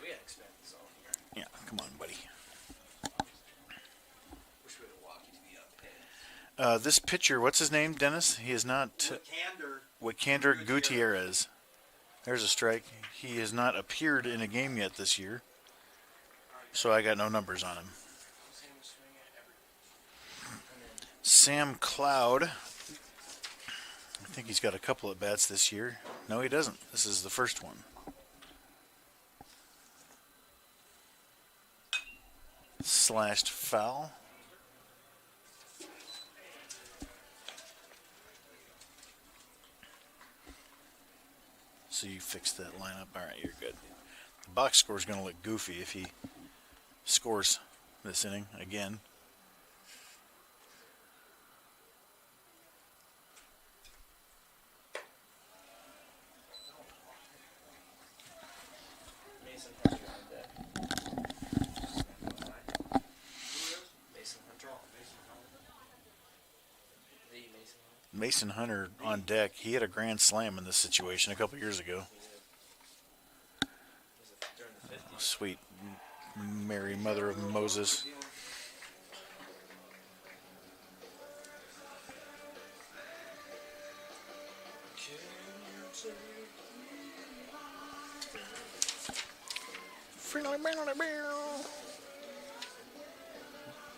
we had expect this all year. Yeah, come on, buddy. This pitcher, what's his name, Dennis? He is not Wikander Gutierrez. There's a strike. He has not appeared in a game yet this year, so I got no numbers on him. Sam Cloud. I think he's got a couple at bats this year. No, he doesn't. This is the first one. Slashed foul. So you fixed that lineup. All right, you're good. The box score is going to look goofy if he scores this inning again. Mason Hunter on deck. Mason Hunter. The Mason Hunter. Mason Hunter on deck. He had a grand slam in this situation a couple years ago. Was it during the 50s? Sweet Mary, Mother of Moses.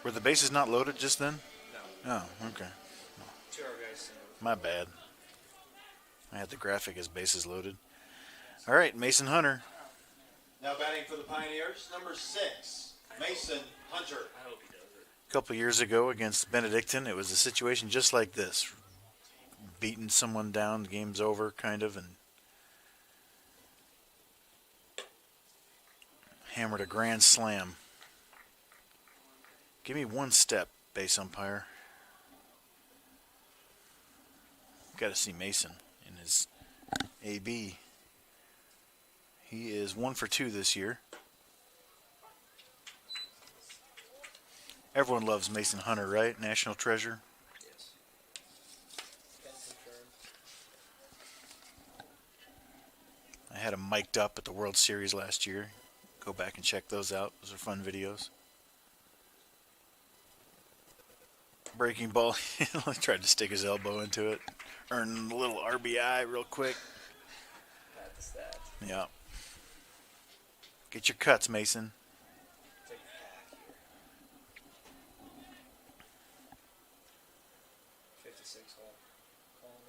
Were the bases not loaded just then? No. Oh, okay. 2 RBIs. My bad. I had the graphic as bases loaded. All right, Mason Hunter. Now batting for the Pioneers, number 6, Mason Hunter. I hope he does it. A couple years ago against Benedictine, it was a situation just like this. Beating someone down, the game's over, kind of, and hammered a grand slam. Give me one step, base umpire. Got to see Mason in his AB. He is 1 for 2 this year. Everyone loves Mason Hunter, right? National treasure. Yes. Can confirm. I had him mic'd up at the World Series last year. Go back and check those out. Those are fun videos. Breaking ball. He tried to stick his elbow into it. Earn a little RBI real quick. Pat the stat. Yeah. Get your cuts, Mason. Take a hack here. 56 hole. Calling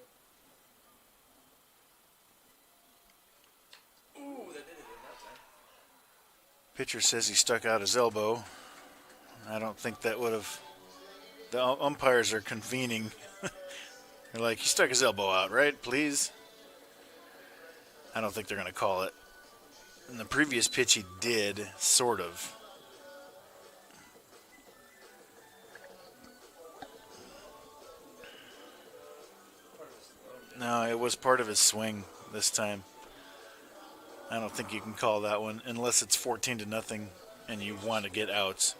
it. Ooh, that did it in that time. Pitcher says he stuck out his elbow. I don't think that would have. The umpires are convening. They're like, he stuck his elbow out, right? Please. I don't think they're going to call it. In the previous pitch, he did, sort of. No, it was part of his swing this time. I don't think you can call that one unless it's 14-0 and you want to get outs.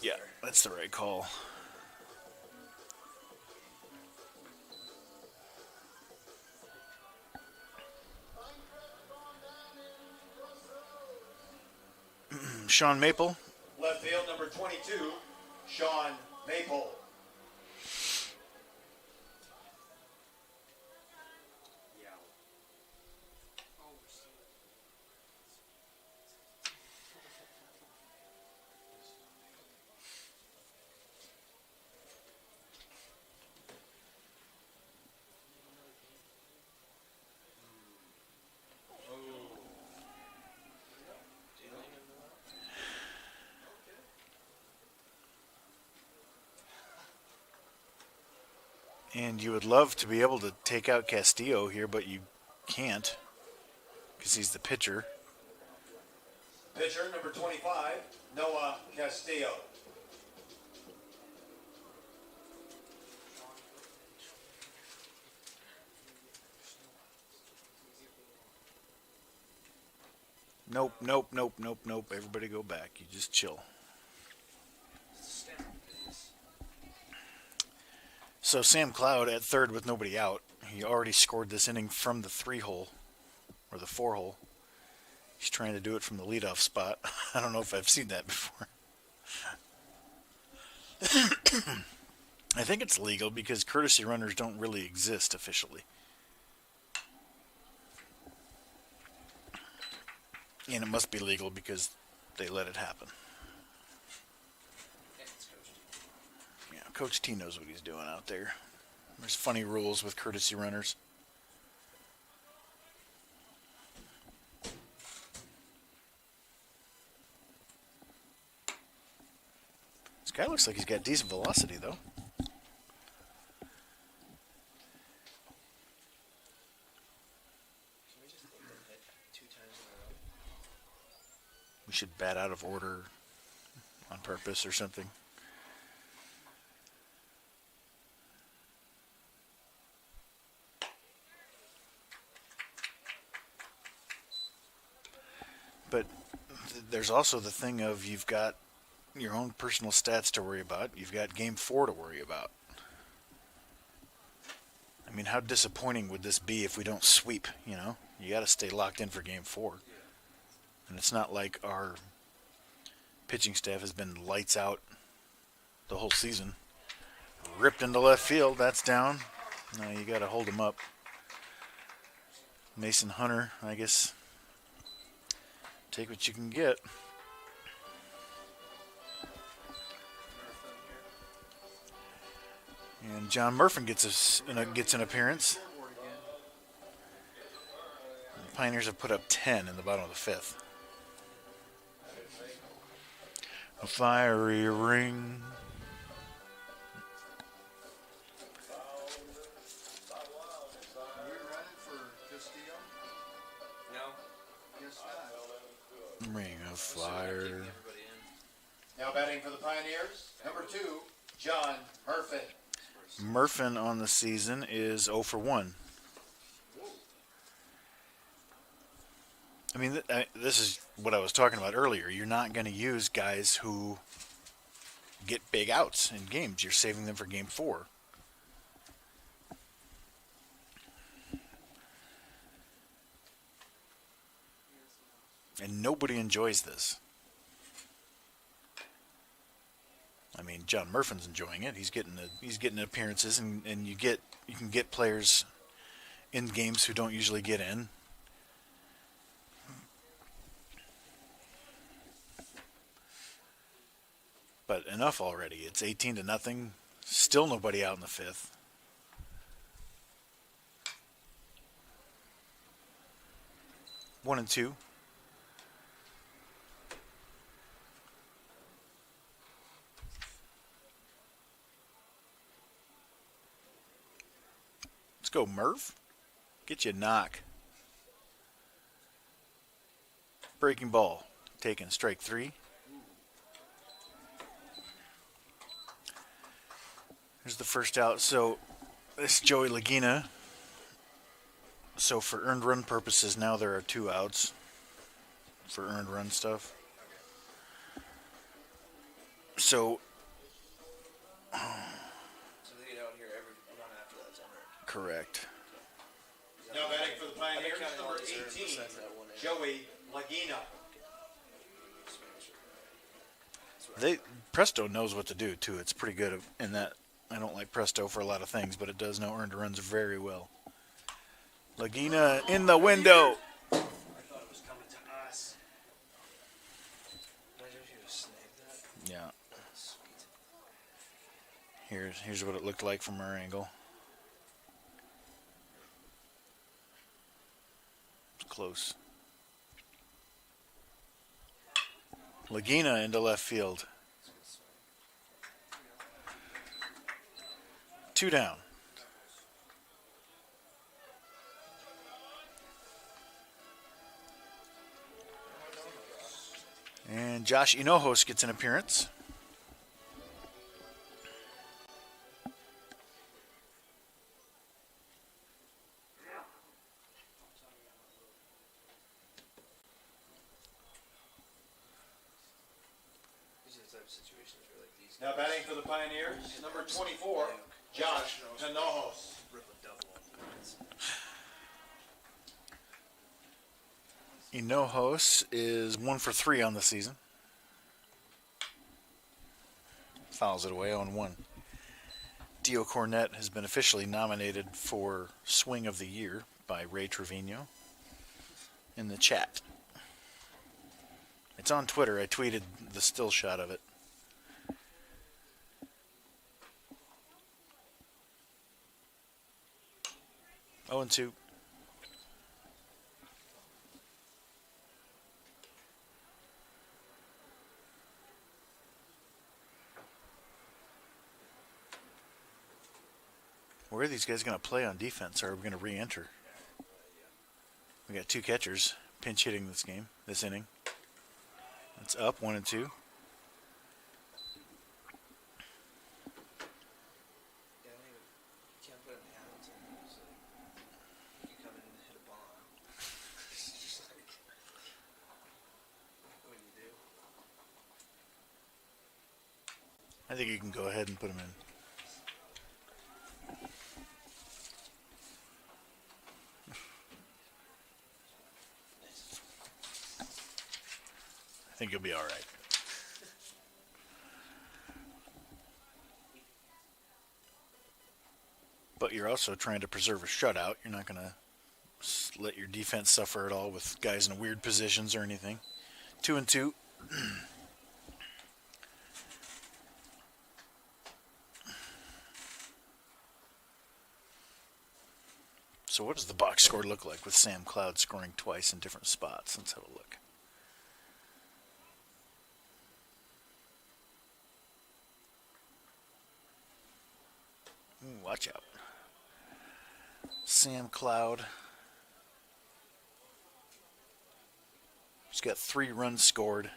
Yeah, that's the right call. Sean Maple. Left field, number 22, Sean Maple. And you would love to be able to take out Castillo here, but you can't because he's the pitcher. Pitcher, number 25, Noah Castillo. Nope, nope, nope, nope, nope. Everybody go back. You just chill. So Sam Cloud at third with nobody out. He already scored this inning from the 3-hole, or the 4-hole. He's trying to do it from the leadoff spot. I don't know if I've seen that before. I think it's legal because courtesy runners don't really exist officially. And it must be legal because they let it happen. Yeah, it's Coach T. Yeah, Coach T knows what he's doing out there. There's funny rules with courtesy runners. This guy looks like he's got decent velocity, though. Can we just let them hit 2 times in a row? We should bat out of order on purpose or something. But there's also the thing of you've got your own personal stats to worry about. You've got game 4 to worry about. I mean, how disappointing would this be if we don't sweep, you know? You got to stay locked in for game 4. And it's not like our pitching staff has been lights out the whole season. Ripped into left field, that's down. Now you got to hold him up. Mason Hunter, I guess. Take what you can get. And John Murphy gets an appearance. Scoreboard again. The Pioneers have put up 10 in the bottom of the 5th. A fiery ring. Are we running for Castillo? No. Guess not. Ring of So we're not fire. keeping everybody in. Now batting for the Pioneers, number 2, John Murphy. Murphin on the season is 0 for 1. I mean, this is what I was talking about earlier. You're not going to use guys who get big outs in games. You're saving them for game 4. And nobody enjoys this. I mean, John Murphin's enjoying it. He's getting appearances, and you can get players in games who don't usually get in. But enough already. It's 18-0. Still nobody out in the 5th. One and 2. Let's go, Murph. Get you a knock. Breaking ball. Taking strike 3. Here's the first out. So this is Joey Lagina. So for earned run purposes, now there are 2 outs for earned run stuff. So So they get out here every run after that's unearned. correct. Now batting for the Pioneers, counting all number these earned 18, besides that one inning. Joey Lagina. Presto knows what to do too. It's pretty good in that. I don't like Presto for a lot of things, but it does know earned runs very well. Lagina in the window. I thought it was coming to us. Imagine if you just snagged that. Yeah. Sweet. Here's what it looked like from our angle. It's close. Lagina into left field. 2 down. And Josh Hinojos gets an appearance. These are the type of situations where like these Now batting for the Pioneers, number 24, Josh Hinojos. rip a double off the Hinojos is 1 for 3 on the season. Fouls it away on 1. Dio Cornette has been officially nominated for Swing of the Year by Ray Trevino in the chat. It's on Twitter. I tweeted the still shot of it. Oh, and 2. Where are these guys going to play on defense, or are we going to re-enter? We got 2 catchers pinch hitting this inning. It's up 1 and 2. Yeah, I don't even, you can't put it in Hamilton. It's like, you come in and hit a bomb. It's just like, what do you do? I think you can go ahead and put them in. I think you'll be all right. But you're also trying to preserve a shutout. You're not going to let your defense suffer at all with guys in weird positions or anything. 2 and 2. So what does the box score look like with Sam Cloud scoring twice in different spots? Let's have a look. Ooh, watch out. Sam Cloud. He's got 3 runs scored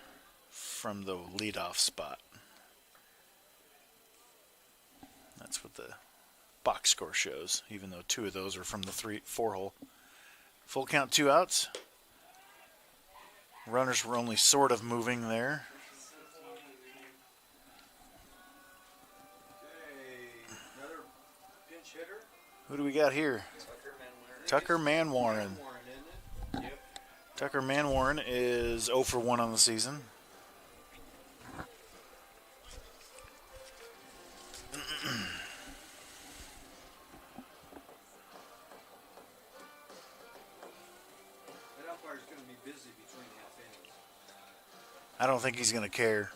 from the leadoff spot. That's what the box score shows, even though 2 of those are from the 4 hole. Full count, 2 outs. Runners were only sort of moving there. Okay, another pinch hitter. Who do we got here? Tucker Manwaring. Warren, isn't it? Yep. Tucker Manwaring is 0 for 1 on the season. That umpire's going to be busy between half innings. I don't think he's going to care.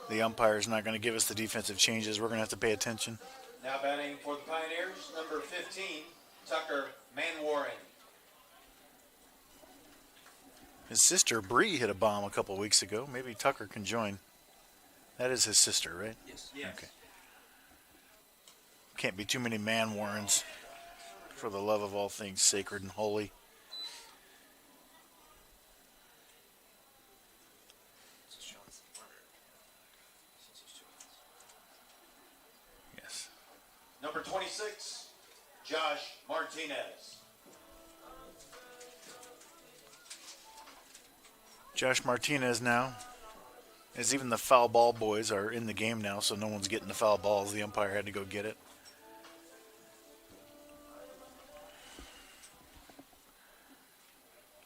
The umpire's not going to give us the defensive changes. We're going to have to pay attention. Now batting for the Pioneers, number 15, Tucker Manwaring. His sister Bree hit a bomb a couple weeks ago. Maybe Tucker can join. That is his sister, right? Yes. Yes. Okay. Can't be too many Manwarens, for the love of all things sacred and holy. So Sean's the runner. Since he's 2 outs. Yes. Number 26, Josh Martinez. Josh Martinez now, as even the foul ball boys are in the game now, so no one's getting the foul balls. The umpire had to go get it.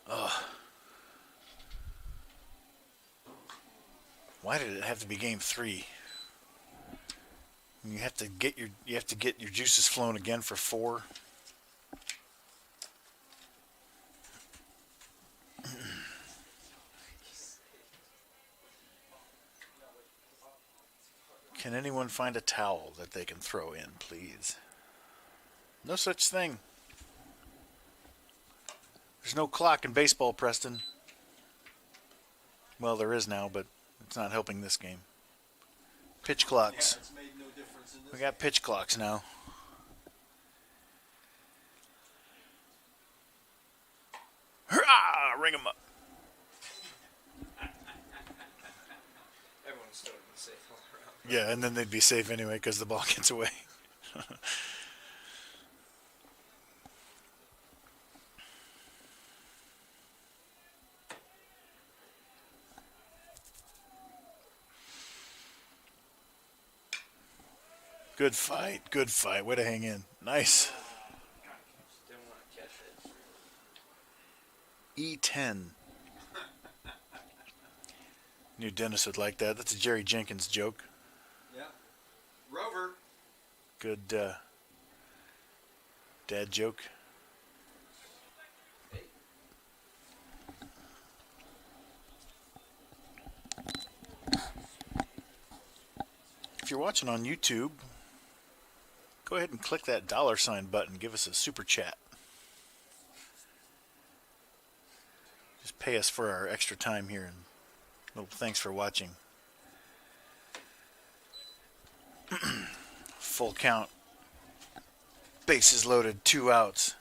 Ugh. Why did it have to be game 3? You have to get your juices flowing again for 4. Can anyone find a towel that they can throw in, please? No such thing. There's no clock in baseball, Preston. Well, there is now, but it's not helping this game. Pitch clocks. Yeah, it's made no difference in this. We got pitch clocks now. Hurrah! Ring 'em up. Everyone's still been safe all around. Yeah, and then they'd be safe anyway because the ball gets away. Good fight. Good fight. Way to hang in. Nice. Didn't want to catch E10. Knew Dennis would like that. That's a Jerry Jenkins joke. Yeah. Rover. Good dad joke. If you're watching on YouTube, go ahead and click that $sign button. Give us a super chat. Just pay us for our extra time here, and well, thanks for watching. Full count. Bases loaded, 2 outs.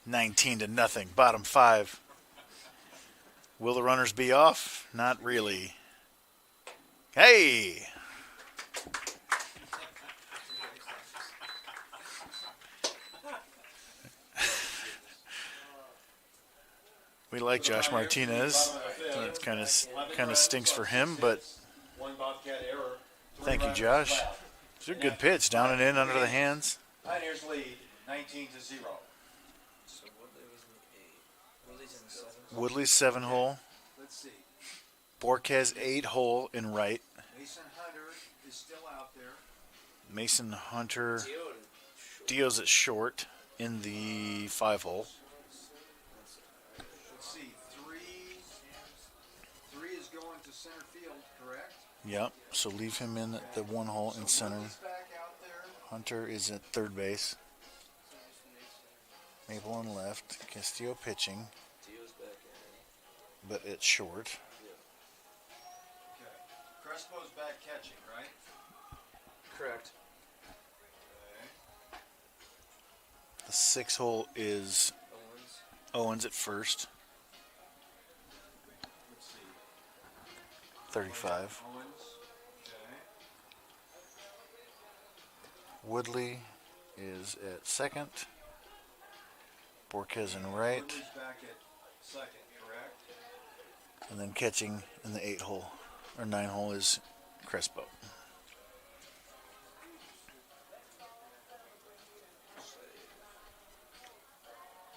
19-0. Bottom 5. Will the runners be off? Not really. Hey! We like Josh Martinez. It kind of stinks for him, but One Bobcat error. thank you, Josh. It's a good pitch, down and in, under the hands. Pioneers lead 19-0. So Woodley was in 8. Woodley's in 7. Woodley's 7-hole. Let's see. Borquez 8-hole in right. Mason Hunter is still out there. Mason Hunter. Dio and Dio's at short in the 5-hole. Let's see. Three is going to center field, correct? Yep, so leave him in at the 1-hole in center. Woodley's back out there. Hunter is at third base. Maple on left. Castillo pitching, Dio's back in. but at short. Okay. Crespo's back catching, right? Correct. Okay. The 6-hole is Owens. Owens at first, Let's see. 35. Owens. Okay. Woodley is at second. Borquez in right. Woodley's back at second, correct? And then catching in the 8-hole, or 9-hole is Crespo.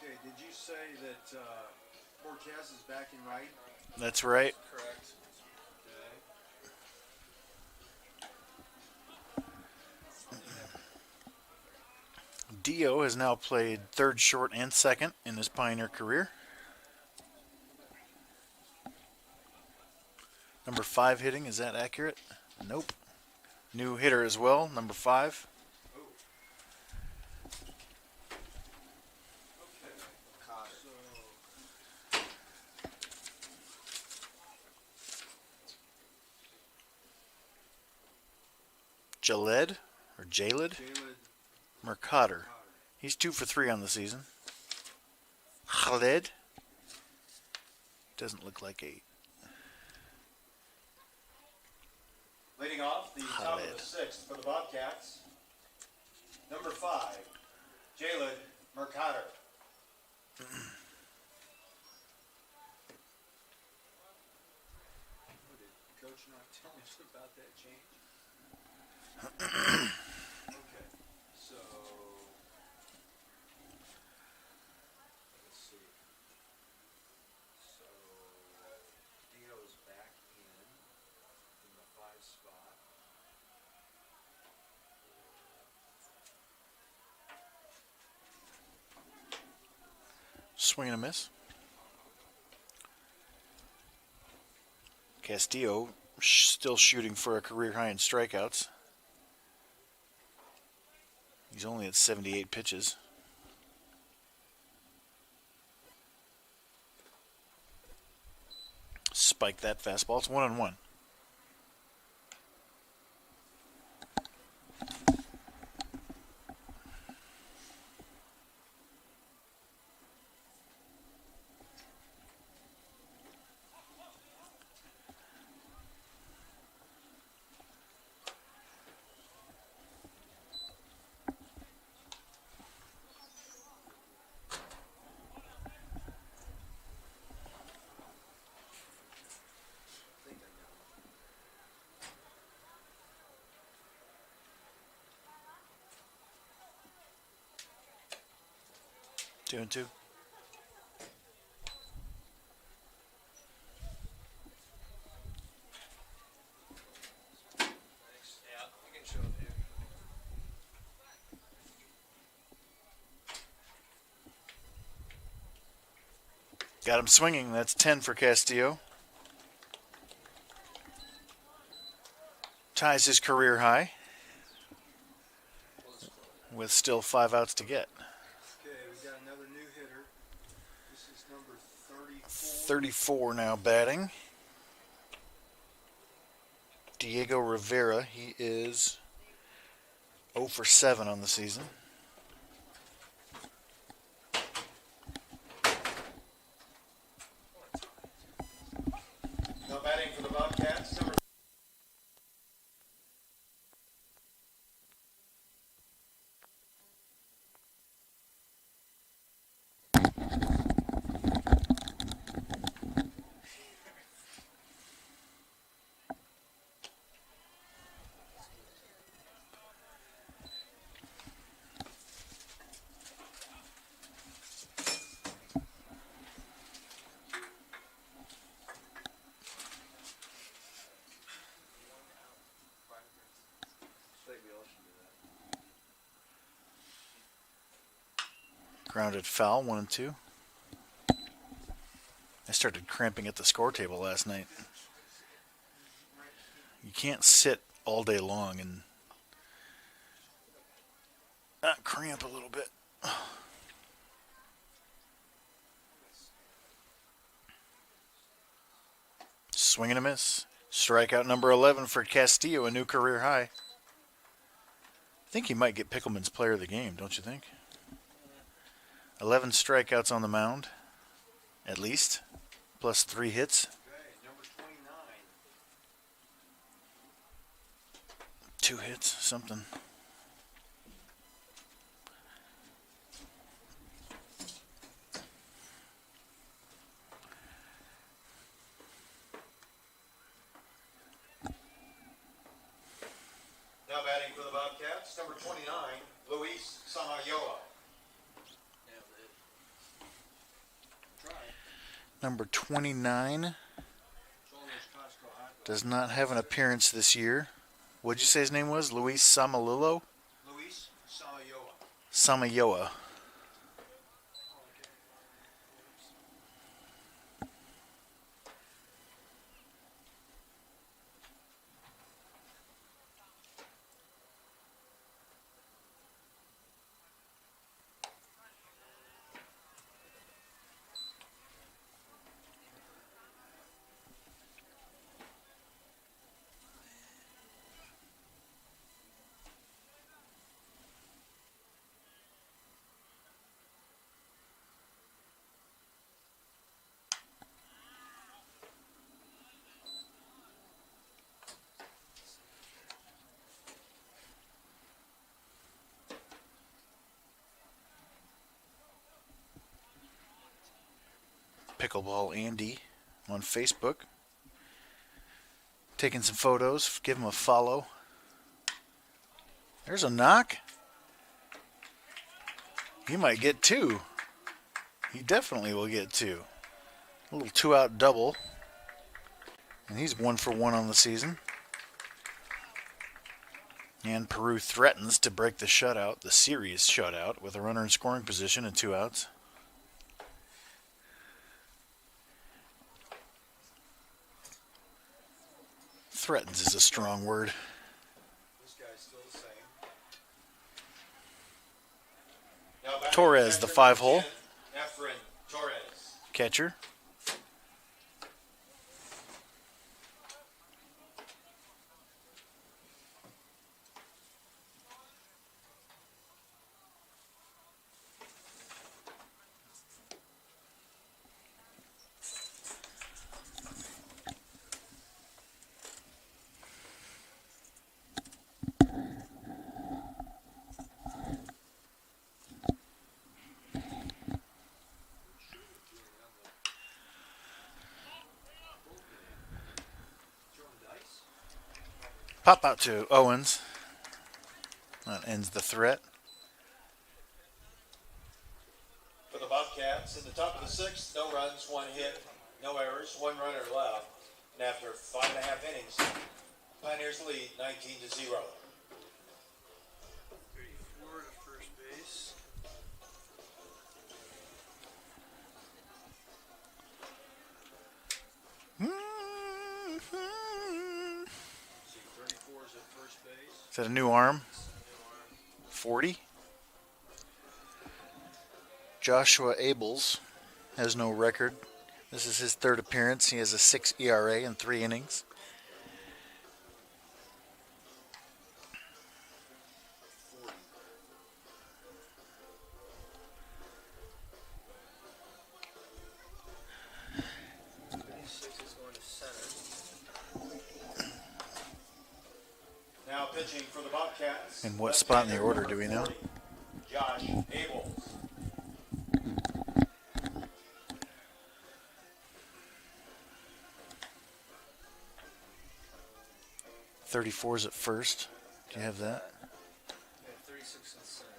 Okay, did you say that Borquez is back in right? That's right. Correct. Dio has now played third, short, and second in his Pioneer career. Number 5 hitting, is that accurate? Nope. New hitter as well, number 5. Jaled, or Jaled Jaled Mercader. He's 2 for 3 on the season. Khaled doesn't look like 8. Leading off the top of Khaled. the 6th for the Bobcats. Number 5, Jaled Mercader. Oh, did Coach not tell us about that change? Okay, so let's see. So Dio's back in the 5 spot. Swing and a miss. Castillo still shooting for a career high in strikeouts. He's only at 78 pitches. Spike that fastball. It's 1-1. I think I got one. 2-2. Got him swinging. That's 10 for Castillo. Ties his career high with still 5 outs to get. Okay, we got another new hitter. This is number 34. 34 now batting. Diego Rivera. He is 0 for 7 on the season. Now batting for the Bobcats, number I think we all should do that. Grounded foul, 1 and 2. I started cramping at the score table last night. You can't sit all day long and not cramp a little bit. Swing and a miss. Strikeout number 11 for Castillo, a new career high. I think he might get Pickleman's player of the game, don't you think? 11 strikeouts on the mound, at least, plus 3 hits. Okay, number 29. 2 hits, something. now batting for the Bobcats, number 29, Luis Samayoa. Try. Number 29 It's all those Costco hot dogs. does not have an appearance this year. What'd you say his name was? Luis Samalilo? Luis Samayoa. Samayoa. Pickleball Andy on Facebook. Taking some photos. Give him a follow. There's a knock. He might get 2. He definitely will get 2. A little 2-out double. And he's 1 for 1 on the season. And Peru threatens to break the shutout, the series shutout, with a runner in scoring position and 2 outs. Threatens is a strong word. This guy's still the same. Now batting Torres, catcher the 5 number hole. 10, Efren Torres. Catcher. Pop out to Owens. That ends the threat. For the Bobcats, in the top of the 6th, no runs, 1 hit, no errors, 1 runner left. And after 5.5 innings, Pioneers lead 19-0. 34 to first base. Is that a new arm? 40. Joshua Abels has no record. This is his third appearance. He has a 6 ERA in 3 innings. Now pitching for the Bobcats. And what spot in the order do we know? Josh Abels. 34's at first. Do you have that? Yeah, 36 in center.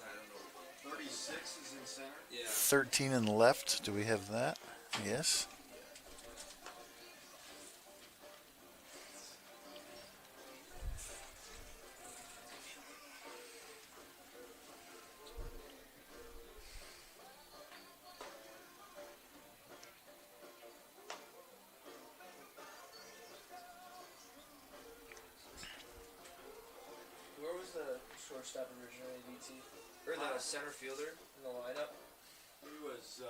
I don't know. 36 is in center. Yeah. 13 in the left. Do we have that? Yes. Where was the shortstop originally, DT? Or the center fielder in the lineup? He was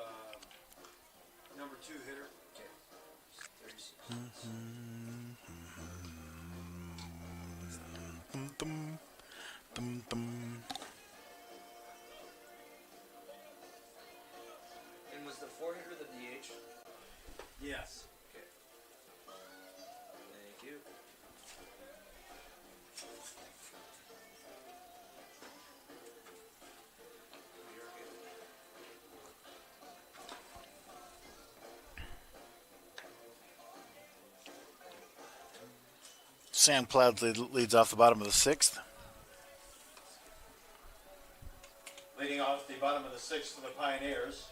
number 2 hitter. Okay. 36. Dum, dum, dum. And was the 4 hitter the DH? Yes. Okay. Thank you. Sam Cloud leads off the bottom of the 6th. Leading off the bottom of the 6th for the Pioneers.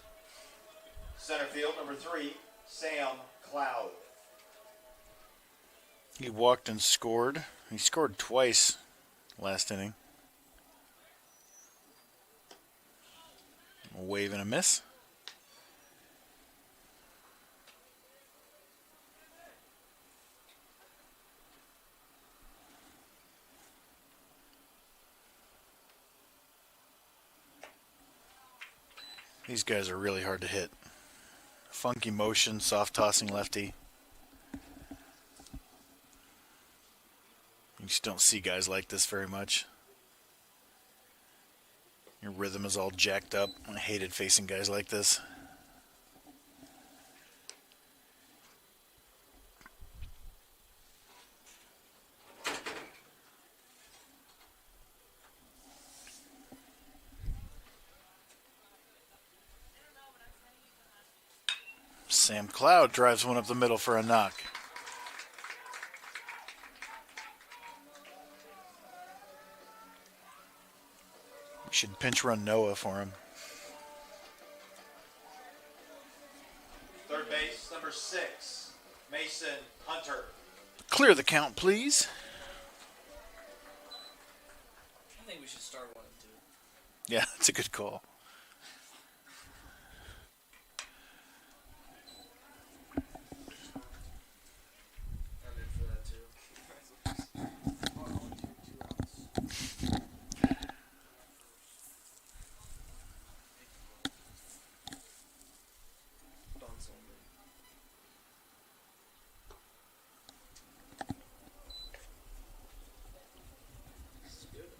Center field, number 3, Sam Cloud. He walked and scored. He scored twice last inning. A wave and a miss. These guys are really hard to hit. Funky motion, soft tossing lefty. You just don't see guys like this very much. Your rhythm is all jacked up. I hated facing guys like this. Sam Cloud drives one up the middle for a knock. We should pinch run Noah for him. Third base, number 6, Mason Hunter. Clear the count, please. I think we should start 1 and 2. Yeah, that's a good call. I'm in for that too. Bunts only. This is good.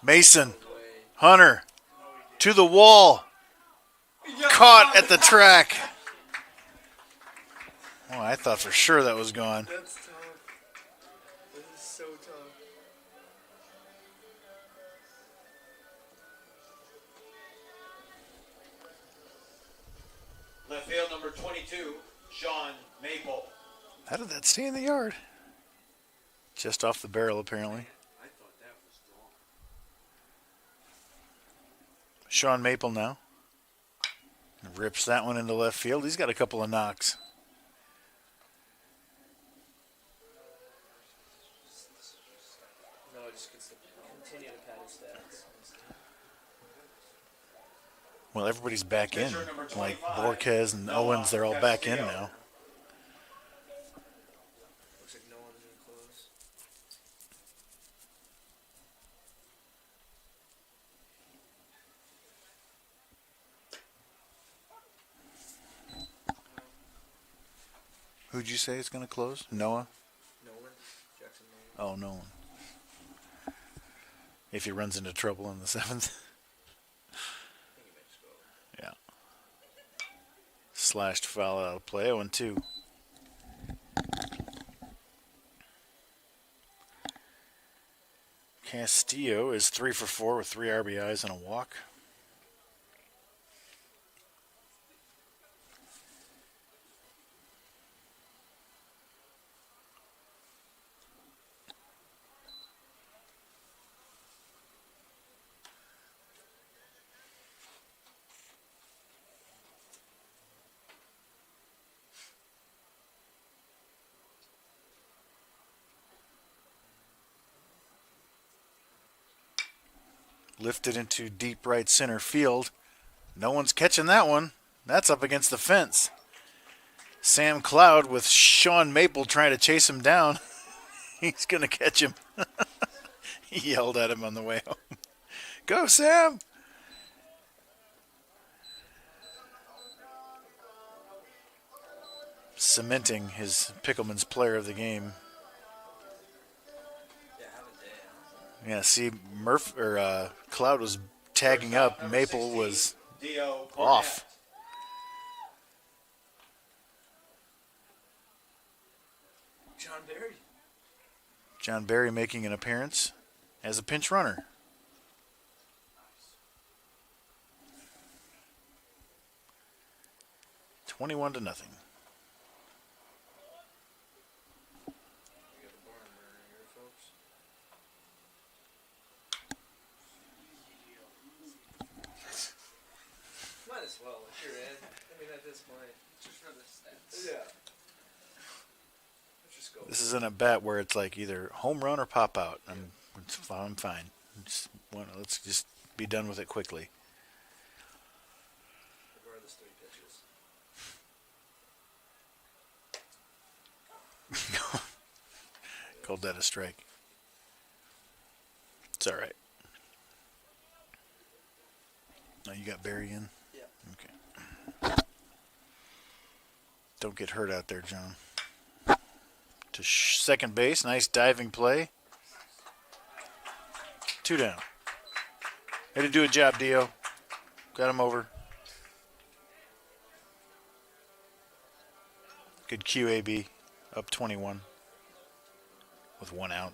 Mason, Hunter, to the wall. Caught at the track. Oh, I thought for sure that was gone. That's tough. This is so tough. Left field, number 22, Sean Maple. How did that stay in the yard? Just off the barrel, apparently. I thought that was drawn. Sean Maple now. Rips that one into left field. He's got a couple of knocks. No, it just gets to continue to pad his stats. Well, everybody's back in. Pitcher number Like 25, Borquez and Noah Owens, they're all back in Castillo. now. Looks like no one's gonna close. Who'd you say is going to close? Noah? No one. Jackson no one. Oh, no one. If he runs into trouble in the 7th. I think he might just go. Yeah. Slashed foul out of play. 0-2. Castillo is 3 for 4 with 3 RBIs and a walk. Lifted into deep right center field. No one's catching that one. That's up against the fence. Sam Cloud with Sean Maple trying to chase him down. He's going to catch him. He yelled at him on the way home. Go, Sam! Cementing his Pickleman's player of the game. Yeah, have a day. Yeah, see, Cloud was tagging up. Number Maple 16, was Dio off. John Barry. John Barry making an appearance as a pinch runner. We 21-0. got the barn burner here, folks. Might as well, if you're in. I mean, at this point. Just for the stats. Yeah. Let's just go. This isn't a bet where it's like either home run or pop out. I'm fine. Let's just be done with it quickly. Regardless, 3 pitches. Called that a strike. It's all right. Oh, you got Barry in? Yeah. Okay. Don't get hurt out there, John. To second base. Nice diving play. 2 down. Way to do a job, Dio. Got him over. Good QAB. Up 21. With 1 out.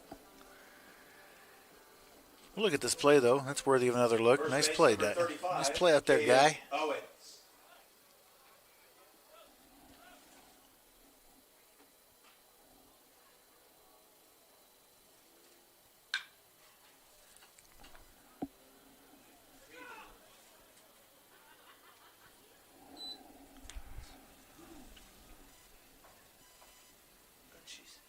Well, look at this play, though. That's worthy of another look. First Nice base play, number 35, Nice play out there, Caden guy. Owens. Oh, jeez.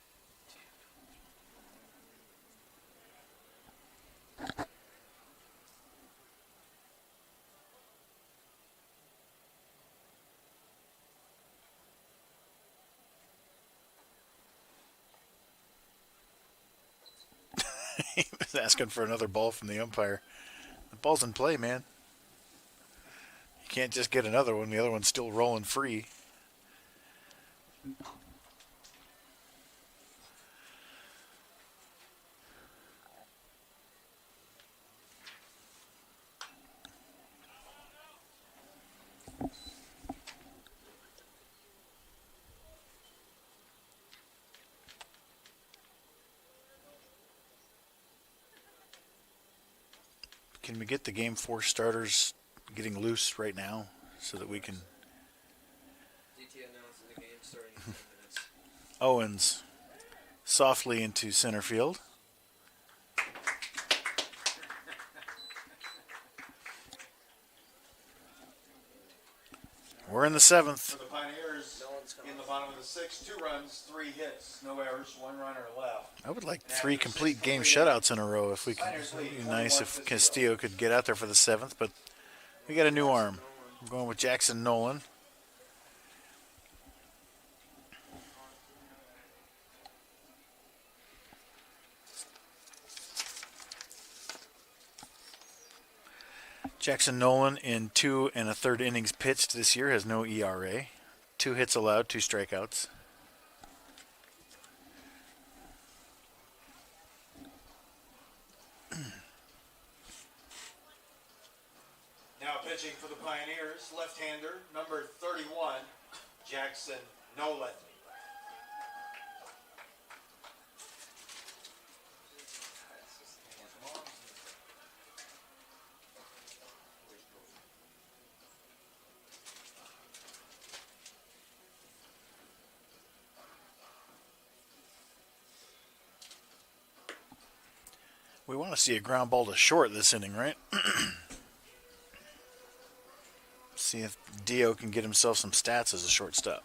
He was asking for another ball from the umpire. The ball's in play, man. You can't just get another one. The other one's still rolling free. Can we get the Game 4 starters getting loose right now so that we can... DT announcing the game starting in 10 minutes. Owens softly into center field. We're in the 7th. For the Pioneers, No one's coming in the off. bottom of the 6th, 2 runs, 3 hits, no errors, 1 runner left. I would like 3 complete game shutouts in a row if we could. It would be nice if Castillo could get out there for the 7th, but We got a new arm. I'm going with Jackson Nolan. Jackson Nolan in 2 1/3 innings pitched this year has no ERA. 2 hits allowed, 2 strikeouts. Now pitching for the Pioneers, left-hander, number 31, Jackson Nolan. We want to see a ground ball to short this inning, right? See if Dio can get himself some stats as a shortstop.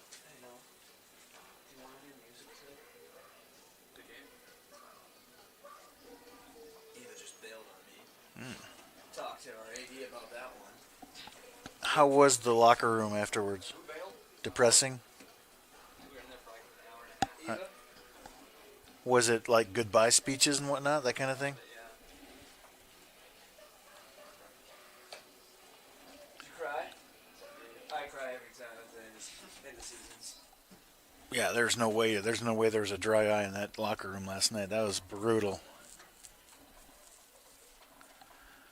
Hey, no. You want to do music today? The game. Eva just bailed on me. Talked to our AD about that one. How was the locker room afterwards? Who bailed? Depressing? We were in there for like an hour and a half. Eva? Was it like goodbye speeches and whatnot, that kind of thing? But yeah. Did you cry? I cry every time at the end of seasons. Yeah, there's no way there was a dry eye in that locker room last night. That was brutal.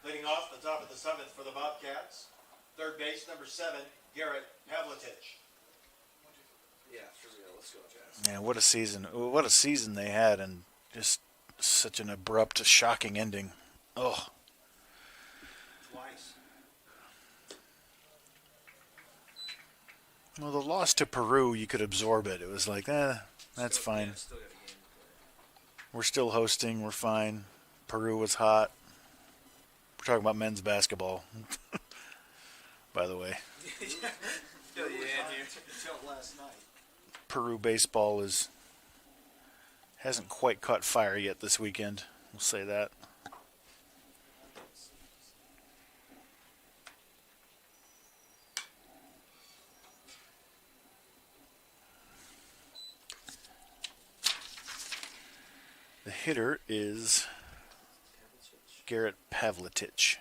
Leading off the top of the 7th for the Bobcats, third base, number 7, Garrett Pavlitich. Yeah, for real. Let's go, Jazz. Yeah, what a season. What a season they had, and just such an abrupt, shocking ending. Oh, Twice. well, the loss to Peru, you could absorb it. It was like, that's fine. Yeah, still got a game to play. We're still hosting. We're fine. Peru was hot. We're talking about men's basketball, by the way. Still, Until last night. Peru baseball hasn't quite caught fire yet this weekend. We'll say that. The hitter is Garrett Pavlitich.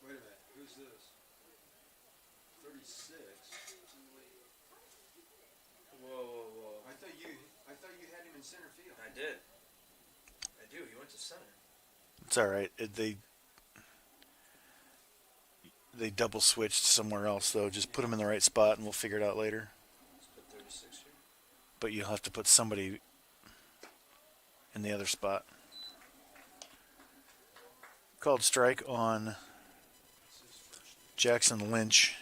Wait a minute, who's this? 36? Whoa. I thought you had him in center field. I did. I do. He went to center. It's all right. They double switched somewhere else though. Just put him in the right spot, and we'll figure it out later. Let's put 36 here. But you'll have to put somebody in the other spot. Called strike on Jackson Lynch.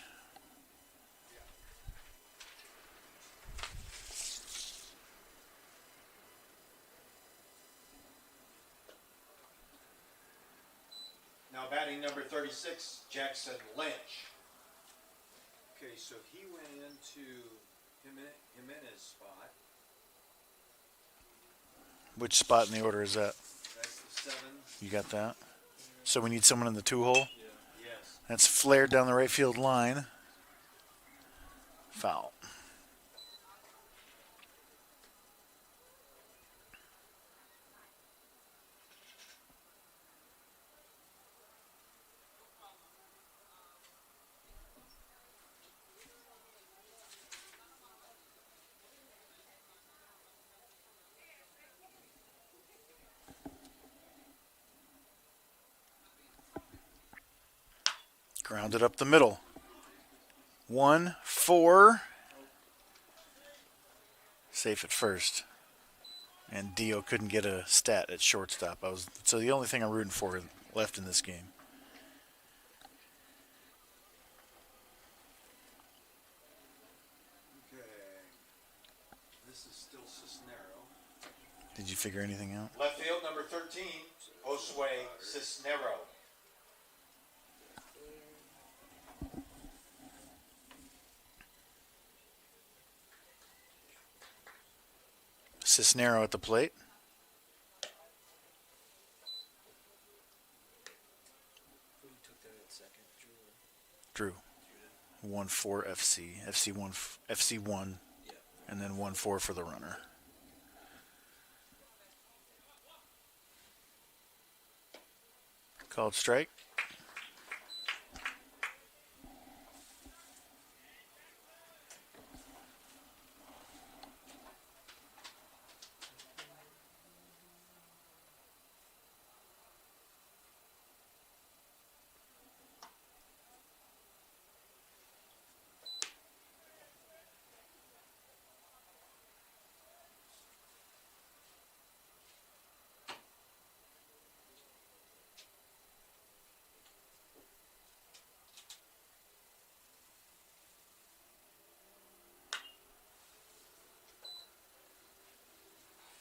Now batting number 36, Jackson Lynch. Okay, so he went into Jimenez's spot. Which spot in the order is that? That's the 7. You got that? So we need someone in the 2 hole. Yeah. Yes. That's flared down the right field line. Foul. Grounded up the middle. 1-4. Safe at first. And Dio couldn't get a stat at shortstop. So the only thing I'm rooting for left in this game. Okay. This is still Cisnero. Did you figure anything out? Left field, number 13, Josue Cisnero. Cisnero at the plate. Who took that at second? Drew. Drew. 1-4 FC. FC1. Yeah. And then 1-4 for the runner. Called strike.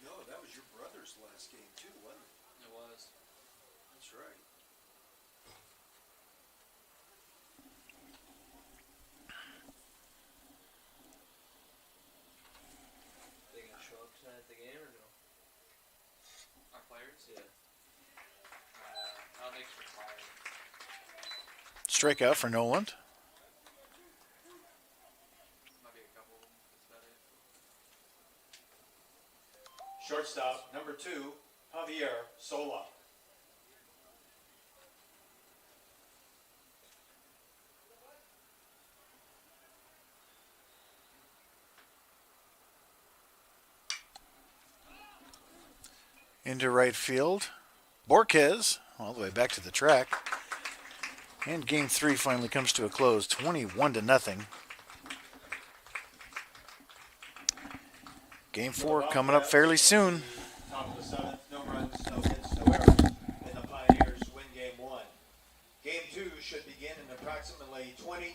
No, that was your brother's last game too, wasn't it? It was. That's right. They gonna show up tonight at the game or no? Our players? Yeah. Alex retired. Strikeout for Noland. Might be a couple of them. That's about it. Shortstop, number 2, Javier Sola. Into right field. Borquez all the way back to the track. And game 3 finally comes to a close, 21-0. Game 4 coming up fairly soon. Top of the 7th, no runs, no hits, no errors, and the Pioneers win game 1. Game 2 should begin in approximately 20 to